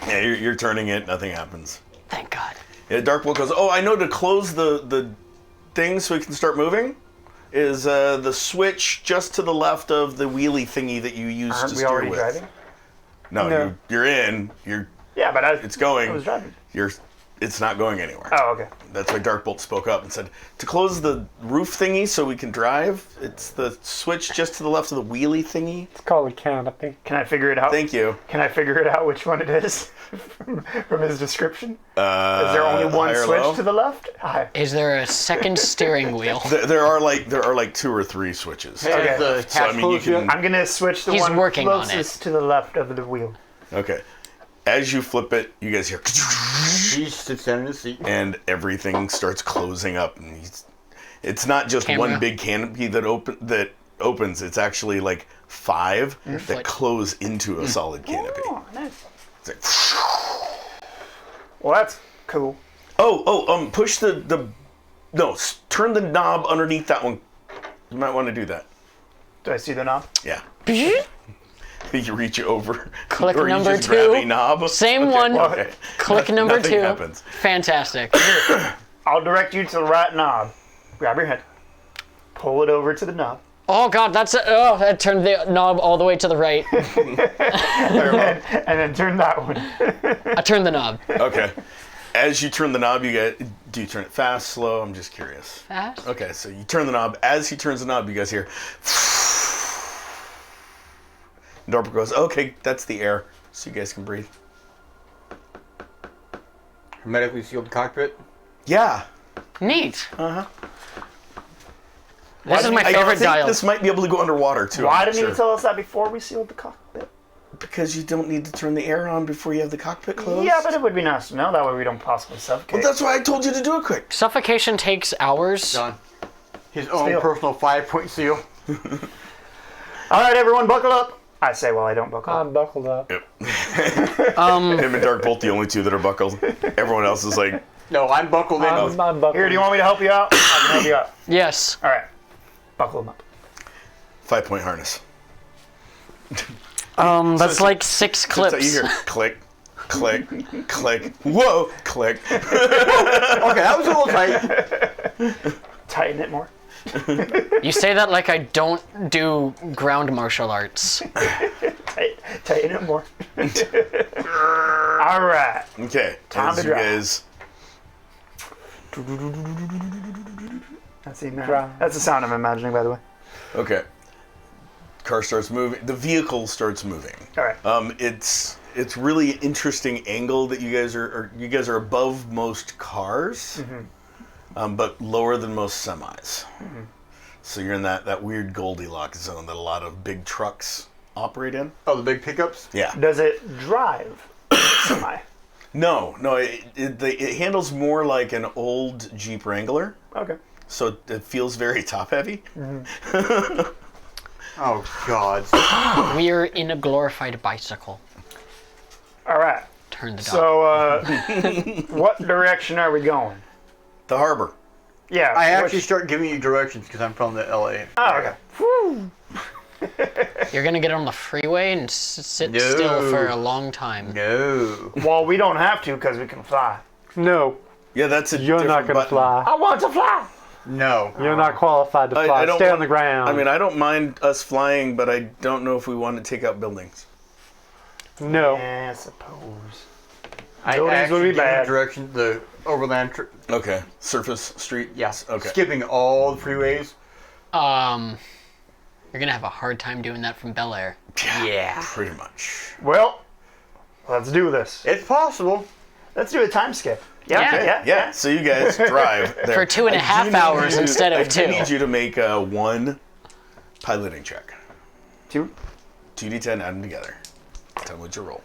Yeah, you're turning it, nothing happens. Thank God. Yeah, Darkbolt goes, oh, I know to close the thing so we can start moving is the switch just to the left of the wheelie thingy that you use Aren't to we steer already with. driving? No, No. You're in. Yeah, but It's going. I was driving. It's not going anywhere. Oh, okay. That's why Darkbolt spoke up and said, to close the roof thingy so we can drive, it's the switch just to the left of the wheelie thingy. It's called a canopy. Can I figure it out? Thank you. Can I figure it out which one it is from his description? Is there only one high or switch low? to the left? Hi. Is there a second steering wheel? There are like 2 or 3 switches. Okay. The So, I hatch mean, you closed yet? can- I'm gonna switch the He's one working on it. closest to the left of the wheel. Okay. As you flip it, you guys hear, He sits down in his seat. and everything starts closing up. And it's not just Camera. one big canopy that opens. It's actually like 5 that foot. close into a solid canopy. Oh, nice. It's like, Well, that's cool. push turn the knob underneath that one. You might want to do that. Do I see the knob? Yeah. You reach over. Click or number you just grab 2. a knob. Same Okay, one. Okay. Click number Nothing 2. happens. Fantastic. I'll direct you to the right knob. Grab your head. Pull it over to the knob. Oh God, that turned the knob all the way to the right. And then turn that one. I turned the knob. Okay. As you turn the knob, do you turn it fast, slow? I'm just curious. Fast. Okay, so you turn the knob. As he turns the knob, you guys hear. Dorper goes, okay, that's the air, so you guys can breathe. Hermetically sealed cockpit. Yeah. Neat. Uh-huh. This is my I favorite think dial. this might be able to go underwater, too. Why I'm not didn't you sure. tell us that before we sealed the cockpit? Because you don't need to turn the air on before you have the cockpit closed. Yeah, but it would be nice to know. That way we don't possibly suffocate. Well, that's why I told you to do it quick. Suffocation takes hours. John. His own Seal. personal 5-point seal. All right, everyone, buckle up. I say while I don't buckle up. I'm buckled up. Yep. Him and Dark Bolt, the only two that are buckled. Everyone else is like, No, I'm buckled in. I'm buckled. Here, do you want me to help you out? I can help you out. Yes. All right. Buckle them up. 5-point harness. That's like 6 So clips. you hear click, click, click. Whoa, click. Okay, that was a little tight. Tighten it more. You say that like I don't do ground martial arts. Tighten it more. All right. Okay, Time as to you drive. guys. That's the sound I'm imagining, by the way. Okay. Car starts moving. The vehicle starts moving. All right. It's really interesting angle that you guys are above most cars, but lower than most semis. So you're in that weird Goldilocks zone that a lot of big trucks operate in. Oh, the big pickups? Yeah. Does it drive semi? No. It handles more like an old Jeep Wrangler, Okay. so it feels very top heavy. Oh, God. We're in a glorified bicycle. All right. Turn the dog. So, what direction are we going? The harbor. Yeah. I actually start giving you directions because I'm from the LA. Oh, okay. Whew. You're gonna get on the freeway and sit No. still for a long time. No. Well, we don't have to because we can fly. No, Yeah, that's a you're not different gonna button. fly. I want to fly. No. You're not qualified to fly. I don't Stay on want- the ground. I mean, I don't mind us flying, but I don't know if we want to take out buildings. no. I suppose. I Buildings actually would be give you bad. directions, the overland trip. Okay. Surface street? Yes. Okay. Skipping all the freeways. You're gonna have a hard time doing that from Bel Air. Yeah. Pretty much. Well, let's do this. It's possible. Let's do a time skip. Yeah. Yeah. Yeah. Yeah, so you guys drive there. For 2.5 hours instead of I do 2. need you to make one piloting check. 2. 2d10, add them together. Tell me what you roll.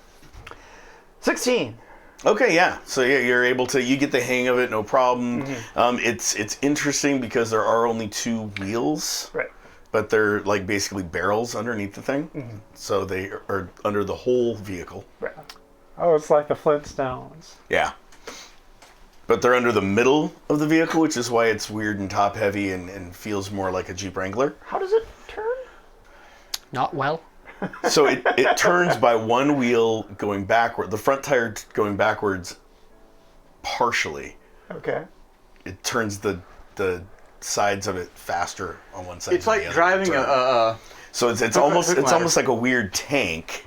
16. Okay, yeah. So yeah, you're able to, you get the hang of it, no problem. It's interesting because there are only 2 wheels, Right. but they're like basically barrels underneath the thing. So they are under the whole vehicle. Right. Oh, it's like the Flintstones. Yeah. But they're under the middle of the vehicle, which is why it's weird and top heavy and feels more like a Jeep Wrangler. How does it turn? Not well. So it turns by one wheel going backward, the front tire going backwards partially. Okay. It turns the sides of it faster on one side. It's than like the other. driving a So it's quick almost ladder. like a weird tank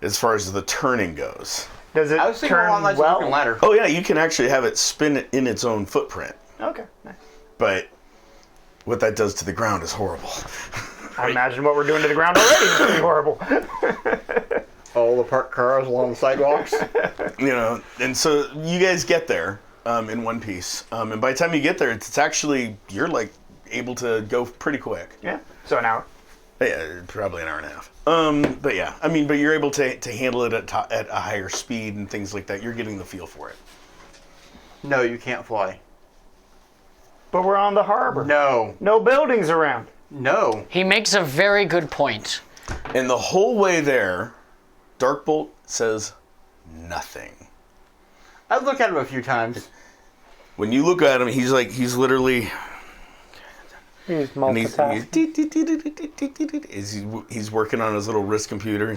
as far as the turning goes. Does it I was thinking turn along lines of well? looking ladder. Oh yeah, you can actually have it spin in its own footprint, Okay. Nice. but what that does to the ground is horrible. I imagine what we're doing to the ground already is pretty horrible. All the parked cars along the sidewalks. You know, and so you guys get there in one piece, and by the time you get there, it's actually, you're like able to go pretty quick. Yeah. So an hour. Yeah, probably an hour and a half. But yeah, I mean, but you're able to handle it at a higher speed and things like that. You're getting the feel for it. No, you can't fly. But we're on the harbor. No. No buildings around. No. He makes a very good point. And the whole way there, Darkbolt says nothing. I've looked at him a few times. When you look at him, he's literally, He's and multitasking. he's working on his little wrist computer.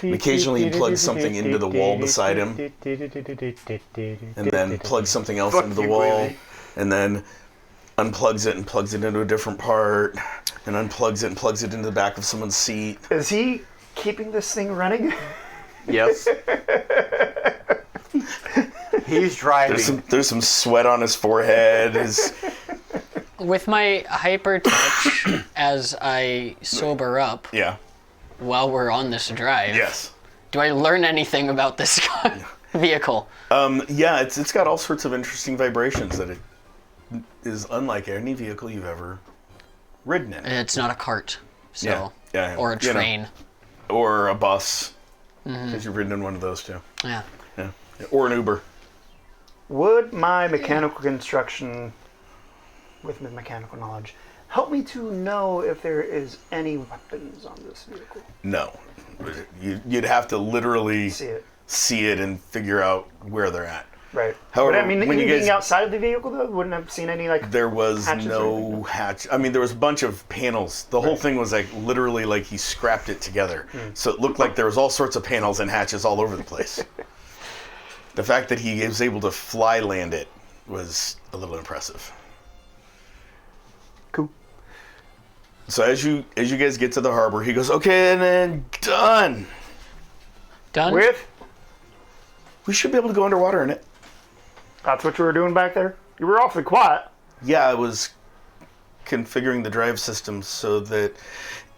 And occasionally he plugs something into the wall beside him, and then plugs something else Fuck into the you, wall, baby. and then unplugs it and plugs it into a different part, and unplugs it and plugs it into the back of someone's seat. Is he keeping this thing running? Yes. He's driving. There's some sweat on his forehead. With my hyper touch, as I sober up, Yeah. while we're on this drive. Yes. Do I learn anything about this vehicle? Yeah, it's got all sorts of interesting vibrations that it is unlike any vehicle you've ever ridden in. It's not a cart, so Yeah, or a you know. train. Or a bus, because you've ridden in one of those too. Yeah. Yeah. Or an Uber. Would my mechanical construction, with my mechanical knowledge, help me to know if there is any weapons on this vehicle? No. You'd have to literally See it. and figure out where they're at. Right. However, but I mean, when you being guys- outside of the vehicle, though, wouldn't have seen any, like, There was hatches or no anything? hatch. I mean, there was a bunch of panels. The whole thing was like literally like he scrapped it together. So it looked like there was all sorts of panels and hatches all over the place. The fact that he was able to fly land it was a little impressive. Cool. So as you guys get to the harbor, he goes, "Okay, and then done. Done? With? We should be able to go underwater in it." That's what you were doing back there? You were awfully quiet. Yeah, I was configuring the drive system so that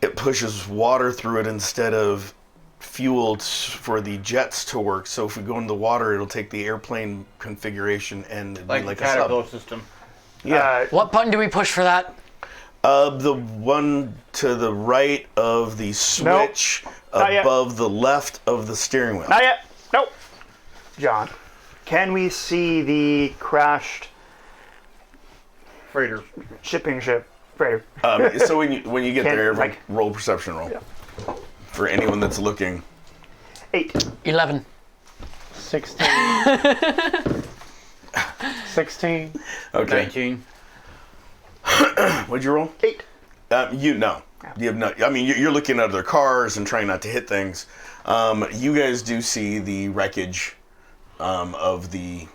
it pushes water through it instead of fuel for the jets to work. So if we go into the water, it'll take the airplane configuration and it'd Like, be like the a sub. caterpillar system. Yeah. What button do we push for that? The one to the right of the switch Not yet. above the left of the steering wheel. Not yet. Nope. John, can we see the crashed Freighter. shipping ship freighter? So when you get Can't, there, like- roll perception roll. For anyone that's looking. 8. 11. 16. 16. Okay. 19. What'd you roll? 8. You know. You have not. I mean, you're looking at other cars and trying not to hit things. You guys do see the wreckage of the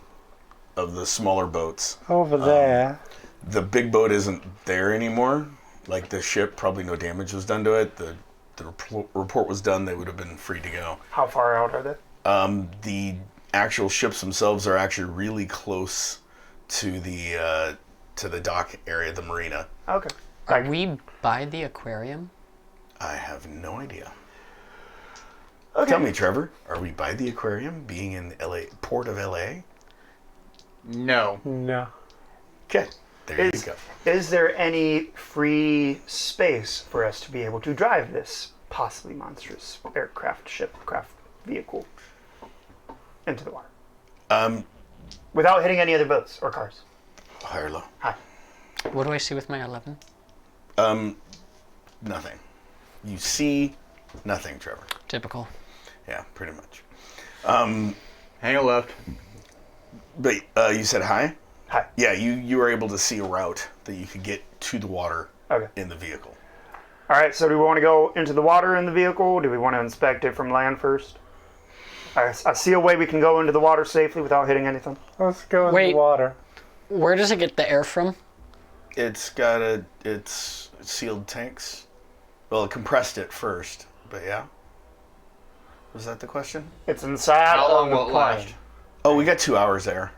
smaller boats. Over there. The big boat isn't there anymore. Like the ship, probably no damage was done to it. The report was done. They would have been free to go. How far out are they? The actual ships themselves are actually really close to the dock area, the marina. Okay. Are we by the aquarium? I have no idea. Okay. Tell me, Trevor, are we by the aquarium, being in LA, port of LA? No. No. Okay, there you Is, go. is there any free space for us to be able to drive this possibly monstrous craft vehicle into the water? Without hitting any other boats or cars? High or low? Hi. What do I see with my 11? Nothing. You see nothing, Trevor. Typical. Yeah, pretty much. Hang a left. But you said hi? Hi. Yeah, you were able to see a route that you could get to the water Okay. in the vehicle. All right, so do we want to go into the water in the vehicle? Do we want to inspect it from land first? I see a way we can go into the water safely without hitting anything. Let's go in Wait. the water. Where does it get the air from? It's sealed tanks. Well, it compressed it first, but yeah. Was that the question? It's inside How of long the will it plane. last? Oh, we got 2 hours there.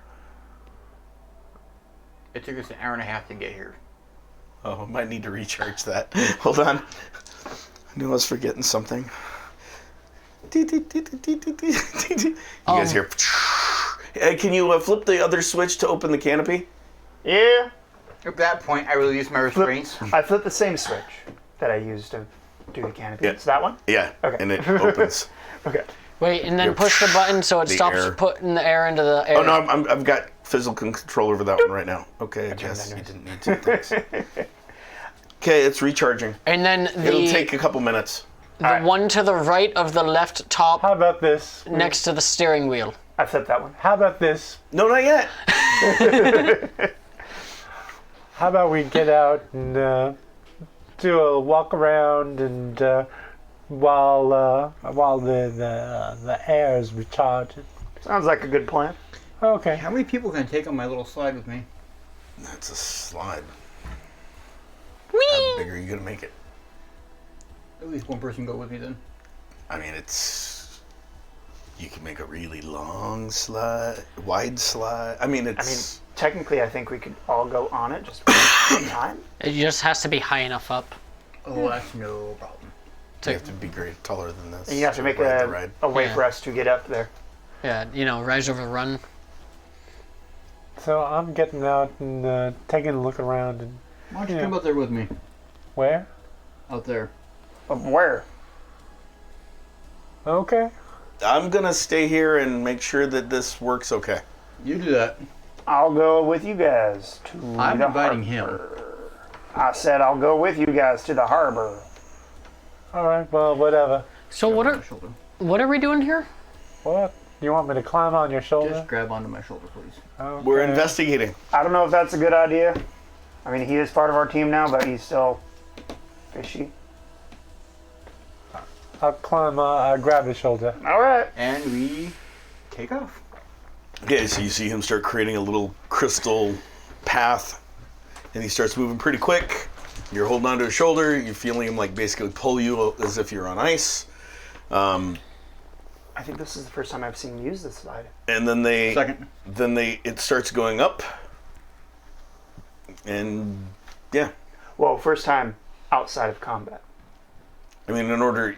It took us an hour and a half to get here. Oh, might need to recharge that. Hold on. I knew I was forgetting something. You guys hear? Hey, can you flip the other switch to open the canopy? Yeah. At that point, I released my restraints. I flipped the same switch that I used to do the canopy. Yeah. It's that one? Yeah. Okay. And it opens. Okay. Wait, and then Yep. push the button so it The stops air. putting the air into the air. Oh no, I've got physical control over that one right now. Okay, I guess that you noise. didn't need to. Thanks. Okay, it's recharging. And then It'll take a couple minutes. the Alright. one to the right of the left top How about this? next to the steering wheel. I flipped that one. How about this? No, not yet. How about we get out and do a walk around and while the air is recharging. Sounds like a good plan. Okay. How many people can I take on my little slide with me? That's a slide. Whee! How big are you gonna make it? At least one person go with me then. I mean, you can make a really long slide, wide slide. I mean, it's. Technically, I think we could all go on it just one time. It just has to be high enough up. Oh, that's no problem. You have to be taller than this. And you have to make ride the ride. a way Yeah. for us to get up there. Yeah, rise over run. So I'm getting out and taking a look around. And Why don't you come out there with me? where? Out there. Where? Okay. I'm gonna stay here and make sure that this works okay. You do that. I'll go with you guys to I'm the inviting him. harbor. I said I'll go with you guys to the harbor. All right. Well, whatever. So what Grab are my shoulder. what are we doing here? What? You want me to climb on your shoulder? Just grab onto my shoulder, please. Okay. We're investigating. I don't know if that's a good idea. I mean, he is part of our team now, but he's still fishy. I'll climb. I'll grab his shoulder. All right. And we take off. Okay, so you see him start creating a little crystal path, and he starts moving pretty quick. You're holding onto his shoulder. You're feeling him like basically pull you as if you're on ice. I think this is the first time I've seen him use this slide. And then Second. it starts going up, and yeah. Well, first time outside of combat. I mean,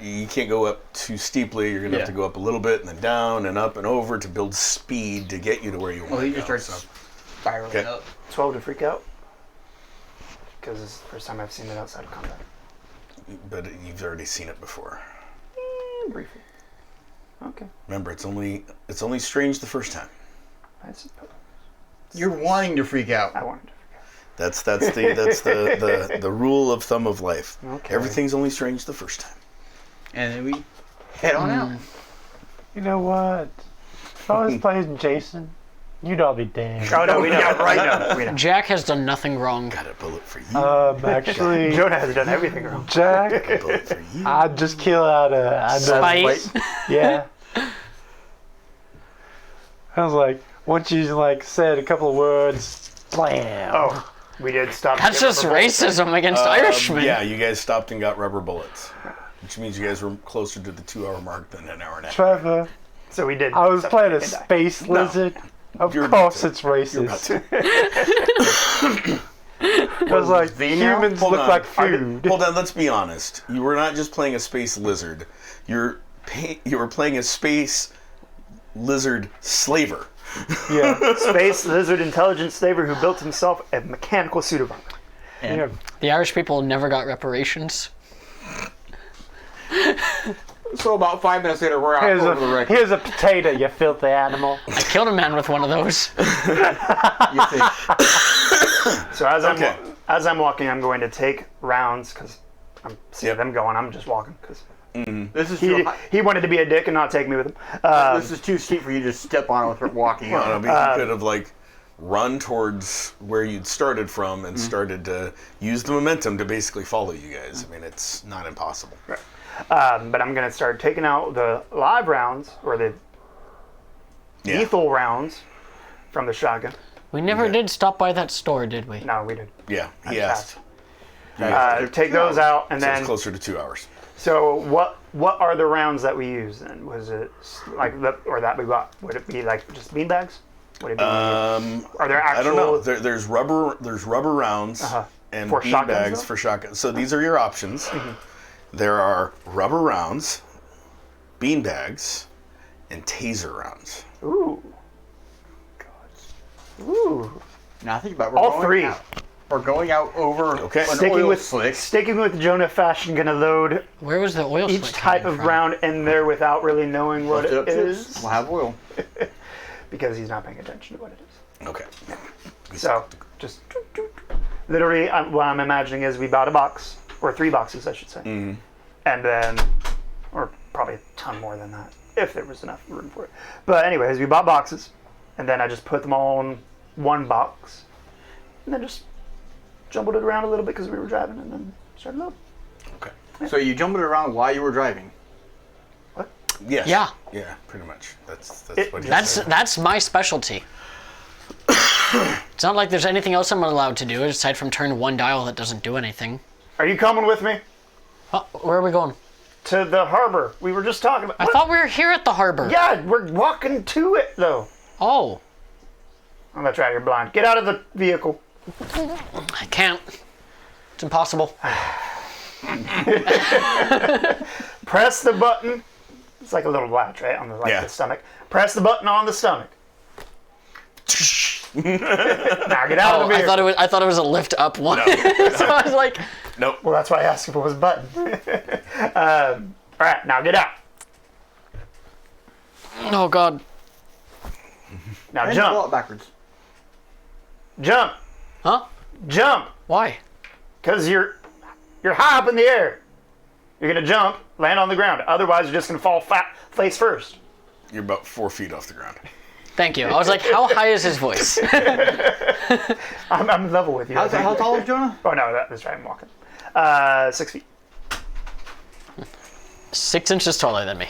you can't go up too steeply. You're gonna have to Yeah. go up a little bit and then down and up and over to build speed to get you to where you want. Well, he to just go. starts spiraling Okay. up. 12 to freak out. Because this is the first time I've seen it outside of combat. But you've already seen it before. Briefly. Okay. Remember, it's only strange the first time. I suppose. You're wanting to freak out. I wanted to freak That's the rule of thumb of life. Okay. Everything's only strange the first time. And then we head on out. You know what? If I was playing Jason, you'd all be damned. out. Oh, no, we know. Right. We know. Jack has done nothing wrong. Got a bullet for you. Actually, Jonah has done everything wrong. Jack, A bullet for you. I'd just kill out a Spite. Yeah. I was like, once you said a couple of words, blam. Oh, we did stop. That's to get just rubber bullets. racism against Irishmen. Yeah, you guys stopped and got rubber bullets, which means you guys were closer to the 2-hour mark than an hour and a half. Trevor, So we did. I was playing a suffocate and die. space lizard. Of You're about course to. it's You're about racist. to. Because humans Hold look on. like food. Hold on, let's be honest. You were not just playing a space lizard. You were playing a space lizard slaver. Yeah. Space lizard intelligence slaver who built himself a mechanical suit of armor. Yeah. The Irish people never got reparations. So about 5 minutes later, we're out over the wreck. Here's a potato, you filthy animal. I killed a man with one of those. You think, So Okay. as I'm walking, I'm going to take rounds because I'm seeing Yep. them going. I'm just walking because this is too he wanted to be a dick and not take me with him. this is too steep for you to just step on it with walking. Well, I mean, you could have run towards where you'd started from and started to use the momentum to basically follow you guys. I mean, it's not impossible. But I'm going to start taking out the live rounds or the Yeah. lethal rounds from the shotgun. We never Okay. did stop by that store, did we? No, we did. Yeah, he just asked. Take those out and So it's then. closer to 2 hours. So what are the rounds that we use then? Was it that we bought? Would it be just beanbags? Would it be? Are there actual? I don't know. There's rubber rounds and For bean shotguns, bags though? for shotguns. So these are your options. There are rubber rounds, bean bags, and taser rounds. Ooh. God. Ooh. Now think about it. We're All going three. out. We're going out over Okay. an Sticking oil with slick. sticking with Jonah fashion, gonna load Where was the oil each slick type coming of from? round in there without really knowing what it is We'll have oil. because he's not paying attention to what it is. Okay. So just literally, what I'm imagining is we bought a box or 3 boxes, I should say, and then, or probably a ton more than that if there was enough room for it. But anyways, we bought boxes, and then I just put them all in one box, and then just jumbled it around a little bit because we were driving, and then started loading. Okay. So you jumbled it around while you were driving. Yes. Yeah. Yeah, pretty much. That's It- what he That's said. that's my specialty. It's not like there's anything else I'm allowed to do aside from turn one dial that doesn't do anything. Are you coming with me Oh, where are we going? to the harbor? We were just talking about. I thought we were here at the harbor. Yeah, we're walking to it though. Oh, Oh, that's right. You're blind. Get out of the vehicle. I can't. It's impossible. Press the button. It's like a little latch, right? On the, Yeah. the stomach. Press the button on the stomach. Now get out of the I vehicle. thought it was a lift up one. So I was like, Nope. Well, that's why I asked if it was a button. All right, now get out. oh god. Now And jump. pull it backwards. Jump. Huh? Jump. Why? Because you're high up in the air. You're going to jump, land on the ground. Otherwise, you're just going to fall face first. You're about 4 feet off the ground. Thank you. I was like, how high is his voice? I'm level with you. How tall is Jonah? Oh, no, that's right. I'm walking. 6 feet. 6 inches taller than me.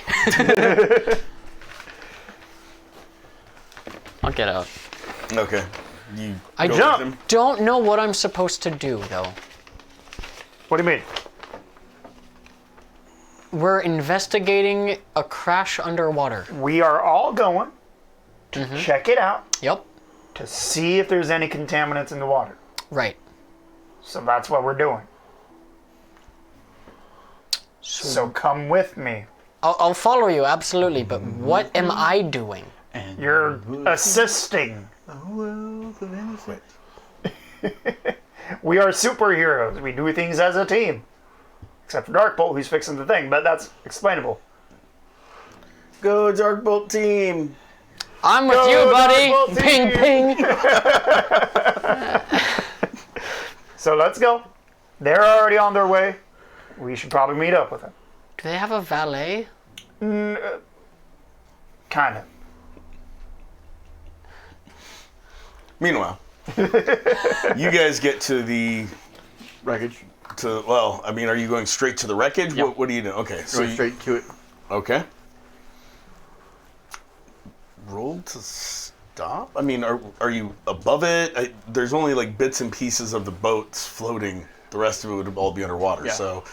I'll get out. Okay. You I go with jump. him? don't know what I'm supposed to do, though. What do you mean? We're investigating a crash underwater. We are all going to check it out Yep. to see if there's any contaminants in the water. Right. So that's what we're doing. So come with me. I'll follow you, absolutely, but what am I doing? And You're assisting. Wait. We are superheroes. We do things as a team. Except for Darkbolt, who's fixing the thing, but that's explainable. Go Darkbolt team. I'm with Go, you, buddy. Darkbolt Ping, team. ping. So let's go. They're already on their way. We should probably meet up with them. Do they have a valet? Kind of. Meanwhile, you guys get to the wreckage. well. I mean, are you going straight to the wreckage? Yep. What do you do? Okay, so Going straight to it. okay. Roll to stop. I mean, are you above it? There's only like bits and pieces of the boats floating. The rest of it would all be underwater. Yeah. So,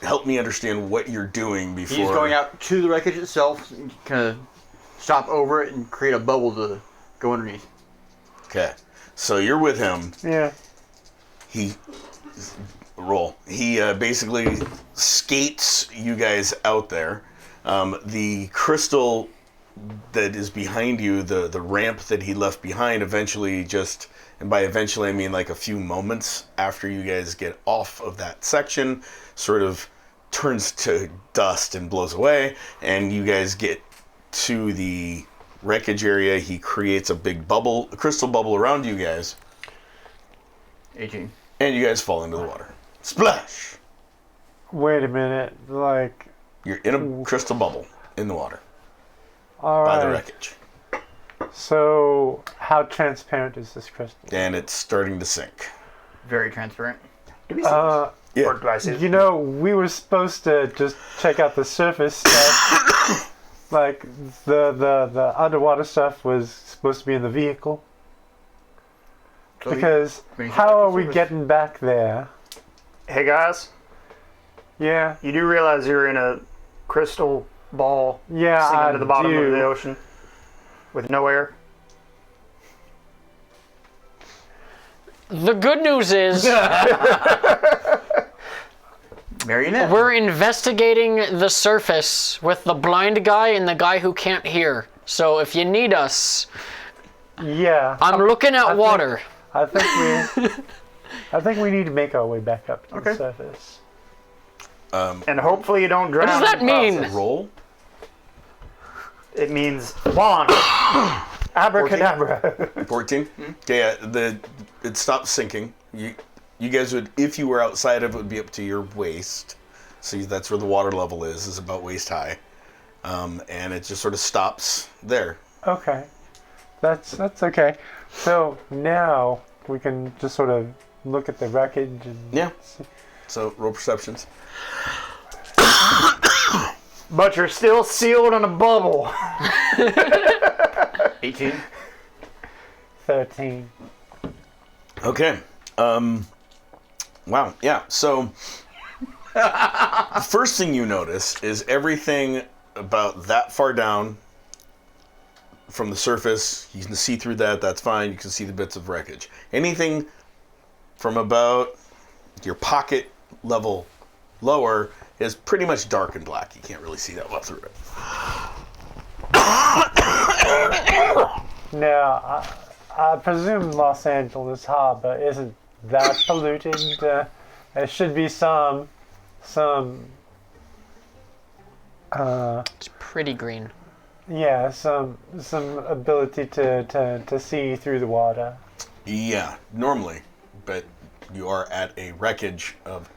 help me understand what you're doing before. He's going out to the wreckage itself, and kind of stop over it and create a bubble to go underneath. Okay, so you're with him. Yeah. He basically skates you guys out there. The crystal that is behind you, the ramp that he left behind, eventually and by eventually I mean like a few moments after you guys get off of that section, sort of turns to dust and blows away, and you guys get to the wreckage area. He creates a big bubble, a crystal bubble around you guys, 18. and you guys fall into the water. Splash! Wait a minute. Like, You're in a crystal bubble in the water all by the right. wreckage, So, how transparent is this crystal? and it's starting to sink. Very transparent. Do we see this? Yeah. Or do I see You know, we were supposed to just check out the surface stuff. Like, the underwater stuff was supposed to be in the vehicle. So Because we can how check are the we surface. getting back there? Hey guys, Yeah, you do realize you're in a crystal ball yeah, sinking I to the bottom do. of the ocean with no air? The good news is Marionette. we're investigating the surface with the blind guy and the guy who can't hear. So if you need us, Yeah, I'm looking at water. I think we need to make our way back up to the surface. And hopefully you don't drown. What does that in the mean? process. Roll. It means wand. Abracadabra. 14. Okay, yeah, it stops sinking. You guys would, if you were outside of it, would be up to your waist. See, that's where the water level is about waist high, and it just sort of stops there. Okay, that's okay. So now we can just sort of look at the wreckage and Yeah. see. So roll perceptions. But you're still sealed in a bubble. 18. 13. Okay. Wow. Yeah. So the first thing you notice is everything about that far down from the surface. You can see through that. That's fine. You can see the bits of wreckage. Anything from about your pocket level lower is pretty much dark and black. You can't really see that well through it. Now, I presume Los Angeles Harbor isn't that polluted. There should be some It's pretty green. some ability to see through the water. Yeah, normally, but you are at a wreckage of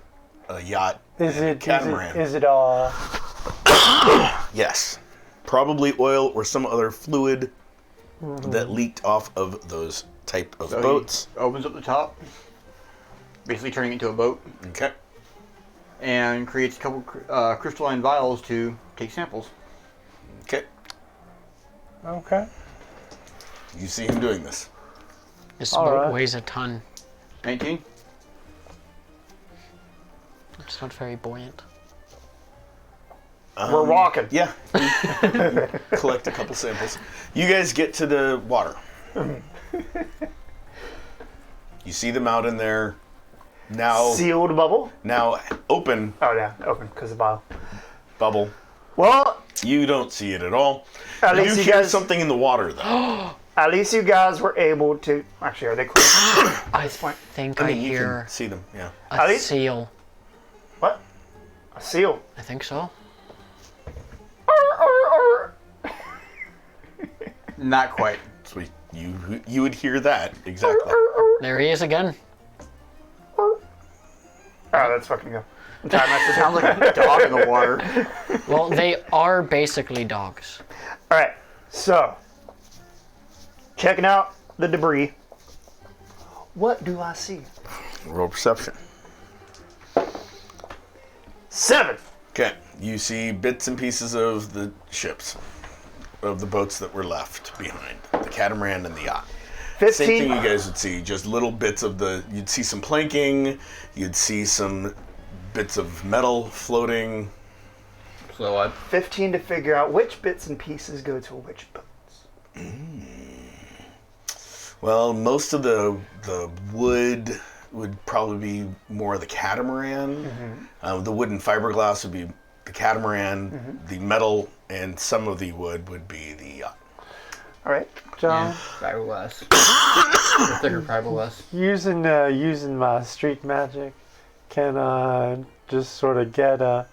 a yacht Is and a it catamaran. is it all? Yes, probably oil or some other fluid that leaked off of those type of So boats. he opens up the top, basically turning it into a boat, Okay. and creates a couple crystalline vials to take samples. Okay. Okay. You see him doing this. This All boat right. weighs a ton. 19. It's not very buoyant. We're walking. Yeah. Collect a couple samples. You guys get to the water. You see them out in there. Now Sealed bubble. Open Oh yeah, open because of bile. bubble. Well, You don't see it at all. at You least do you hear guys. something in the water though. At least you guys were able to. Actually, are they close? I point. think I, I mean, you hear can see them. Yeah. At a least- seal. What? A seal. I think so. Not quite. So you would hear that exactly. There he is again. Oh, that's fucking go. I'm trying not to Sounds like a dog in the water. Well, they are basically dogs. All right, so checking out the debris. What do I see? Roll perception. 7. Okay. You see bits and pieces of the ships, of the boats that were left behind, the catamaran and the yacht. 15. Same thing you guys would see, just little bits of you'd see some planking, you'd see some bits of metal floating. So I 15 to figure out which bits and pieces go to which boats. Well, most of the wood would probably be more of the catamaran. The wood and fiberglass would be the catamaran. The metal and some of the wood would be the yacht. All right. John, fiberglass. The thicker fiberglass. using my street magic, can I just sort of get a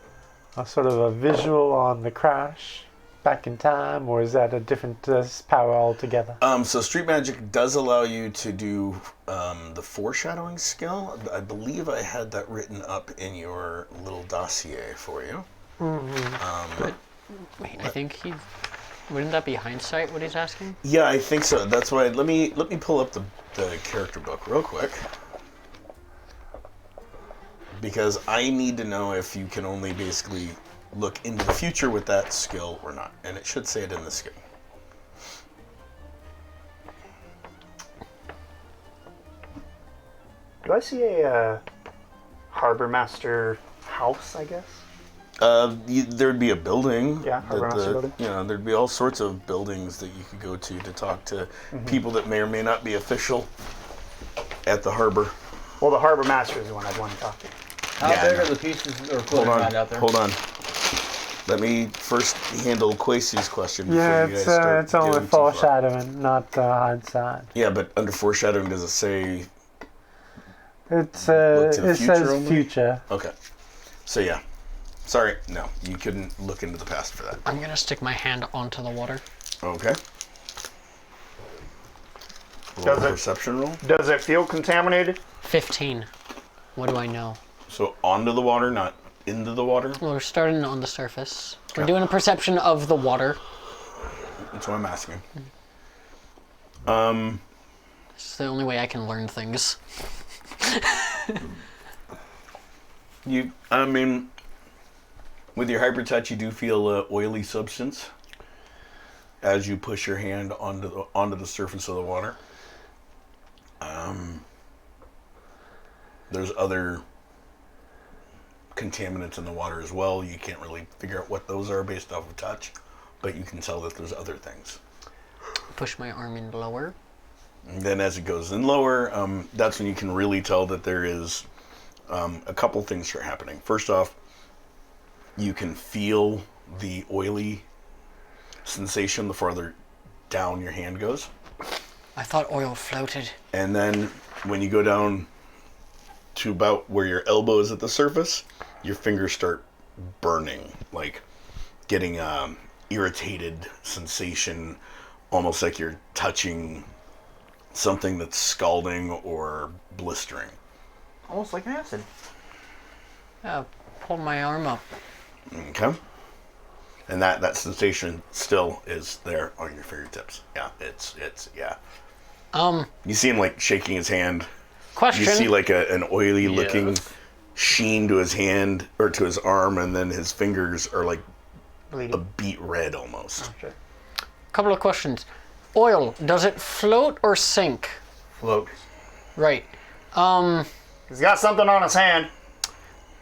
sort of a visual on the crash back in time, or is that a different power altogether? So street magic does allow you to do the foreshadowing skill. I believe I had that written up in your little dossier for you. Wait, I think he. Wouldn't that be hindsight? What he's asking? Yeah, I think so. That's why. Let me pull up the character book real quick, because I need to know if you can only basically look into the future with that skill or not, and it should say it in the skill. Do I see a harbor master house? I guess. There'd be a building. Yeah, harbor master building. You know, there'd be all sorts of buildings that you could go to talk to people that may or may not be official at the harbor. Well, the harbor master is the one I'd want to talk to. How Yeah, big no. are the pieces or Hold floating around on. out there? Hold on. Let me first handle Quasi's question before Yeah, you guys start it's only going too far. foreshadowing, not hindsight. Yeah, but under foreshadowing, does it say? It's Look to the it future says only? future. Okay. So yeah. Sorry, no, you couldn't look into the past for that. I'm gonna stick my hand onto the water. Okay. Roll Does a it- perception roll. Does it feel contaminated? 15. What do I know? So onto the water, not into the water. Well, we're starting on the surface. We're Okay. doing a perception of the water. That's what I'm asking. It's the only way I can learn things. I mean, with your hyper touch, you do feel oily substance as you push your hand onto the surface of the water. There's other contaminants in the water as well. You can't really figure out what those are based off of touch, but you can tell that there's other things. Push my arm in lower. And then as it goes in lower, that's when you can really tell that there is a couple things are happening. First off, you can feel the oily sensation the farther down your hand goes. I thought oil floated. And then when you go down to about where your elbow is at the surface, your fingers start burning, like getting irritated sensation, almost like you're touching something that's scalding or blistering. Almost like acid. Pull my arm up. Okay. And that sensation still is there on your fingertips. Yeah, it's yeah. You see him like shaking his hand. Question. You see like an oily looking Yes. sheen to his hand or to his arm, and then his fingers are like a Bleeding. beet red almost. Okay. Couple of questions. Oil, does it float or sink? Float. Right. He's got something on his hand.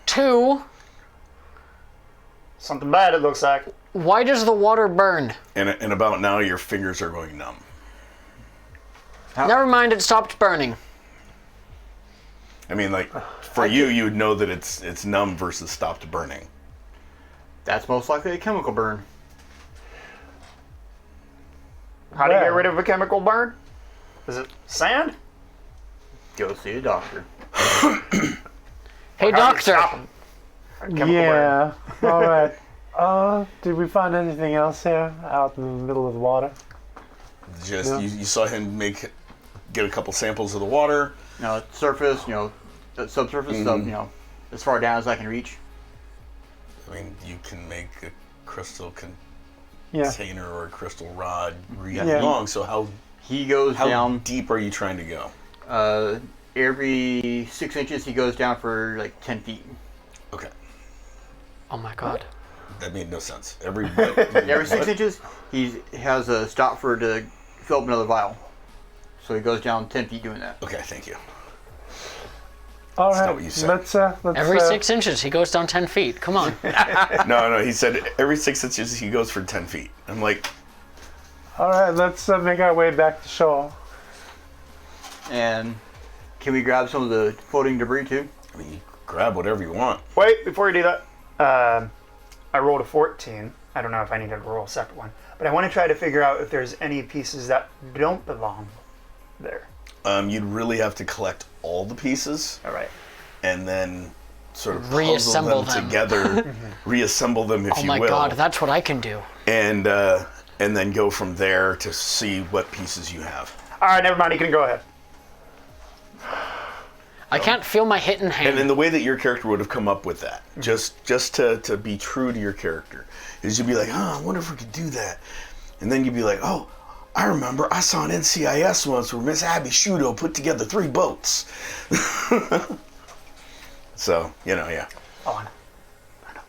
2, Something bad, it looks like. why does the water burn? And about now, your fingers are going numb. Never mind, it stopped burning. I mean, like for you would know that it's numb versus stopped burning. That's most likely a chemical burn. How do you get Well. rid of a chemical burn? Is it sand? Go see a doctor. Hey, How do you doctor. stop 'em? A chemical burn. Yeah. All right. Did we find anything else here out in the middle of the water? Just Yeah. you saw him get a couple samples of the water. You know, surface, you know, subsurface stuff, you know, as far down as I can reach. I mean, you can make a crystal Yeah. container or a crystal rod really Yeah. long. So He goes how down deep are you trying to go? every 6 inches. He goes down for like 10 feet. Okay, Oh my god. that made no sense. Every Every 6 inches, he has a stop for to fill up another vial. So he goes down 10 feet doing that. Okay, thank you. All not right. what you said. Let's Every 6 inches, he goes down 10 feet. Come on. No, he said every 6 inches he goes for 10 feet. I'm like, All right. Let's make our way back to shore. And can we grab some of the floating debris too? I mean, you grab whatever you want. Wait, before you do that, I rolled a 14. I don't know if I need to roll a separate one. But I want to try to figure out if there's any pieces that don't belong there. You'd really have to collect all the pieces All right. and then sort of puzzle Reassemble them them. together, reassemble them if Oh you my will, god, that's what I can do. and then go from there to see what pieces you have. All right, never mind. You can go ahead. I can't feel my hidden hand. And in the way that your character would have come up with that, just to be true to your character, is you'd be like, oh, I wonder if we could do that. And then you'd be like, oh, I remember I saw an NCIS once where Miss Abby Shudo put together 3 boats. So, yeah. Oh, I know.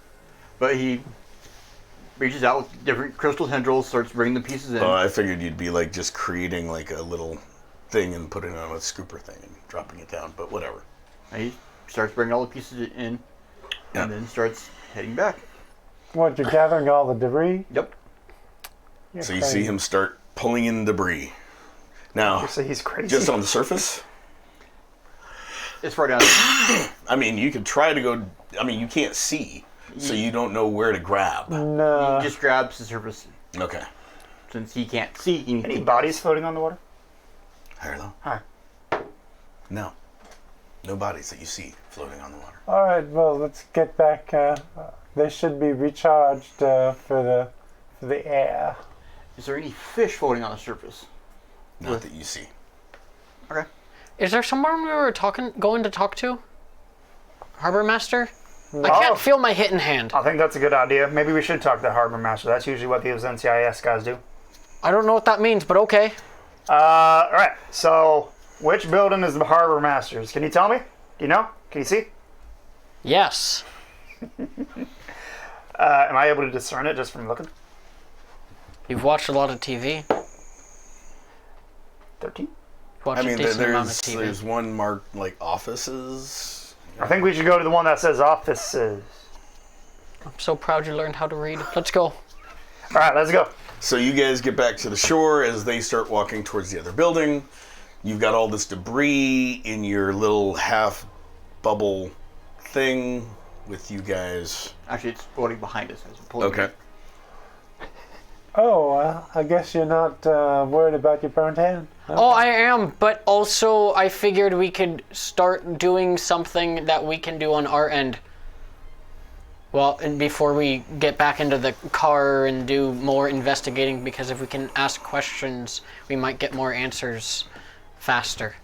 But he reaches out with different crystal tendrils, starts bringing the pieces in. I figured you'd be like just creating like a little thing and putting it on a scooper thing and dropping it down, but whatever. And he starts bringing all the pieces in, Yeah. and then starts heading back. What? You're gathering all the debris? Yep. You're So you crazy. see him start pulling in debris. Now, So he's crazy. just on the surface, As far down. I mean, you could try to go. I mean, you can't see, so you don't know where to grab. No. He just grabs the surface. Okay. Since he can't see, he needs Any to bodies floating on the water? Higher low? Hi. No. No bodies that you see floating on the water. All right. Well, let's get back. They should be recharged for the air. Is there any fish floating on the surface? Not that you see. Okay. Is there someone we were going to talk to? Harbor Master? I Oh. can't feel my hidden hand. I think that's a good idea. Maybe we should talk to the harbor master. That's usually what these NCIS guys do. I don't know what that means, but okay. All right. So, which building is the harbor master's? Can you tell me? Do you know? Can you see? Yes. Am I able to discern it just from looking? You've watched a lot of TV. 13. Watched I mean, a decent amount of there's TV. one marked like offices. I think we should go to the one that says offices. I'm so proud you learned how to read. Let's go. All right, let's go. So you guys get back to the shore as they start walking towards the other building. You've got all this debris in your little half bubble thing with you guys. Actually, it's floating behind us. As we're pulling Okay. it. Oh, I guess you're not worried about your burnt hand. Huh? Oh, I am, but also I figured we could start doing something that we can do on our end. Well, and before we get back into the car and do more investigating, because if we can ask questions, we might get more answers faster.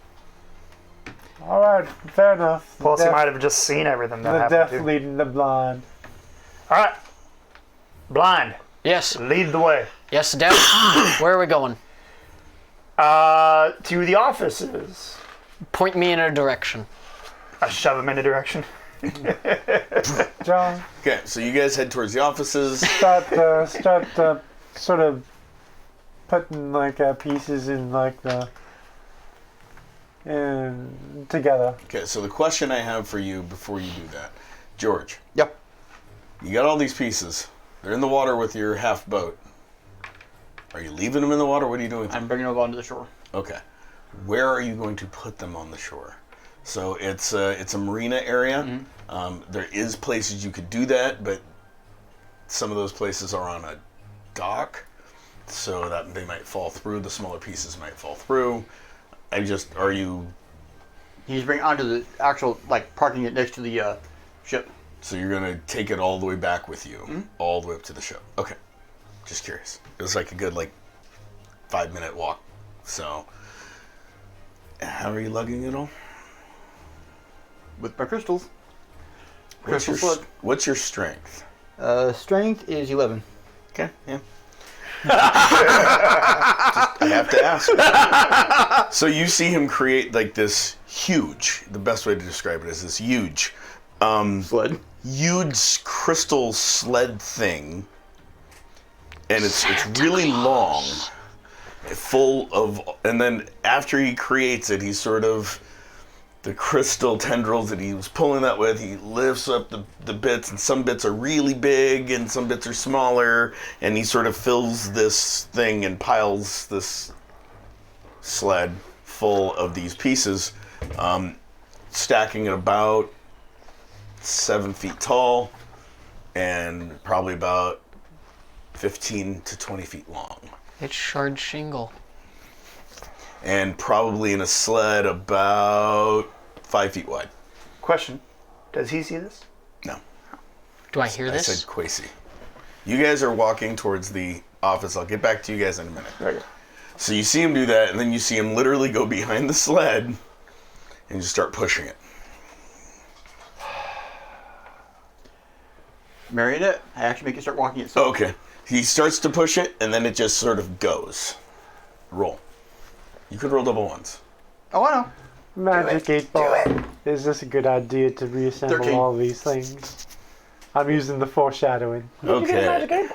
All right, fair enough. Plus, he Death- might have just seen everything that the happened. deaf too. leading the blind. All right, blind, Yes, lead the way. yes, Deb. Where are we going? To the offices. Point me in a direction. I shove him in a direction. John, Okay, so you guys head towards the offices. start sort of putting like pieces in like the in together. Okay, so the question I have for you before you do that, George, Yep. you got all these pieces. They're in the water with your half boat. Are you leaving them in the water? What are you doing with them? I'm bringing them onto the shore. Okay. Where are you going to put them on the shore? So it's a marina area. There is places you could do that, but some of those places are on a dock, so that they might fall through. The smaller pieces might fall through. Are you? He's bringing onto the actual, like, parking it next to the ship. So you're gonna take it all the way back with you, all the way up to the ship. Okay. Just curious. It was like a good 5-minute walk. So, how are you lugging it all? With my crystals. Crystal flood. What's your strength? Strength is 11. Okay, yeah. I have to ask. So you see him create this huge, the best way to describe it is this huge, Sled. huge crystal sled thing. And it's really long, full of, and then after he creates it, he's sort of, the crystal tendrils that he was pulling that with, he lifts up the bits, and some bits are really big and some bits are smaller, and he sort of fills this thing and piles this sled full of these pieces, stacking it about 7 feet tall and probably about 15 to 20 feet long. It's shard shingle. And probably in a sled about 5 feet wide. Question: does he see this? No. Do I hear I this? said Quasi. You guys are walking towards the office. I'll get back to you guys in a minute. Okay. So you see him do that, and then you see him literally go behind the sled and just start pushing it. Marionette. I actually make it start walking itself. Okay. He starts to push it, and then it just sort of goes. Roll. You could roll double ones. Oh, I know. Magic 8 Ball. Is this a good idea to reassemble 13. all these things? I'm using the foreshadowing. Okay.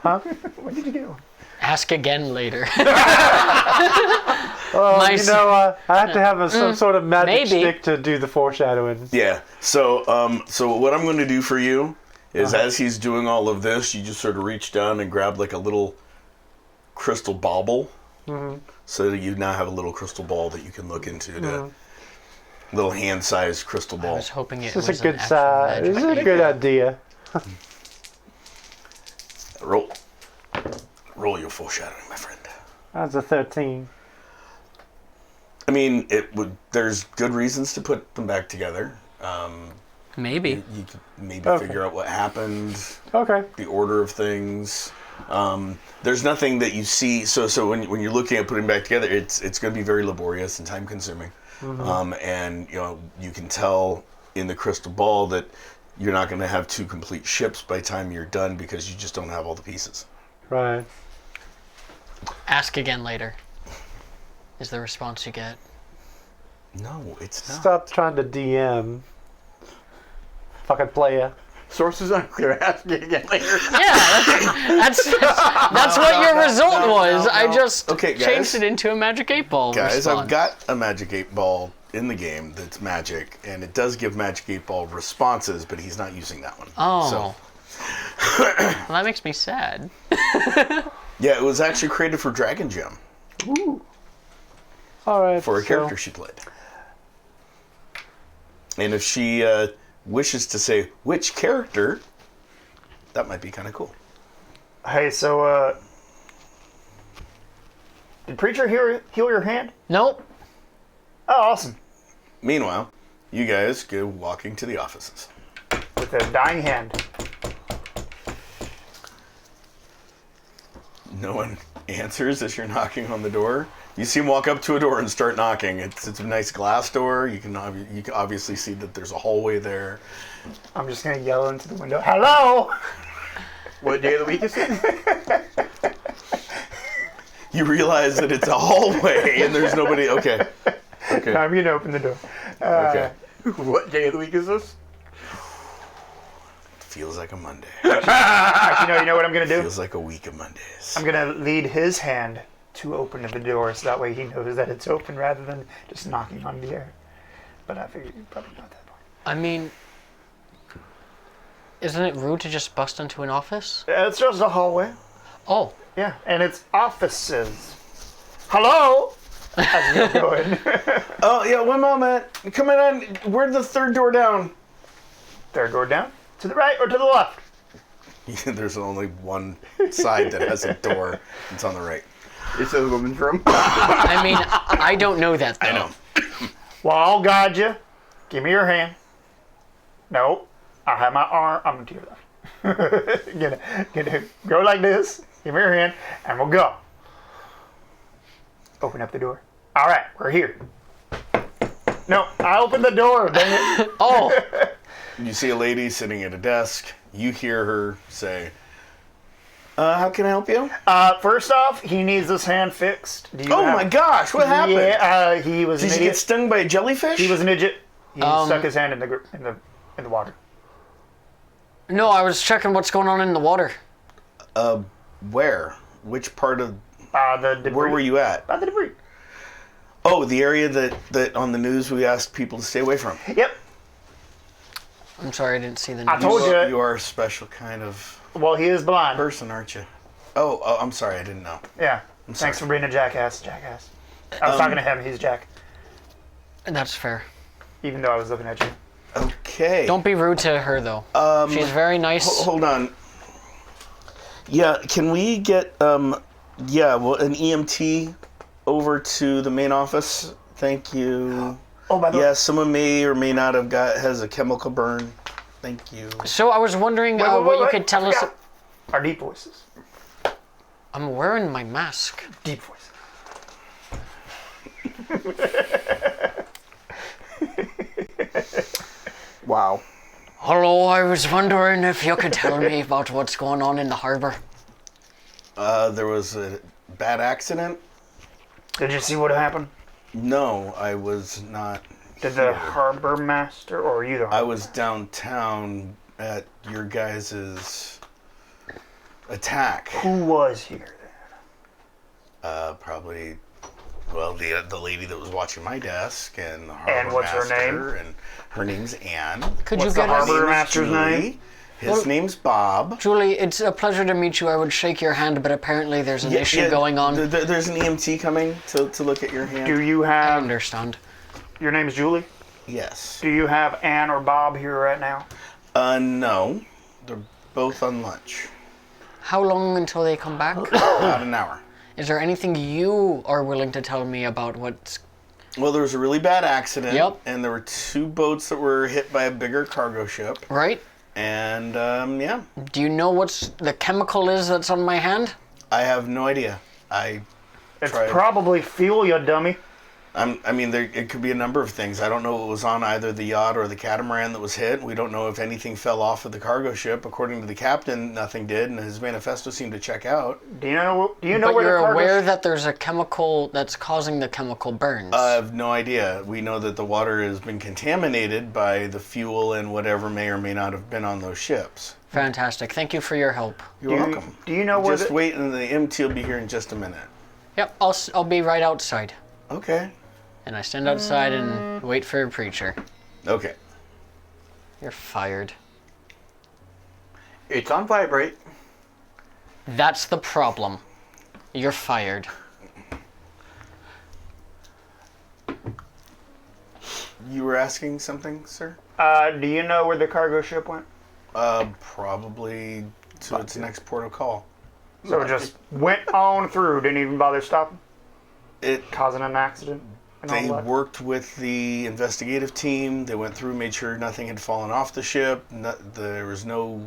Huh? What did you do? Ask again later. Oh, My I have to have some sort of magic maybe. stick to do the foreshadowing. Yeah. So what I'm going to do for you is as he's doing all of this, you just sort of reach down and grab a little crystal bauble, so that you now have a little crystal ball that you can look into. Little hand-sized crystal I ball. was hoping it This was is a good an actual size. magic This is a item. good idea. Roll your foreshadowing, my friend. That's a 13. I mean, there's good reasons to put them back together. Maybe. You could maybe Okay. figure out what happened, Okay. the order of things. There's nothing that you see. So when you're looking at putting back together, it's going to be very laborious and time consuming. And you can tell in the crystal ball that you're not going to have 2 complete ships by the time you're done because you just don't have all the pieces. Right. Ask again later. Is the response you get. No, it's not. Stop trying to DM. Fucking player. Sources unclear. Ask it again later. Yeah, that's what your result was. I just Okay, guys. changed it into a magic 8 ball Guys, response. I've got a Magic 8 Ball in the game that's magic, and it does give Magic 8 Ball responses, but he's not using that one. Oh. So, Well, that makes me sad. yeah, it was actually created for Dragon Gem, All right. for a so- character she played. And if she wishes to say which character, that might be kind of cool. Hey, so, did Preacher heal your hand? Nope. Oh, awesome. Meanwhile, you guys go walking to the offices. With a dying hand. No one answers as you're knocking on the door. You see him walk up to a door and start knocking. It's a nice glass door. You can obviously see that there's a hallway there. I'm just gonna yell into the window, hello! What day of the week is it? You realize that it's a hallway and there's nobody. Okay. I'm gonna open the door. Okay. What day of the week is this? Feels like a Monday. Actually, no, you know what I'm gonna do? Feels like a week of Mondays. I'm gonna lead his hand to open the door so that way he knows that it's open rather than just knocking on the air. But I figured you'd probably not that point. I mean, isn't it rude to just bust into an office? It's just a hallway. Oh, Yeah, and it's offices. Hello? As you're going. Oh, yeah, one moment. Come in. Where's the third door down? Third door down. To the right or to the left? There's only one side that has a door. It's on the right. It's a woman's room. I mean, I don't know that though. I know. Well, I'll guide you. Give me your hand. Nope. I have my arm. I'm to your left. Gonna go like this. Give me your hand, and we'll go. Open up the door. All right, we're here. No, I opened the door. Dang it. Oh, You see a lady sitting at a desk. You hear her say, how can I help you? First off, he needs his hand fixed. Do you Oh have- my gosh, what happened? Yeah, he was Did an you get idiot. stung by a jellyfish? He was an idiot. He stuck his hand in the water. no, I was checking what's going on in the water. Where? Which part of... The debris. Where were you at? By the debris. Oh, the area that on the news we asked people to stay away from. Yep. I'm sorry, I didn't see the I news. told you. You are a special kind of Well, he is blind. person, aren't you? Oh, I'm sorry, I didn't know. Yeah. sorry. Thanks for being a jackass. I was talking to him. He's Jack. That's fair. Even though I was looking at you. Okay. Don't be rude to her though. She's very nice. Hold on. Yeah, can we get an EMT over to the main office? Thank you. Oh, by the way. Yeah, someone may or may not have has a chemical burn. Thank you. So I was wondering what you could tell us. Our deep voices. I'm wearing my mask. Deep voices. Wow. Hello, I was wondering if you could tell me about what's going on in the harbor. There was a bad accident. Did you see what happened? No, I was not. Did the harbor master or you the I was downtown at your guys' attack. Who was here then? Probably, well, the lady that was watching my desk and the harbor And what's her master, and her name's Anne. Could What's you the get us? harbor Name is master's Julie. name? His name's Bob. Julie, it's a pleasure to meet you. I would shake your hand, but apparently there's an issue going on. There's an EMT coming to look at your hand. Do you I have understand. your name's Julie? Yes. Do you have Ann or Bob here right now? No. They're both on lunch. How long until they come back? About an hour. Is there anything you are willing to tell me about what's... Well, there was a really bad accident. Yep. And there were 2 boats that were hit by a bigger cargo ship. Right? And, yeah. Do you know what's the chemical is that's on my hand? I have no idea. It's Tried. probably fuel, you dummy. It could be a number of things. I don't know what was on either the yacht or the catamaran that was hit. We don't know if anything fell off of the cargo ship. According to the captain, nothing did, and his manifesto seemed to check out. Do you know But where you're the cargo aware that there's a chemical that's causing the chemical burns. I have no idea. We know that the water has been contaminated by the fuel and whatever may or may not have been on those ships. Fantastic. Thank you for your help. You're welcome. Do you know where Just wait, and the EMT will be here in just a minute. Yep, I'll be right outside. Okay. And I stand outside and wait for a preacher. Okay. You're fired. It's on vibrate. That's the problem. You're fired. You were asking something, sir? Do you know where the cargo ship went? Probably to its next port of call. So it just went on through, didn't even bother stopping, It. causing an accident. And They all that. worked with the investigative team. They went through, made sure nothing had fallen off the ship. There was no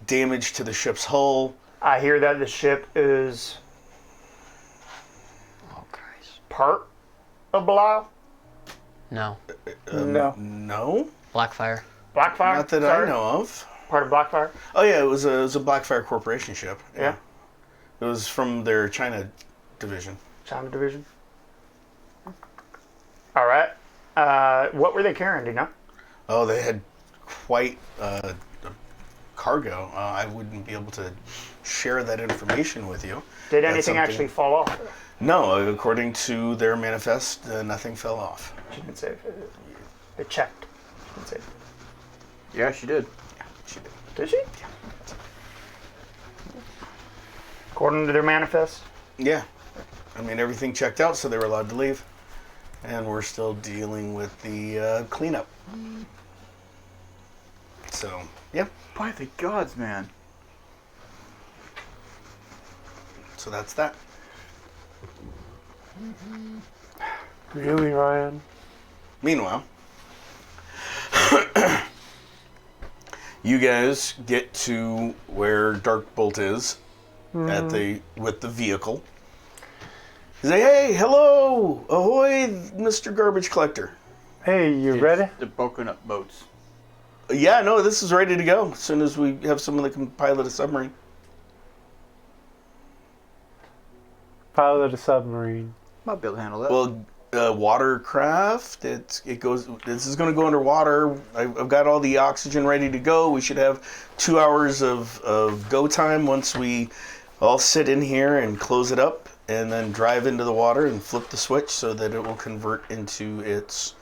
damage to the ship's hull. I hear that the ship is Oh, Christ. part of Belial. No. No. No, Blackfire. Blackfire. not that Sorry. I know of. Part of Blackfire. Oh yeah, it was a Blackfire Corporation ship. Yeah. It was from their China division. China division. All right. What were they carrying? Do you know? Oh, they had quite a cargo. I wouldn't be able to share that information with you. Did That's anything something- actually fall off? No, according to their manifest, nothing fell off. She didn't say. They checked. She didn't say. Yeah, she did. Did she? According to their manifest. Yeah. I mean, everything checked out, so they were allowed to leave. And we're still dealing with the cleanup. So, yeah. By the gods, man. So that's that. Really, Ryan? Meanwhile, you guys get to where Darkbolt is with the vehicle. You say, "Hey, hello, ahoy, Mr. Garbage Collector." Hey, you ready? The broken up boats. Yeah, no, this is ready to go as soon as we have someone that can pilot a submarine. Pilot a submarine. Might be able to handle that. Well, watercraft. It goes. This is going to go underwater. I've got all the oxygen ready to go. We should have 2 hours of go time once we all sit in here and close it up, and then drive into the water and flip the switch so that it will convert into its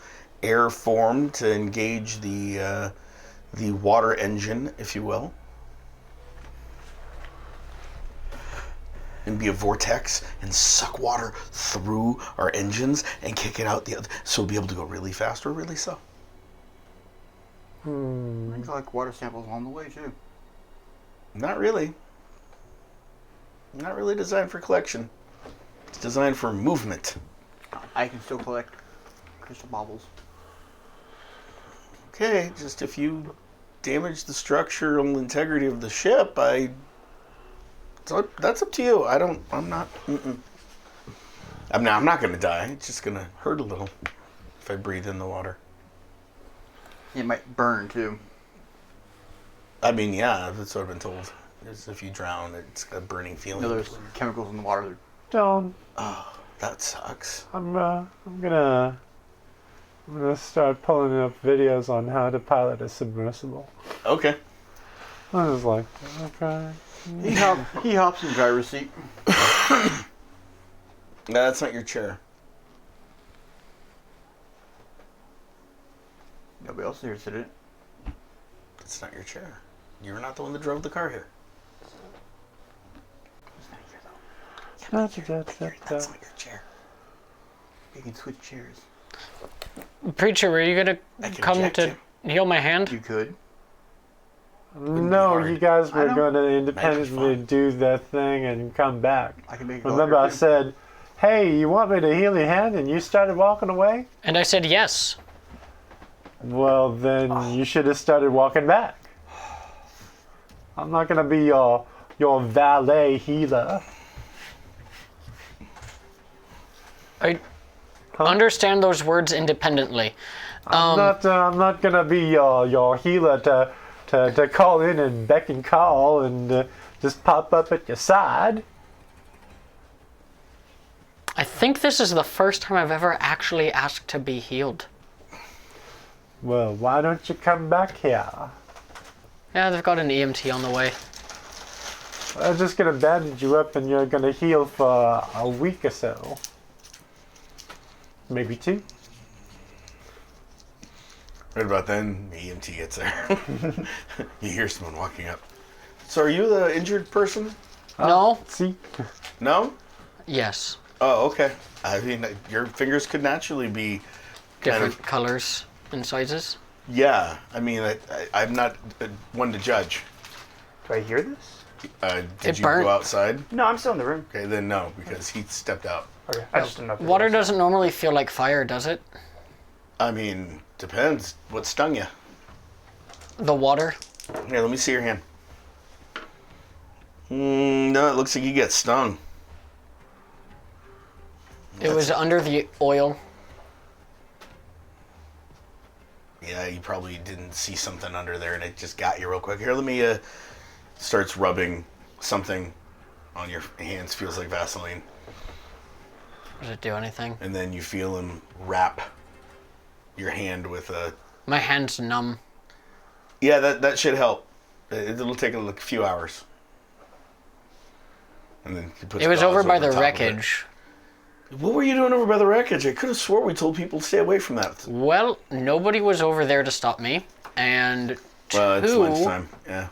air form to engage the water engine, if you will. And be a vortex and suck water through our engines and kick it out the other, so we'll be able to go really fast or really slow. I collect water samples on the way too. Not really. Not really designed for collection. It's designed for movement. I can still collect crystal baubles. Okay, just if you damage the structural integrity of the ship, that's up to you. I'm not going to die. It's just going to hurt a little if I breathe in the water. It might burn too. I mean, yeah, that's what I've been told. Is if you drown, it's got a burning feeling. No, there's chemicals in the water. Don't. Oh, that sucks. I'm gonna start pulling up videos on how to pilot a submersible. Okay. I was like, okay. He hops in the driver's seat. No, that's not your chair. Nobody else here said it. That's not your chair. You're not the one that drove the car here. That's That's not your chair. You can switch chairs. Preacher, were you gonna I can come eject to heal my hand? You could. No, hard. you guys were I going to Make independently it fun. do that thing and come back. I can make it. Remember, I said, "Hey, you want me to heal your hand?" And you started walking away. And I said yes. Well, then you should have started walking back. I'm not gonna be your valet healer. I understand those words independently. I'm not gonna be your healer to call in and beck and call and just pop up at your side. I think this is the first time I've ever actually asked to be healed. Well, why don't you come back here? Yeah, they've got an EMT on the way. I'm just gonna bandage you up and you're gonna heal for a week or so. Maybe 2. Right about then, the EMT gets there. You hear someone walking up. So are you the injured person? No? See? No? Yes. Oh, okay. I mean, your fingers could naturally be Different colors and sizes. Yeah, I mean, I'm not one to judge. Do I hear this? Did It you burnt. go outside? No, I'm still in the room. Okay, then no, because he stepped out. Okay, I just didn't know. If it Water was. doesn't normally feel like fire, does it? I mean, depends. What stung you? The water? Here, let me see your hand. No, it looks like you get stung. It was under the oil. Yeah, you probably didn't see something under there and it just got you real quick. Here, let me, starts rubbing something on your hands. Feels like Vaseline. Does it do anything? And then you feel him wrap your hand with a... My hand's numb. Yeah, that should help. It'll take a few hours. And then he puts It was gauze over by the top of it. wreckage. What were you doing over by the wreckage? I could have swore we told people to stay away from that. Well, nobody was over there to stop me. And Well, it's two, lunchtime. Yeah.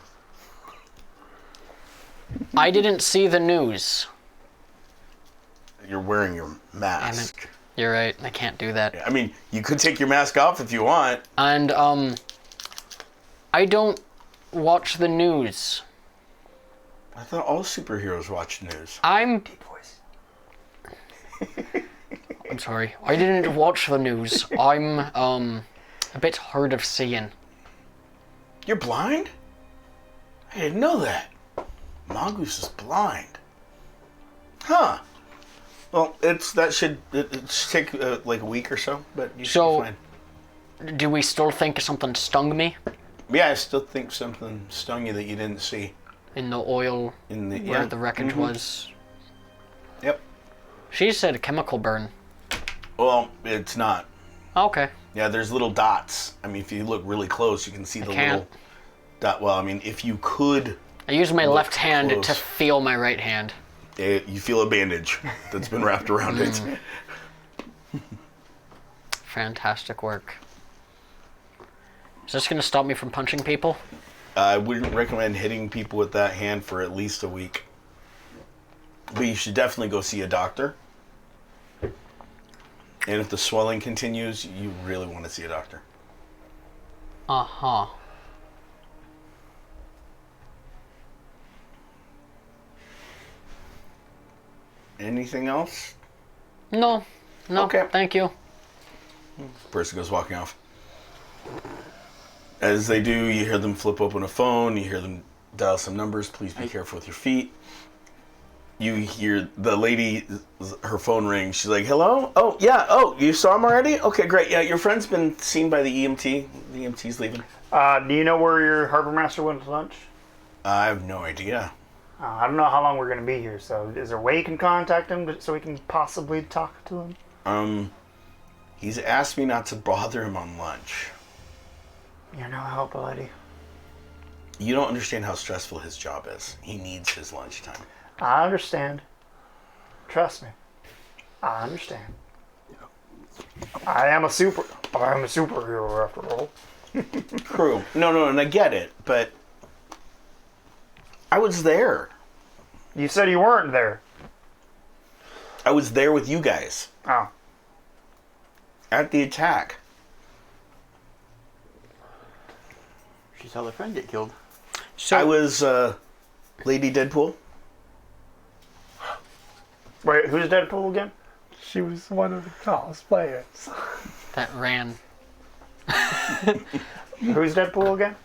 I didn't see the news. You're wearing your mask. You're right. I can't do that. I mean, you could take your mask off if you want. And, I don't watch the news. I thought all superheroes watch news. I'm Voice. sorry. I didn't watch the news. I'm, a bit hard of seeing. You're blind? I didn't know that. Mongoose is blind. Huh. Well, it should take like a week or so, but you should So- be fine. Do we still think something stung me? Yeah, I still think something stung you that you didn't see In the oil in the where the wreckage was? Yep. She said chemical burn. Well, it's not. Okay. Yeah, there's little dots. I mean, if you look really close, you can see the can't. little dot. Well, I mean, if you could, I used my Look left hand close. to feel my right hand. you feel a bandage that's been wrapped around it. Fantastic work. Is this going to stop me from punching people? I wouldn't recommend hitting people with that hand for at least a week. But you should definitely go see a doctor. And if the swelling continues, you really want to see a doctor. Uh-huh. Anything else? No. No, Okay. thank you. Person goes walking off. As they do, you hear them flip open a phone, you hear them dial some numbers. Please be careful with your feet. You hear the lady, her phone rings. She's like, hello? Oh, yeah. Oh, you saw him already? Okay, great. Yeah, your friend's been seen by the EMT. The EMT's leaving. Do you know where your harbor master went to lunch? I have no idea. I don't know how long we're going to be here, so is there a way you can contact him so we can possibly talk to him? He's asked me not to bother him on lunch. You're no help, buddy. You don't understand how stressful his job is. He needs his lunchtime. I understand. Trust me. I understand. I am a superhero after all. True. No, and I get it, but I was there. You said you weren't there. I was there with you guys Oh. at the attack. She saw the friend get killed. So I was Lady Deadpool. Wait, who's Deadpool again? She was one of the cosplayers. that ran. Who's Deadpool again?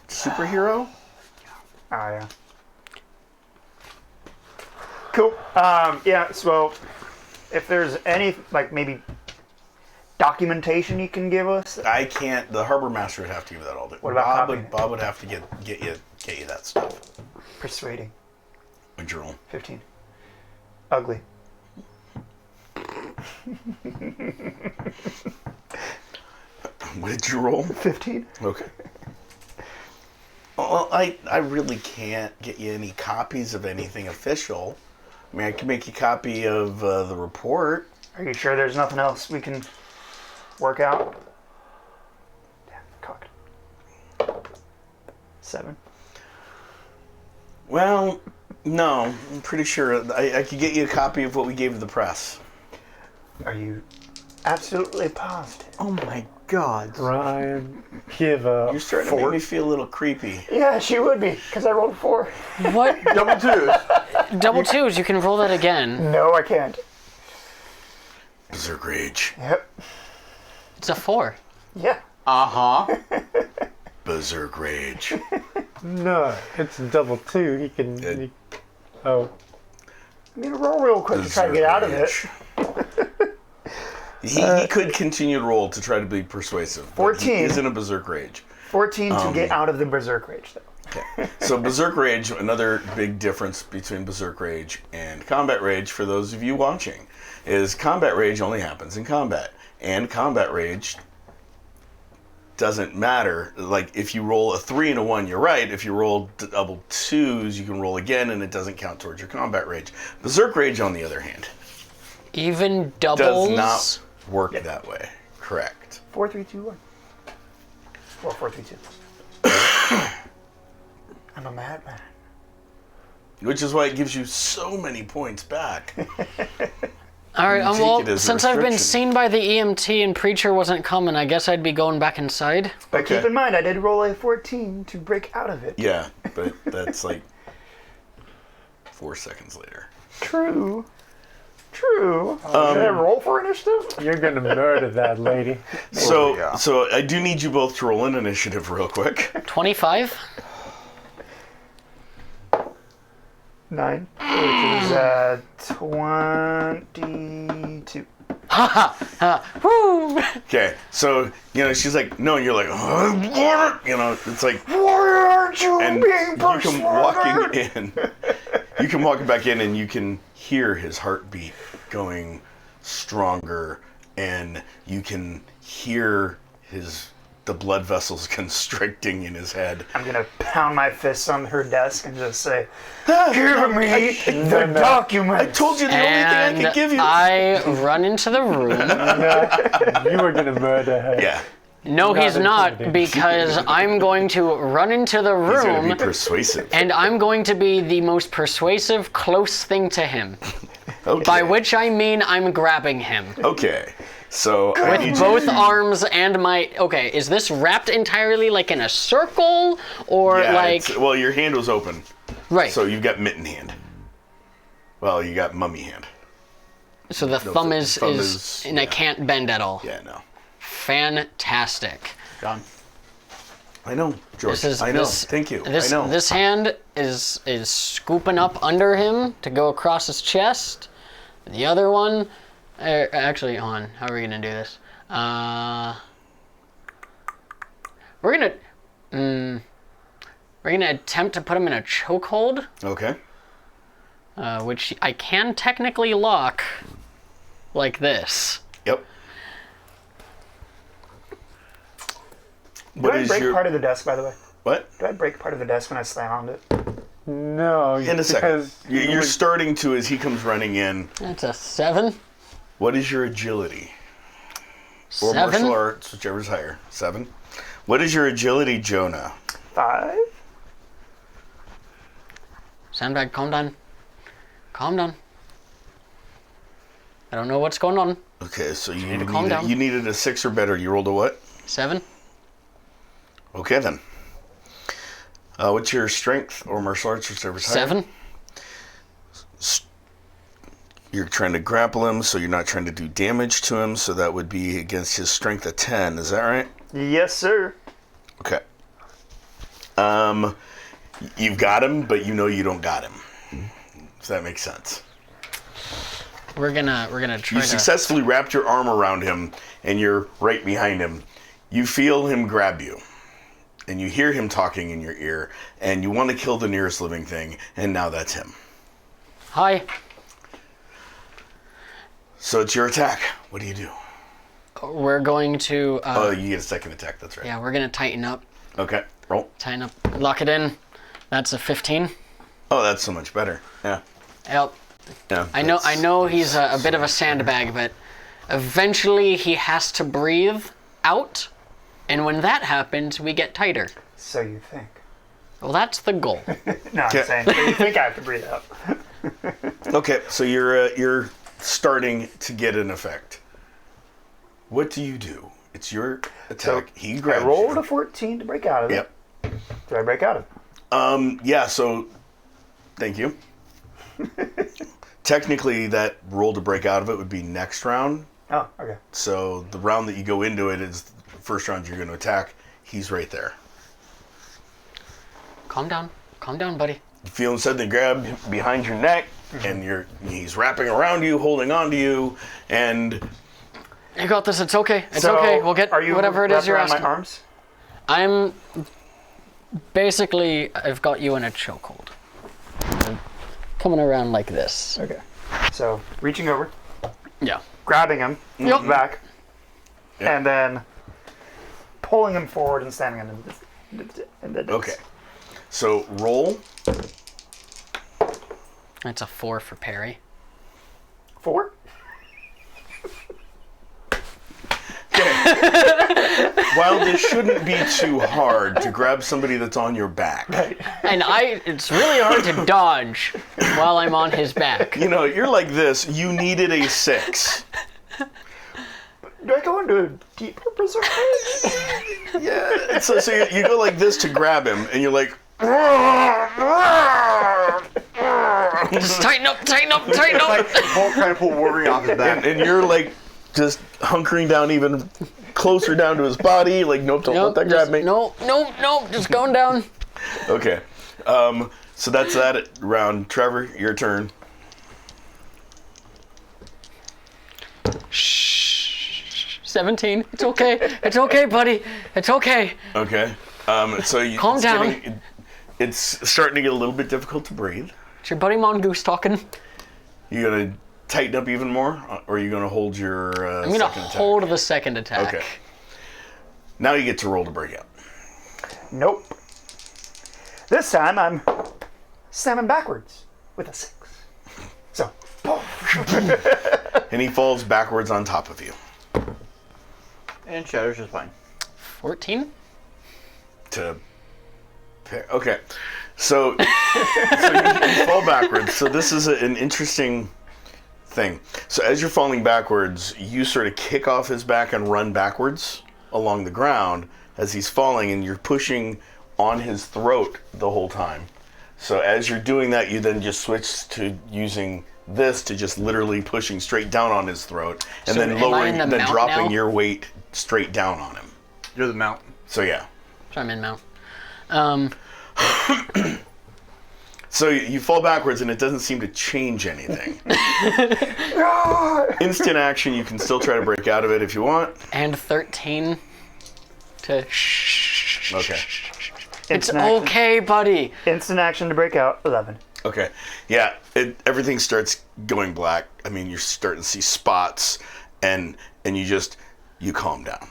Superhero? Oh, yeah. Cool. Yeah, so if there's any, like, maybe documentation you can give us. I can't. The harbor master would have to give that all to. What about Bob? copying it? Bob would have to get you that stuff. Persuading. A journal. 15. Ugly. What did you roll? 15? Okay. Well, I really can't get you any copies of anything official. I mean, I can make you a copy of the report. Are you sure there's nothing else we can work out? Damn, cocked. 7. Well, no. I'm pretty sure I could get you a copy of what we gave the press. Are you absolutely positive. Oh my god. Ryan, give up. You're starting to make me feel a little creepy. Yeah, she would be, because I rolled 4. What? Double twos. Double twos, you can roll that again. No, I can't. Berserk Rage. Yep. It's a 4. Yeah. Uh-huh. Berserk Rage. No, it's double 2. He can. He, oh, I'm going to roll real quick to try to get out of it. He could continue to roll to try to be persuasive. but 14. He is in a Berserk Rage. 14 to get out of the Berserk Rage, though. Okay. So Berserk Rage, another big difference between Berserk Rage and Combat Rage for those of you watching, is Combat Rage only happens in combat. And Combat Rage doesn't matter. Like, if you roll a 3 and a 1, you're right. If you roll double 2s, you can roll again, and it doesn't count towards your Combat Rage. Berserk Rage, on the other hand, Even doubles? does not work that way. Correct. 4, 3, 2, 1. Well, 4, 3, 2. I'm a madman. Which is why it gives you so many points back. All right, You take well, it as a since I've been restriction. seen by the EMT and Preacher wasn't coming, I guess I'd be going back inside. But Okay. keep in mind, I did roll a 14 to break out of it. Yeah, but that's like 4 seconds later. True. True. Did I roll for initiative? you're gonna murder that lady. So, yeah. so I do need you both to roll an initiative real quick. 25? 9. Which is 22. Woo! Okay, so she's like, no, and you're like, it's like, Why aren't you and being you come persuaded? walking in. You come walking back in, and you can hear his heartbeat going stronger, and you can hear the blood vessels constricting in his head. I'm gonna pound my fists on her desk and just say, "Give me the document." I told you the only thing I And could give you. I run into the room. You were gonna murder her. Yeah, No, he's not, intimidating. because I'm going to run into the he's gonna be room persuasive. and I'm going to be the most persuasive close thing to him. Okay. By which I mean I'm grabbing him. Okay, so I need With you both to- arms and my... Okay, is this wrapped entirely like in a circle? Or Yeah, like... well, your hand was open, Right. so you've got mitten hand. Well, you got mummy hand. So the thumb the is... thumb is- and I yeah. can't bend at all. Yeah, no. Fantastic. John. I know, George. This is I know. this, Thank you. This I know. this hand is scooping up under him to go across his chest. The other one, actually, hold on. How are we gonna do this? We're gonna attempt to put him in a chokehold, Okay. which I can technically lock, like this. Yep. Do What I is break your part of the desk, by the way? what? Do I break part of the desk when I slam on it? No, In a second. because You're starting to as he comes running in. That's a 7. What is your agility? Or 7. martial arts, whichever's higher. 7. What is your agility, Jonah? 5. Sandbag, calm down. Calm down. I don't know what's going on. Okay, so you to calm down. you needed a 6 or better. You rolled a what? 7. Okay then. What's your strength or martial arts, whichever's higher? 7. You're trying to grapple him, so you're not trying to do damage to him, so that would be against his strength of 10. Is that right? Yes, sir. Okay. You've got him, but you know you don't got him. If that makes sense. We're gonna try You to. successfully wrapped your arm around him, and you're right behind him. You feel him grab you, and you hear him talking in your ear, and you want to kill the nearest living thing, and now that's him. Hi. So it's your attack. What do you do? We're going to. Oh, you get a second attack. That's right. Yeah, we're gonna tighten up. Okay. Roll. Tighten up. Lock it in. That's a 15. Oh, that's so much better. Yeah. Yep. Yeah. I know he's a bit of a sandbag, but eventually he has to breathe out, and when that happens, we get tighter. So you think. Well, that's the goal. No, Okay. I'm saying, so you think I have to breathe out. Okay, so you're starting to get an effect. What do you do? It's your So attack. He grabs I rolled you. a 14 to break out of it. Yep. Did I break out of it? Yeah, so thank you. Technically, that roll to break out of it would be next round. Oh, okay. So the round that you go into it is the first round you're going to attack. He's right there. Calm down. Calm down, buddy. You feel him suddenly grab behind your neck, and he's wrapping around you, holding on to you, and You got this. It's okay. It's So, okay. We'll get are you whatever it is wrapped you're around asking. my arms? I'm basically, I've got you in a chokehold. I'm coming around like this. Okay. So reaching over, Yeah. grabbing him Yep. back, Yeah. and then pulling him forward and standing in the okay. So roll. That's a 4 for parry. 4? While this shouldn't be too hard to grab somebody that's on your back, And it's really hard to dodge while I'm on his back. you know, you're like this. You needed a 6. Do I go into a deeper berserk? Yeah. So you go like this to grab him, and you're like, Just tighten up, tighten up, tighten up. Like Hulk trying to pull Wolverine off his back. and you're like just hunkering down even closer down to his body. Like, nope, don't let that grab me. No, just going down. Okay. So that's that round. Trevor, your turn. 17. It's okay. It's okay, buddy. It's okay. Okay. So you Calm down. It's starting to get a little bit difficult to breathe. It's your buddy Mongoose talking. You gonna tighten up even more, or are you gonna hold your? I'm gonna hold the second attack. Okay. Now you get to roll to break out. Nope. This time I'm slamming backwards with a 6. So, boom. And he falls backwards on top of you. And Shadow's just fine. 14? Okay. So you fall backwards. So this is an interesting thing. So as you're falling backwards, you sort of kick off his back and run backwards along the ground as he's falling, and you're pushing on his throat the whole time. So as you're doing that, you then just switch to using this to just literally pushing straight down on his throat, and So then am I lowering, in the then mount dropping now? your weight straight down on him. You're the mount. So yeah. So I'm in mount. So you fall backwards, and it doesn't seem to change anything. Instant action, you can still try to break out of it if you want. And 13 to Okay. It's Instant action. okay, buddy. Instant action to break out, 11. Okay. Yeah, everything starts going black. I mean, you're starting to see spots, and you calm down.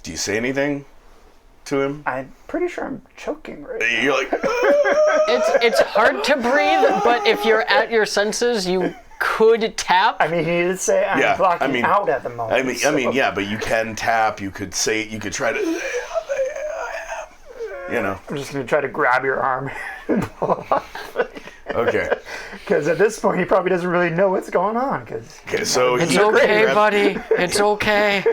Do you say anything to him? I'm pretty sure I'm choking right now. You're like, It's hard to breathe, but if you're at your senses, you could tap. I mean, he did say I'm Yeah, blocking I mean- out at the moment. I mean, yeah, but you can tap. You could say, you could try to, you know. I'm just going to try to grab your arm. Okay. Because at this point, he probably doesn't really know what's going on. Okay. So It's he okay, grabs- buddy. It's okay.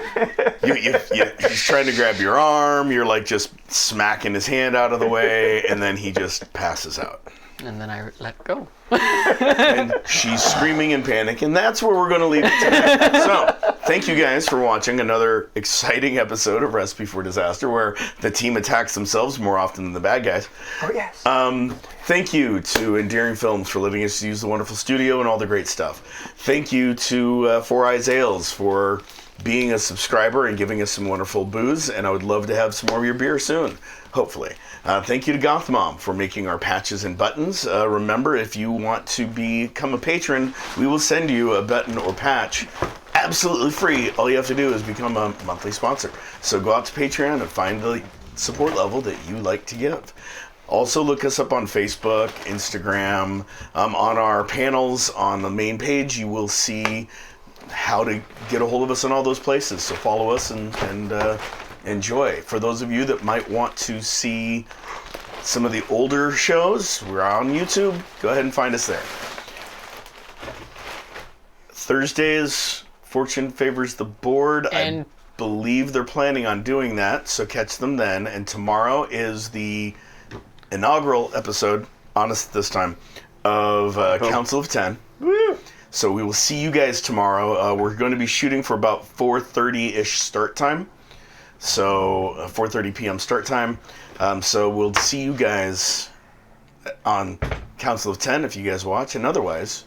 He's trying to grab your arm. You're like just smacking his hand out of the way, and then he just passes out. And then I let go. And she's screaming in panic, and that's where we're going to leave it today. So, thank you guys for watching another exciting episode of Recipe for Disaster, where the team attacks themselves more often than the bad guys. Oh, yes. Thank you to Endearing Films for letting us use the wonderful studio and all the great stuff. Thank you to Four Eyes Ales for being a subscriber and giving us some wonderful booze, and I would love to have some more of your beer soon, hopefully. Thank you to Goth Mom for making our patches and buttons. Remember, if you want to become a patron, we will send you a button or patch absolutely free. All you have to do is become a monthly sponsor. So go out to Patreon and find the support level that you like to give. Also, look us up on Facebook, Instagram. On our panels on the main page, you will see how to get a hold of us in all those places. So follow us and enjoy. For those of you that might want to see some of the older shows, we're on YouTube. Go ahead and find us there. Thursdays, Fortune favors the board. And- I believe they're planning on doing that, so catch them then. And tomorrow is the inaugural episode, honest this time, of Council of 10. Woo! So we will see you guys tomorrow. We're going to be shooting for about 4:30-ish start time. So 4:30 p.m. start time. So we'll see you guys on Council of 10 if you guys watch. And otherwise,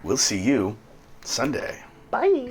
we'll see you Sunday. Bye.